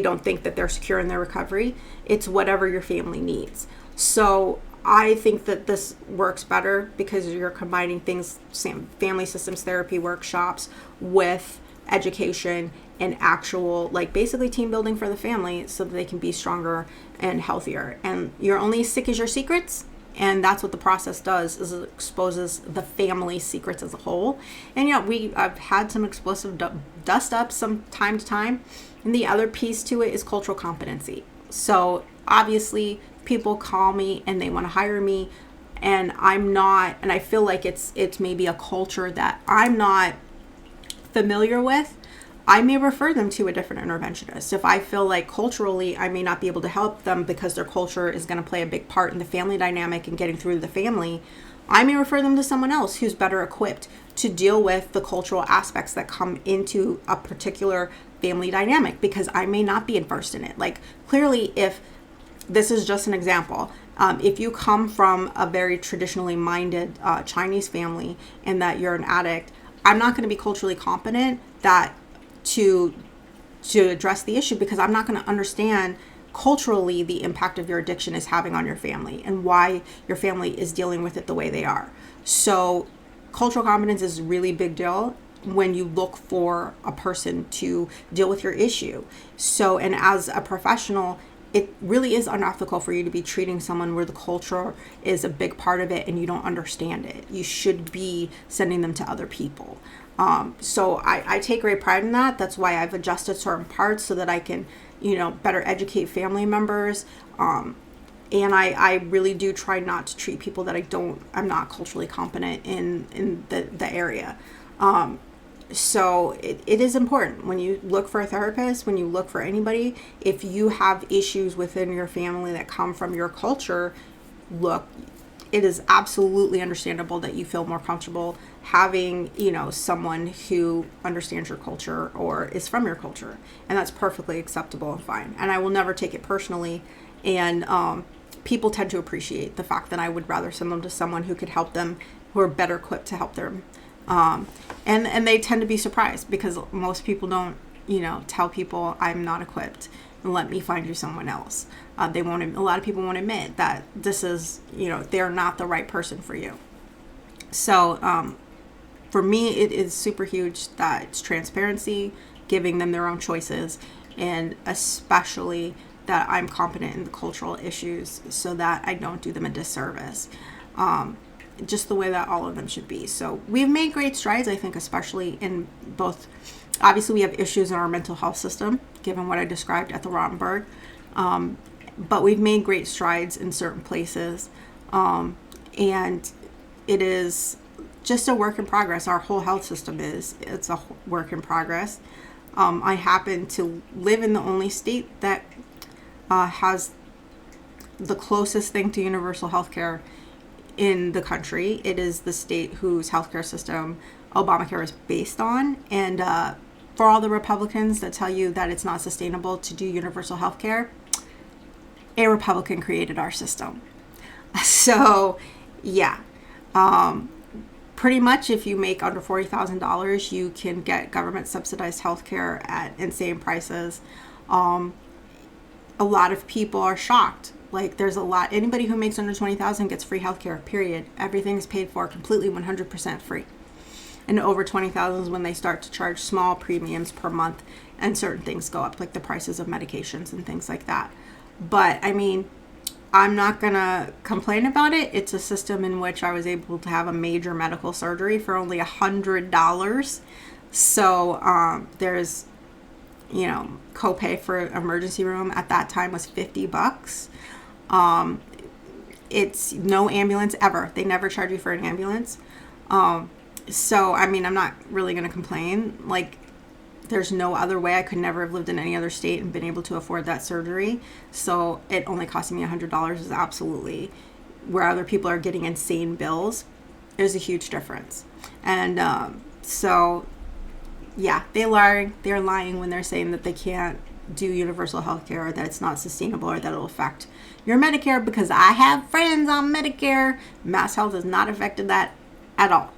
don't think that they're secure in their recovery. It's whatever your family needs. So I think that this works better because you're combining things, family systems therapy workshops with education and actual, basically team building for the family so that they can be stronger and healthier. And you're only as sick as your secrets. And that's what the process does, is it exposes the family secrets as a whole. And I've had some explosive dust ups some time to time. And the other piece to it is cultural competency. So obviously people call me and they want to hire me, and I'm not, and I feel like it's maybe a culture that I'm not familiar with. I may refer them to a different interventionist. If I feel like culturally I may not be able to help them because their culture is going to play a big part in the family dynamic and getting through the family, I may refer them to someone else who's better equipped to deal with the cultural aspects that come into a particular family dynamic, because I may not be versed in it. Like, clearly, if this is just an example, if you come from a very traditionally minded Chinese family and that you're an addict, I'm not going to be culturally competent to address the issue, because I'm not going to understand culturally the impact of your addiction is having on your family and why your family is dealing with it the way they are. So cultural competence is a really big deal when you look for a person to deal with your issue. So, and as a professional, it really is unethical for you to be treating someone where the culture is a big part of it and you don't understand it. You should be sending them to other people. So I take great pride in that. That's why I've adjusted certain parts so that I can, better educate family members. And I really do try not to treat people that I'm not culturally competent in the area. So it is important when you look for a therapist, when you look for anybody, if you have issues within your family that come from your culture, it is absolutely understandable that you feel more comfortable having, someone who understands your culture or is from your culture. And that's perfectly acceptable and fine. And I will never take it personally. And people tend to appreciate the fact that I would rather send them to someone who could help them, who are better equipped to help them. And they tend to be surprised because most people don't, tell people I'm not equipped and let me find you someone else. A lot of people won't admit that this is, they're not the right person for you. So, for me, it is super huge that it's transparency, giving them their own choices, and especially that I'm competent in the cultural issues so that I don't do them a disservice. Just the way that all of them should be. So we've made great strides, I think, especially in both. Obviously, we have issues in our mental health system, given what I described at the Rottenberg. But we've made great strides in certain places. And it is just a work in progress. Our whole health system it's a work in progress. I happen to live in the only state that has the closest thing to universal health care in the country. It is the state whose healthcare system Obamacare is based on. And for all the Republicans that tell you that it's not sustainable to do universal health care, a Republican created our system. So, yeah. Pretty much if you make under $40,000, you can get government subsidized health care at insane prices. A lot of people are shocked. There's anybody who makes under $20,000 gets free healthcare, period. Everything is paid for completely 100% free. and over 20,000 is when they start to charge small premiums per month, and certain things go up, like the prices of medications and things like that. But I mean, I'm not gonna complain about it. It's a system in which I was able to have a major medical surgery for only $100. So there's, you know, copay for emergency room at that time was $50. It's no ambulance ever. They never charge you for an ambulance. So I mean, I'm not really gonna complain. Like, there's no other way. I could never have lived in any other state and been able to afford that surgery. So it only costing me $100 is absolutely, where other people are getting insane bills, there's a huge difference. And so yeah, they're lying when they're saying that they can't do universal health care, or that it's not sustainable, or that it'll affect your Medicare, because I have friends on Medicare. Mass Health has not affected that at all.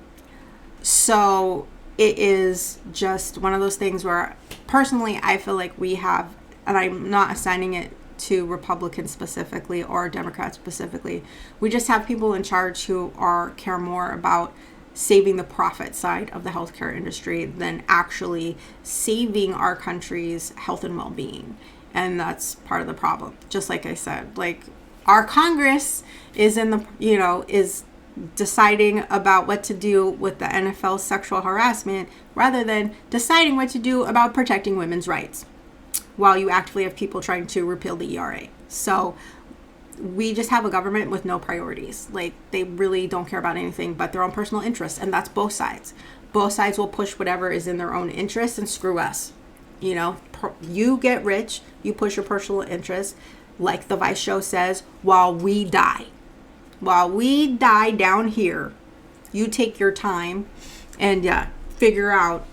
So it is just one of those things where, personally, I feel like we have, and I'm not assigning it to Republicans specifically or Democrats specifically, we just have people in charge who care more about saving the profit side of the healthcare industry than actually saving our country's health and well-being. And that's part of the problem. Just like I said, like, our Congress is is deciding about what to do with the NFL sexual harassment, rather than deciding what to do about protecting women's rights, while you actively have people trying to repeal the ERA. So we just have a government with no priorities. Like, they really don't care about anything but their own personal interests, and that's both sides. Both sides will push whatever is in their own interest, and screw us. You know, you get rich, you push your personal interests, like the Vice show says, while we die. While we die down here, you take your time and figure out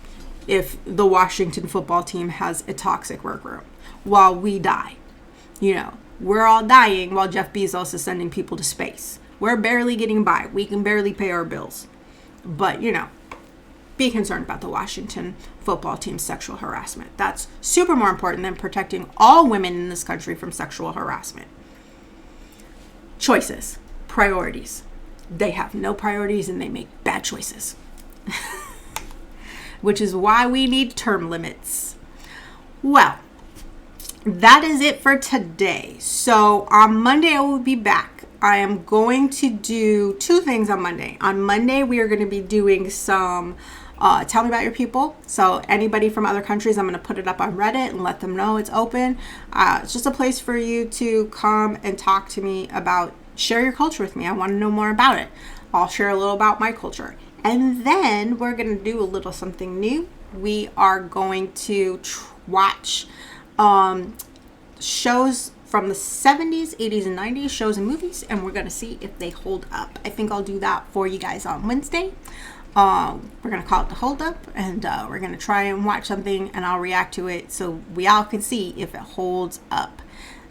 if the Washington football team has a toxic workroom. While we die, you know, we're all dying while Jeff Bezos is sending people to space. We're barely getting by. We can barely pay our bills. But, you know, be concerned about the Washington football team's sexual harassment. That's super more important than protecting all women in this country from sexual harassment. Choices. Priorities. They have no priorities, and they make bad choices. Which is why we need term limits. Well, that is it for today. So on Monday, I will be back. I am going to do two things on Monday. On Monday, we are going to be doing some Tell Me About Your People. So anybody from other countries, I'm going to put it up on Reddit and let them know it's open. It's just a place for you to come and talk to me about, share your culture with me. I want to know more about it. I'll share a little about my culture. And then we're going to do a little something new. We are going to watch shows from the 70s, 80s, and 90s, shows and movies, and we're going to see if they hold up. I think I'll do that for you guys on Wednesday. We're going to call it the hold up, and we're going to try and watch something, and I'll react to it so we all can see if it holds up.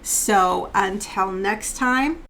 So until next time.